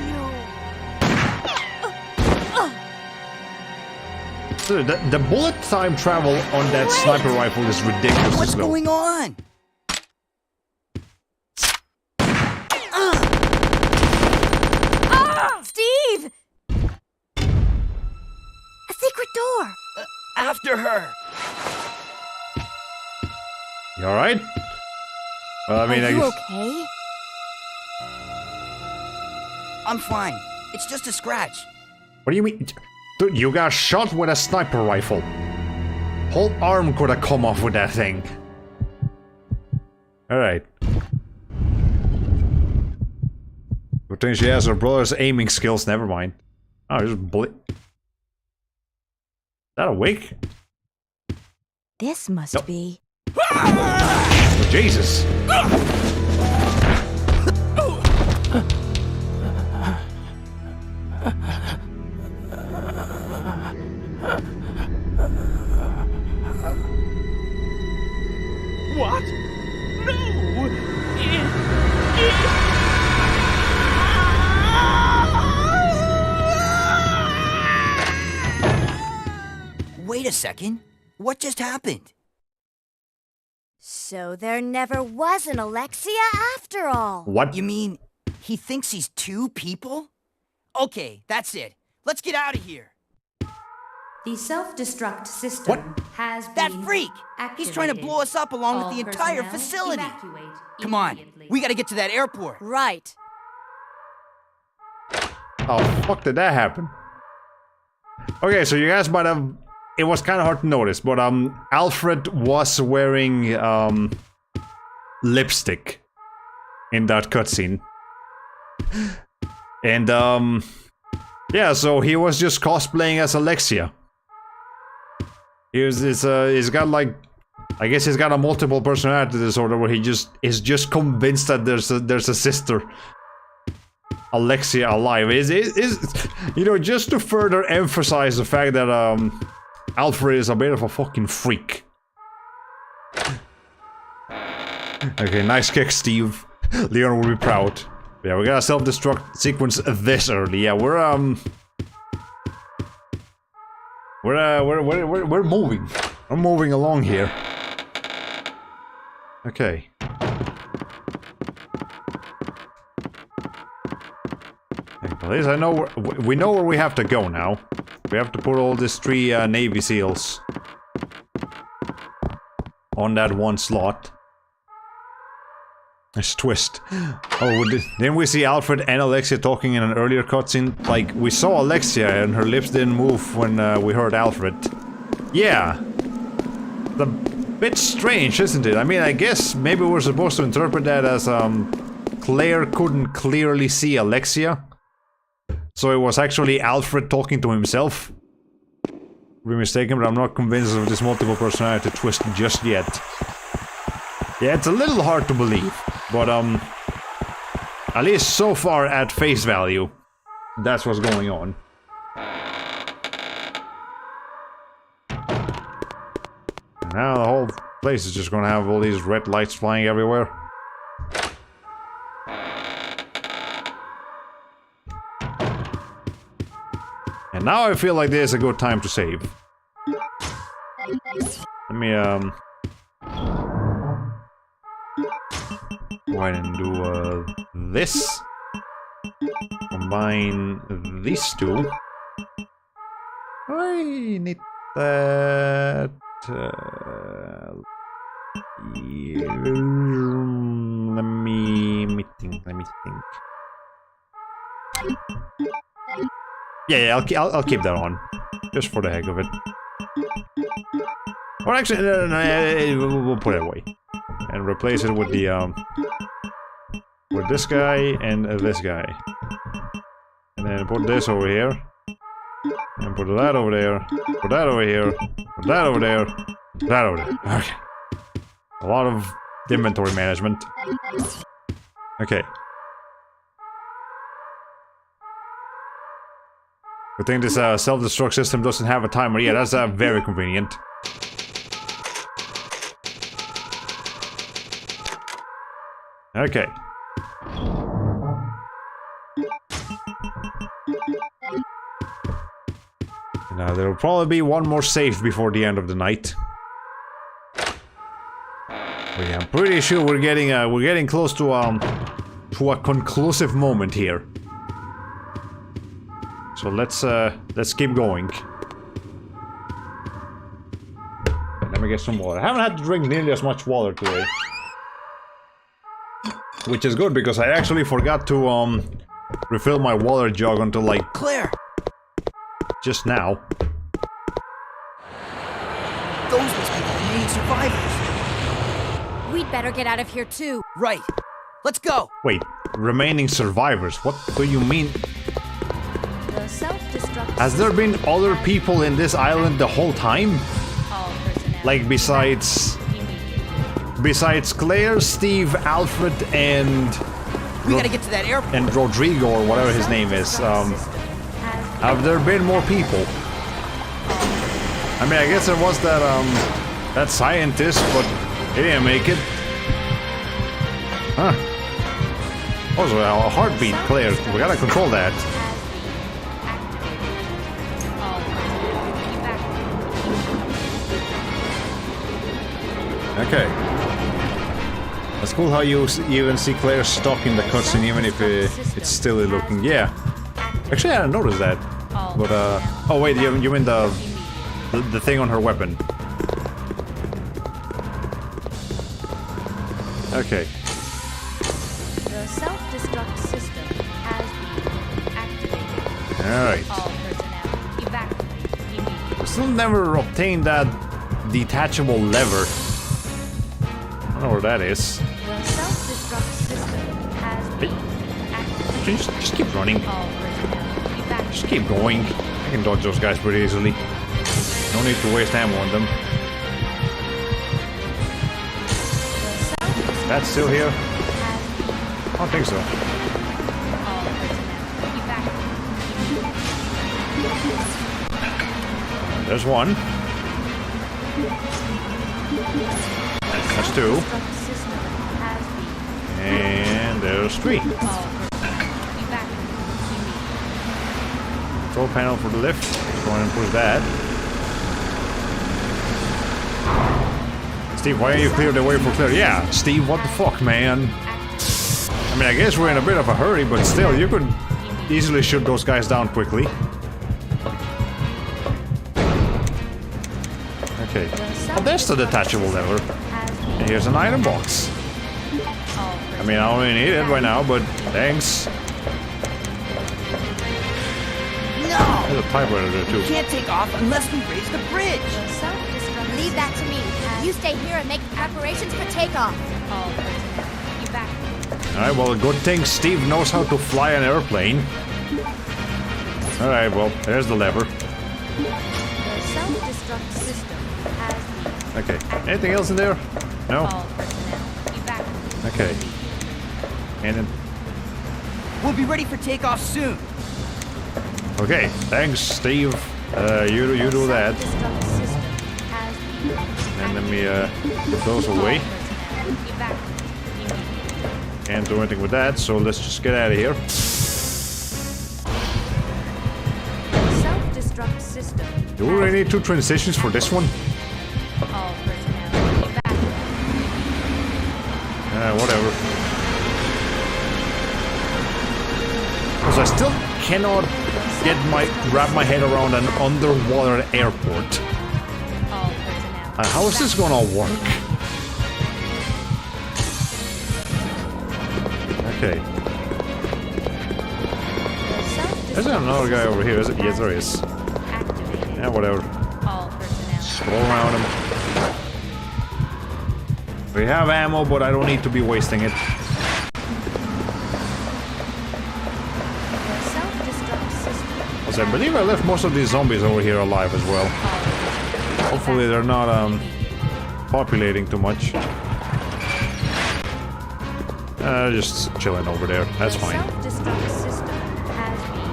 you. The bullet time travel on that sniper rifle is ridiculous. What's going on? Steve! A secret door! After her! You alright? Well, I mean, Are you I okay? I'm fine. It's just a scratch. What do you mean? Dude, you got shot with a sniper rifle. Whole arm could have come off with that thing. Alright. Good thing she has her brother's aiming skills, never mind. Oh, just bullet. Is that a wig? This must be. Oh, Jesus. Wait a second. What just happened? So there never was an Alexia after all. What? You mean he thinks he's two people? Okay, that's it. Let's get out of here. The self-destruct system has been That freak! He's trying to activated. blow us up along All with the entire personnel facility. evacuate Come on, immediately. we gotta get to that airport. Right. How the fuck did that happen? Okay, so you guys might have... It was kind of hard to notice, but Alfred was wearing lipstick in that cutscene. And yeah, so he was just cosplaying as Alexia. He's got like, I guess he's got a multiple personality disorder where he just is just convinced that there's a sister Alexia alive. Is you know, just to further emphasize the fact that Alfred is a bit of a fucking freak. Okay, nice kick, Steve. Leon will be proud. Yeah, we got a self-destruct sequence this early. Yeah, we're moving. We're moving along here. Okay. At least I know we know where we have to go now. We have to put all these 3 Navy SEALs on that one slot. Nice twist. Oh, didn't we see Alfred and Alexia talking in an earlier cutscene? Like, we saw Alexia and her lips didn't move when we heard Alfred. Yeah. A bit strange, isn't it? I mean, I guess maybe we're supposed to interpret that as Claire couldn't clearly see Alexia. So it was actually Alfred talking to himself. Be mistaken, but I'm not convinced of this multiple personality twist just yet. Yeah, it's a little hard to believe, but at least so far at face value, that's what's going on. And now the whole place is just gonna have all these red lights flying everywhere. And now I feel like there's a good time to save. Let me go ahead and do this. Combine these two. I need that. Let me think. Yeah, I'll keep that on, just for the heck of it. Or actually, no, we'll put it away and replace it with the with this guy and this guy, and then put this over here, and put that over there, put that over here, put that over there, put that over there. Okay, a lot of inventory management. Okay. Good thing this self-destruct system doesn't have a timer. Yeah, that's very convenient. Okay. Now there will probably be one more save before the end of the night. But yeah, I'm pretty sure we're getting close to a conclusive moment here. So let's keep going. Let me get some water. I haven't had to drink nearly as much water today. Which is good because I actually forgot to refill my water jug until like Claire! Just now. Those must be the remaining survivors. We'd better get out of here too. Right. Let's go. Wait, remaining survivors? What do you mean? The self-destruct. Has there been other people in this island the whole time? All personnel Like besides Claire, Steve, Alfred, and We gotta get to that airport. and Rodrigo or whatever his name is. Have there been more people? I mean, I guess there was that scientist, but he didn't make it. Huh. Also, a heartbeat, Claire. We gotta control that. Okay. That's cool how you even see Claire's stock in the cutscene, even if it's still looking. Yeah. Actually, I didn't notice that. But oh wait, you mean the thing on her weapon? Okay. The self-destruct system has been activated. All right. All personnel evacuate immediately. Still never obtained that detachable lever. I don't know where that is. The self-destruct system has been activated. Just keep running. All personnel evacuate. Just keep going. I can dodge those guys pretty easily. No need to waste ammo on them. That's still here? I don't think so. There's one. That's two. And there's three. Control panel for the lift. Let's go ahead and push that. Steve, why are you cleared the way for Claire? Yeah, Steve, what the fuck, man? I mean, I guess we're in a bit of a hurry, but still, you could easily shoot those guys down quickly. Okay. Oh, there's the detachable lever. And here's an item box. I mean, I don't really need it right now, but thanks. No! There's a typewriter there, too. We can't take off unless we raise the bridge. Leave that to me. You stay here and make preparations for takeoff. All personnel evacuate. Alright, well, good thing Steve knows how to fly an airplane. Alright, well, there's the lever. The self-destruct system has been Okay, anything else in there? No? all personnel evacuate. Okay. And then... We'll be ready for takeoff soon. Okay, thanks, Steve. You do that. Self-destruct system has been And let me put those away. personnel evacuate immediately. Can't do anything with that, so let's just get out of here. Self-destruct system. Do we really need two transitions for this one? All personnel evacuate. Whatever. Because I still cannot wrap my head around an underwater airport. All personnel. How is this gonna work? Okay. There's another guy over here, is it? Yes, there is. Activated. Yeah, whatever. All personnel. Go around him. We have ammo, but I don't need to be wasting it. The self-destruct system. Because I believe I left most of these zombies over here alive as well. Hopefully they're not populating too much. Just chilling over there. That's The fine. self-destruct system has been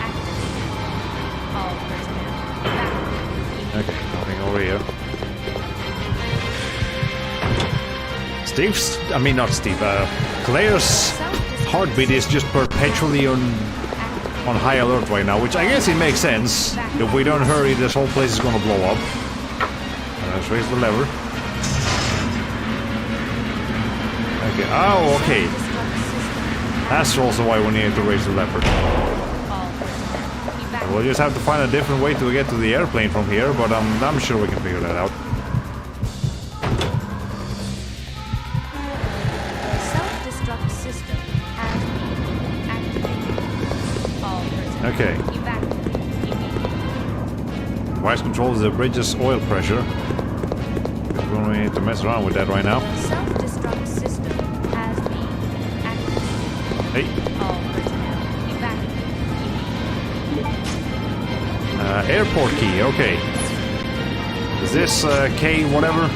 activated. All personnel evacuate. Okay, nothing over here. Steve's... I mean, not Steve. Claire's heartbeat is just perpetually on high alert right now, which I guess it makes sense. If we don't hurry, this whole place is gonna blow up. Let's raise the lever. Okay. Oh, okay. That's also why we need to raise the lever. We'll just have to find a different way to get to the airplane from here, but I'm sure we can figure that out. The self-destruct system has been activated. All personnel Okay. evacuate immediately. Device controls the bridge's oil pressure. We don't need to mess around with that right now. The self-destruct system has been activated. Hey. All personnel evacuate immediately. Airport key, okay. Is this K whatever? The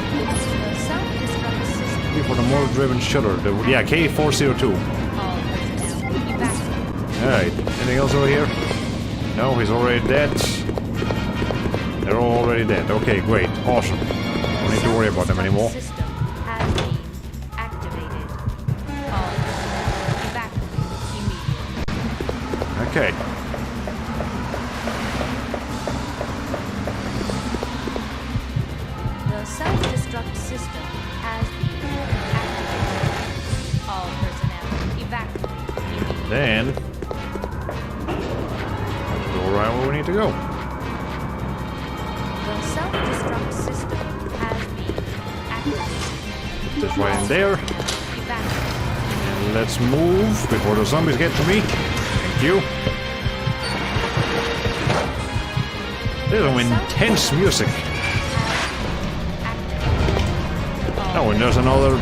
self-destruct system. Key for the motor-driven shutter. Yeah, K402. All personnel evacuate. Alright, anything else over here? No, he's already dead. They're all already dead. Okay, great. Awesome. Don't need to worry about them anymore. System has been activated. All personnel evacuate immediately. Okay. The self-destruct system Then... go right where we need to go. The self-destruct system has been activated. Put this right in there. Evacuate. And let's move before the zombies get to me. Thank you. There's some intense music. Oh, and there's another...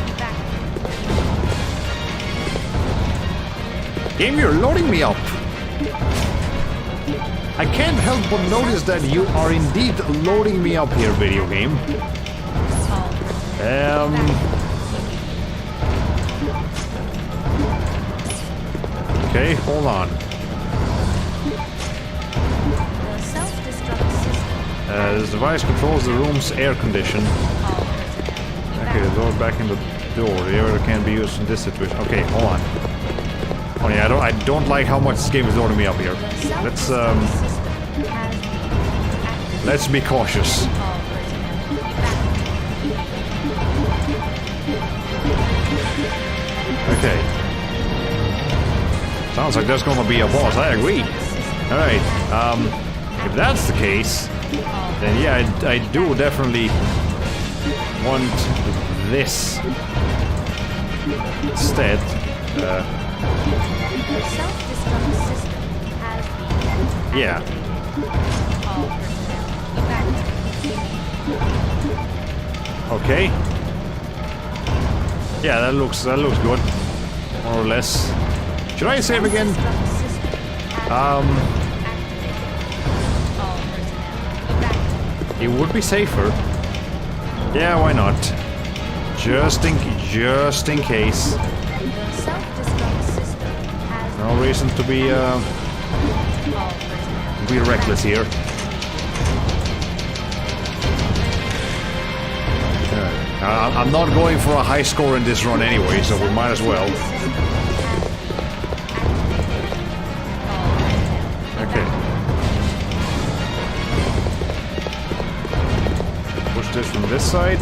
Game, you're loading me up. I can't help but notice that you are indeed loading me up here, video game. Okay, hold on. This device controls the room's air condition. Okay, the door back in the door. The air can be used in this situation. Okay, hold on. Oh yeah, I don't like how much this game is loading me up here. Let's be cautious. Okay. Sounds like there's gonna be a boss. I agree. Alright, if that's the case, then yeah, I do definitely want this instead. Yeah. Okay. Yeah, that looks good, more or less. Should I save again? It would be safer. Yeah, why not? Just in case. No reason to be reckless here. I'm not going for a high score in this run anyway, so we might as well. Okay. Push this from this side.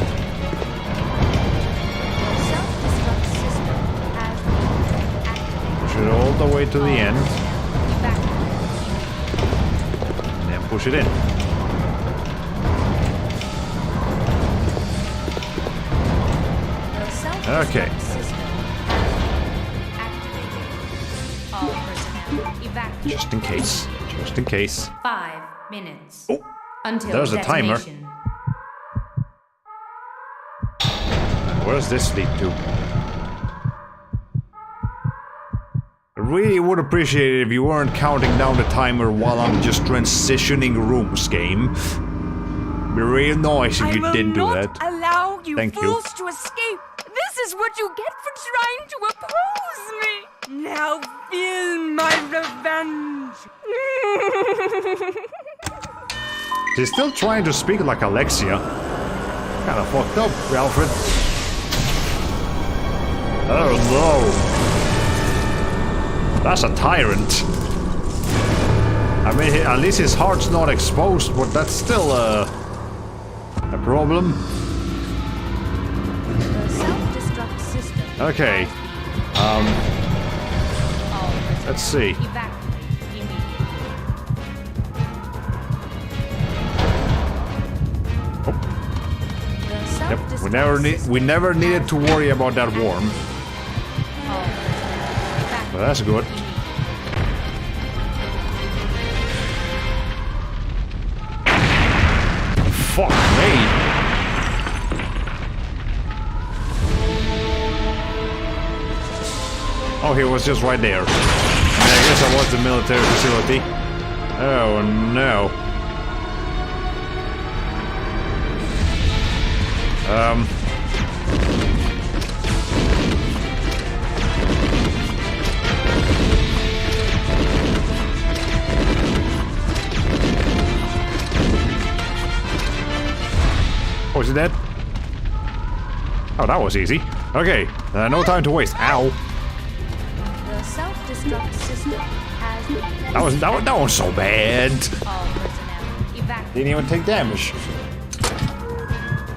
Push it all the way to the end. And then push it in. Okay. Just in case. Just in case. 5 minutes. Oh, until there's a timer. detonation. Where does this lead to? I really would appreciate it if you weren't counting down the timer while I'm just transitioning rooms, game. It'd be real nice if you didn't do that. I will not allow you Thank you. fools to escape. This is what you get for trying to oppose me. Now feel my revenge. She's still trying to speak like Alexia. Kinda fucked up, Alfred. Oh no. That's a tyrant. I mean, at least his heart's not exposed, but that's still a problem. Okay. Let's see. Oh. Yep. We never needed to worry about that worm. But that's good. Fuck me. Oh, he was just right there. I guess I was the military facility. Oh no. Oh, is he dead? Oh, that was easy. Okay, no time to waste. Ow. The self-destruct system has been... That was so bad. All personnel evacuate. Didn't even take damage.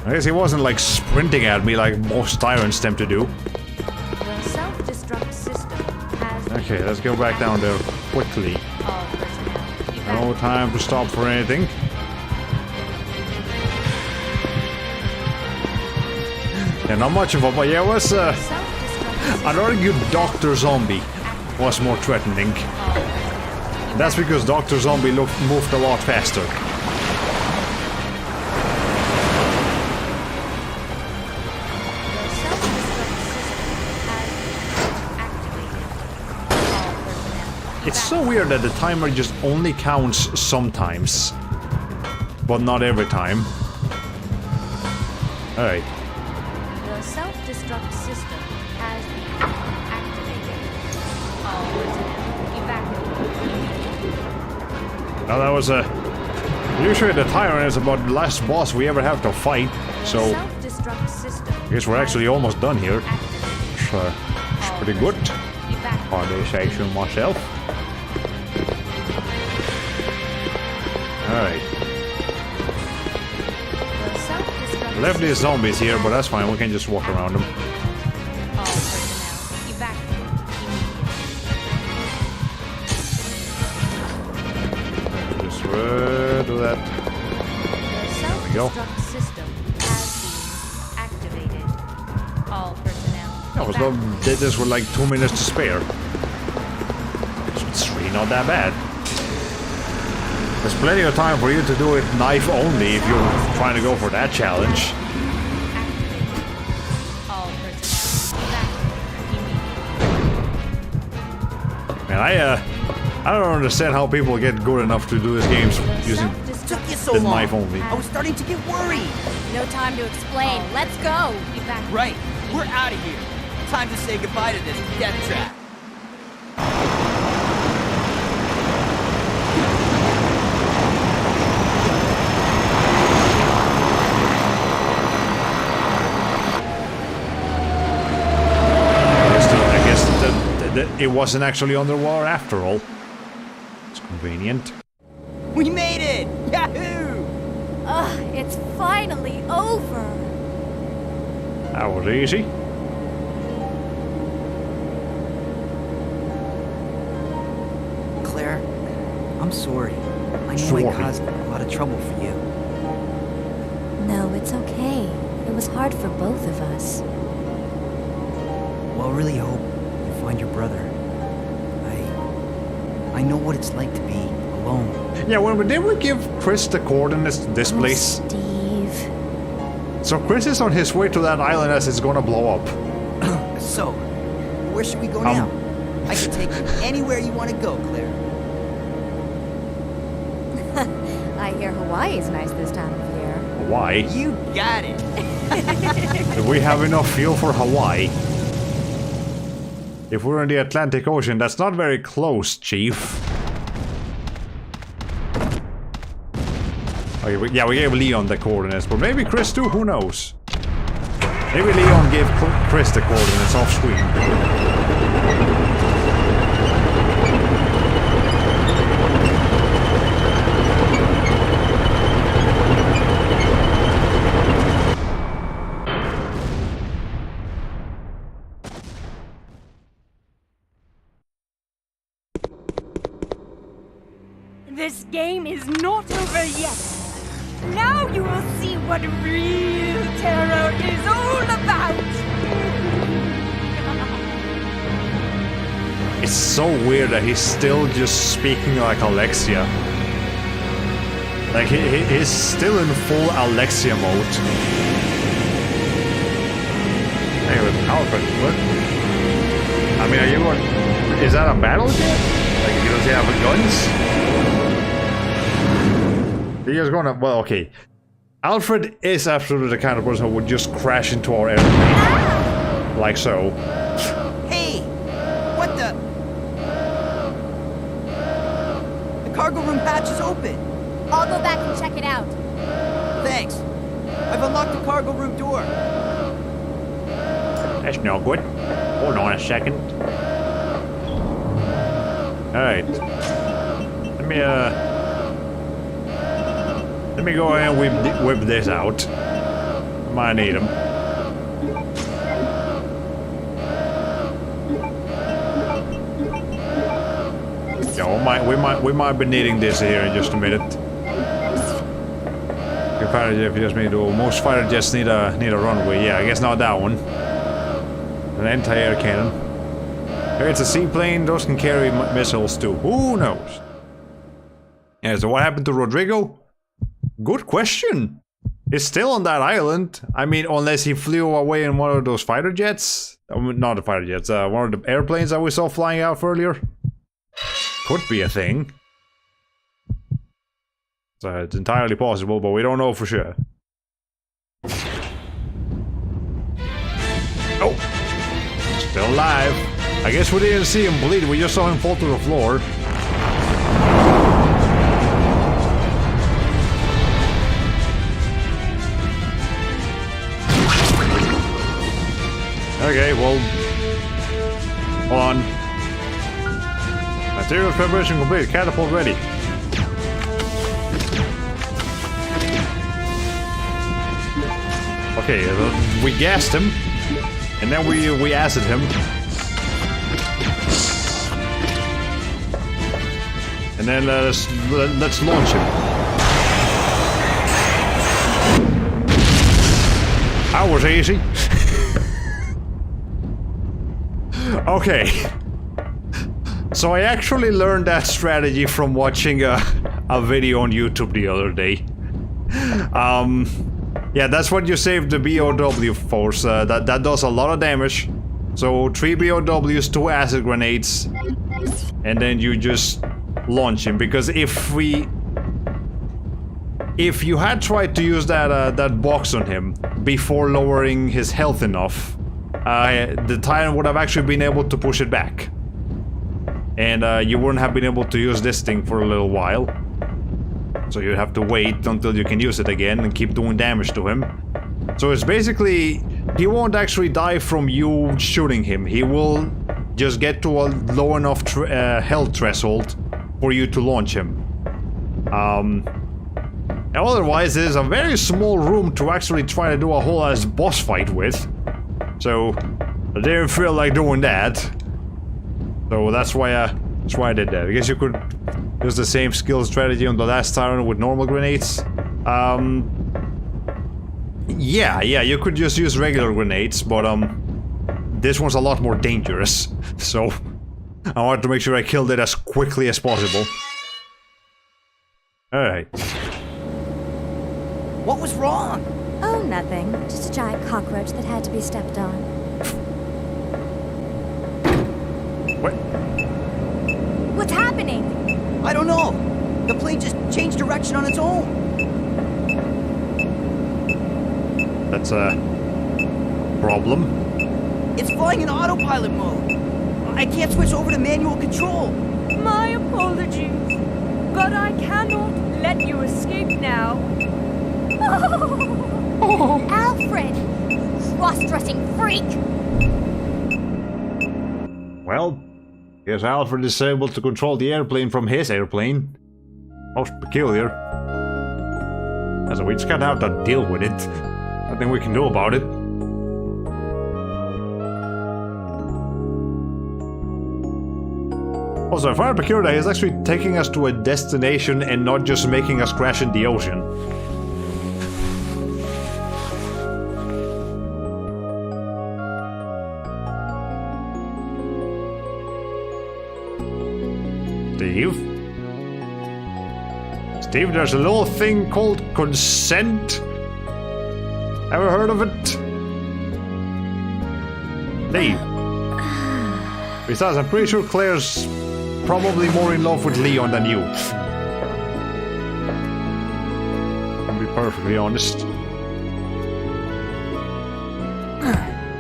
I guess he wasn't like sprinting at me like most tyrants tend to do. The self-destruct system has been... Okay, let's go back down there quickly. All personnel. No time to stop for anything. Yeah, not much of a, but yeah, it was another good Dr. Zombie was more threatening. That's because Dr. Zombie moved a lot faster. It's so weird that the timer just only counts sometimes, but not every time. Alright. The self-destruct system has been activated. All personnel evacuate. Now that was a... Usually the timer is about the last boss we ever have to fight, so... Self-destruct system. I guess we're actually almost done here. It's pretty good. Hard to say so myself. Alright. Left these zombies here, but that's fine. We can just walk around them. All personnel evacuate immediately. Just do that. The self-destruct system has been activated. All personnel. Yeah, we did this with like 2 minutes to spare. It's really not that bad. There's plenty of time for you to do it knife only if you're trying to go for that challenge. Man, I don't understand how people get good enough to do these games using Took you so the long. knife only. I was starting to get worried. No time to explain. Let's go. Right, we're out of here. Time to say goodbye to this death trap. I guess it wasn't actually underwater after all. It's convenient. We made it! Yahoo! Ugh, it's finally over. That was easy. Claire, I'm sorry. I know I caused a lot of trouble for you. No, it's okay. It was hard for both of us. Well, I really hope you find your brother. I know what it's like to be alone. Yeah, did we give Chris the coordinates to this place? Steve. So Chris is on his way to that island as it's gonna blow up. So, where should we go now? I can take you anywhere you want to go, Claire. I hear Hawaii's nice this time of year. Hawaii? You got it. Do we have enough fuel for Hawaii? If we're in the Atlantic Ocean, that's not very close, Chief. Okay, we gave Leon the coordinates, but maybe Chris too, who knows? Maybe Leon gave Chris the coordinates off screen. This game is not over yet. Now you will see what real terror is all about. It's so weird that he's still just speaking like Alexia. Like, he's still in full Alexia mode. Anyway, Alfred, what? I mean, are you going... Is that a battle again? Like, does he have guns? He is gonna... Well, okay. Alfred is absolutely the kind of person who would just crash into our airplane. Like so. Hey! What the... The cargo room hatch is open. I'll go back and check it out. Thanks. I've unlocked the cargo room door. That's no good. Hold on a second. Alright. Let me go ahead and whip this out. Might need him. Yeah, we might be needing this here in just a minute. Fighter jet just need to. Most fighter jets need a runway. Yeah, I guess not that one. An anti-air cannon. If it's a seaplane, those can carry missiles too. Who knows? Yeah. So what happened to Rodrigo? Good question. He's still on that island. I mean, unless he flew away in one of those fighter jets. Not the fighter jets. One of the airplanes that we saw flying out earlier. Could be a thing. So it's entirely possible, but we don't know for sure. Oh! Still alive. I guess we didn't see him bleed, we just saw him fall to the floor. Okay, well... Hold on. Material preparation complete, catapult ready. Okay, we gassed him, and then we acid him. And then let's launch him. That was easy. Okay. So I actually learned that strategy from watching a video on YouTube the other day. Yeah, that's what you save the BOW force. That does a lot of damage. So 3 BOWs, 2 acid grenades, and then you just launch him. Because if you had tried to use that box on him before lowering his health enough, the Titan would have actually been able to push it back, and you wouldn't have been able to use this thing for a little while. So you have to wait until you can use it again and keep doing damage to him. So it's basically, he won't actually die from you shooting him. He will just get to a low enough health threshold for you to launch him. Otherwise, there's a very small room to actually try to do a whole ass boss fight with. So I didn't feel like doing that. So that's why I did that. I guess you could use the same skill strategy on the last Tyrant with normal grenades. Yeah, you could just use regular grenades, but this one's a lot more dangerous. So I wanted to make sure I killed it as quickly as possible. Alright. What was wrong? Oh, nothing. Just a giant cockroach that had to be stepped on. What? What's happening? I don't know. The plane just changed direction on its own. That's a problem. It's flying in autopilot mode. I can't switch over to manual control. My apologies, but I cannot let you escape now. Oh, Alfred! Cross-dressing freak! Well, guess Alfred is able to control the airplane from his airplane. Most peculiar. So we just gotta have to deal with it. Nothing we can do about it. Also, I find it peculiar that he's actually taking us to a destination and not just making us crash in the ocean. Steve, there's a little thing called consent. Ever heard of it? Steve. Besides, I'm pretty sure Claire's probably more in love with Leon than you. To be perfectly honest.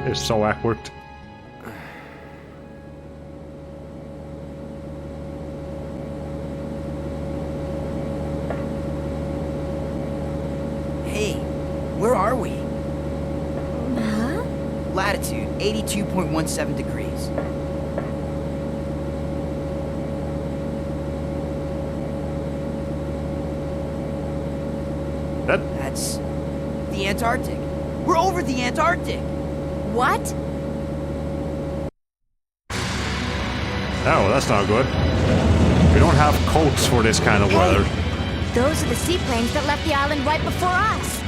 It's so awkward. Where are we? Huh? Latitude, 82.17 degrees. That's the Antarctic. We're over the Antarctic. What? Oh, that's not good. We don't have coats for this kind of weather. Those are the seaplanes that left the island right before us.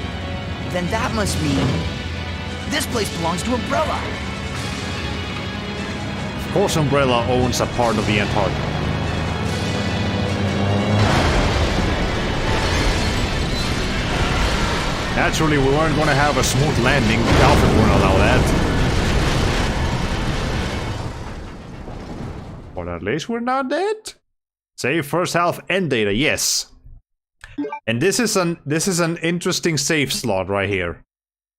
Then that must mean this place belongs to Umbrella. Of course Umbrella owns a part of the Antarctic. Naturally, we weren't going to have a smooth landing. Alfred wouldn't allow that. But at least we're not dead. Save first half end data, yes. And this is an interesting save slot right here.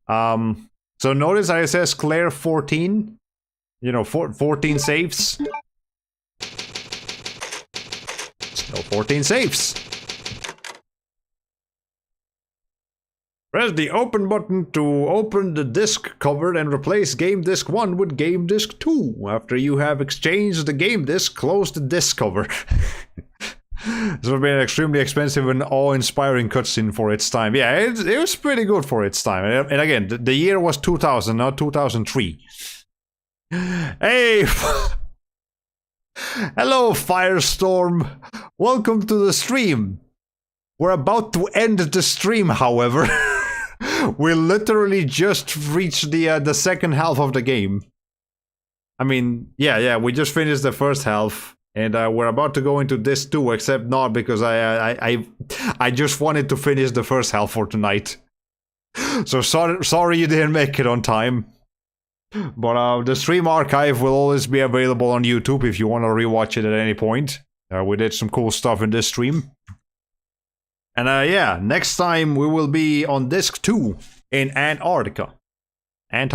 So notice how it says Claire 14. You know, 14 saves. Still 14 saves. Press the open button to open the disk cover and replace game disk 1 with game disk 2. After you have exchanged the game disk, close the disk cover. This would be an extremely expensive and awe-inspiring cutscene for its time. Yeah, it was pretty good for its time. And again, the year was 2000, not 2003. Hey! Hello, Firestorm. Welcome to the stream. We're about to end the stream, however. We literally just reached the second half of the game. I mean, yeah, we just finished the first half. And we're about to go into this too, except not because I just wanted to finish the first half for tonight. So sorry you didn't make it on time. But the stream archive will always be available on YouTube if you want to rewatch it at any point. We did some cool stuff in this stream. And yeah, next time we will be on disc 2 in Antarctica. And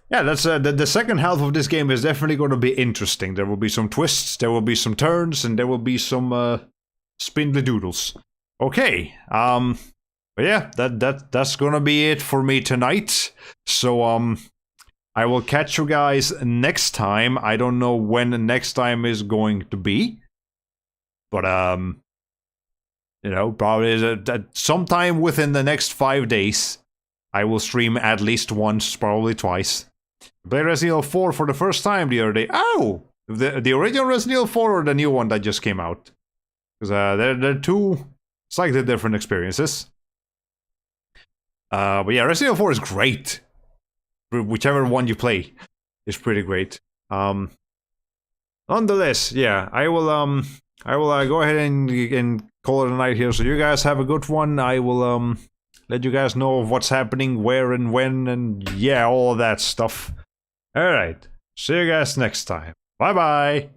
yeah, that's the second half of this game is definitely going to be interesting. There will be some twists, there will be some turns, and there will be some spindly doodles. Okay, but yeah, that's gonna be it for me tonight. So I will catch you guys next time. I don't know when the next time is going to be, but you know, probably sometime within the next 5 days, I will stream at least once, probably twice. Played Resident Evil 4 for the first time the other day. Oh! The original Resident Evil 4 or the new one that just came out? Because they're two slightly different experiences. But yeah, Resident Evil 4 is great. Whichever one you play is pretty great. Nonetheless, yeah, I will go ahead and call it a night here. So you guys have a good one. I will let you guys know of what's happening, where and when, and yeah, all of that stuff. Alright, see you guys next time. Bye-bye!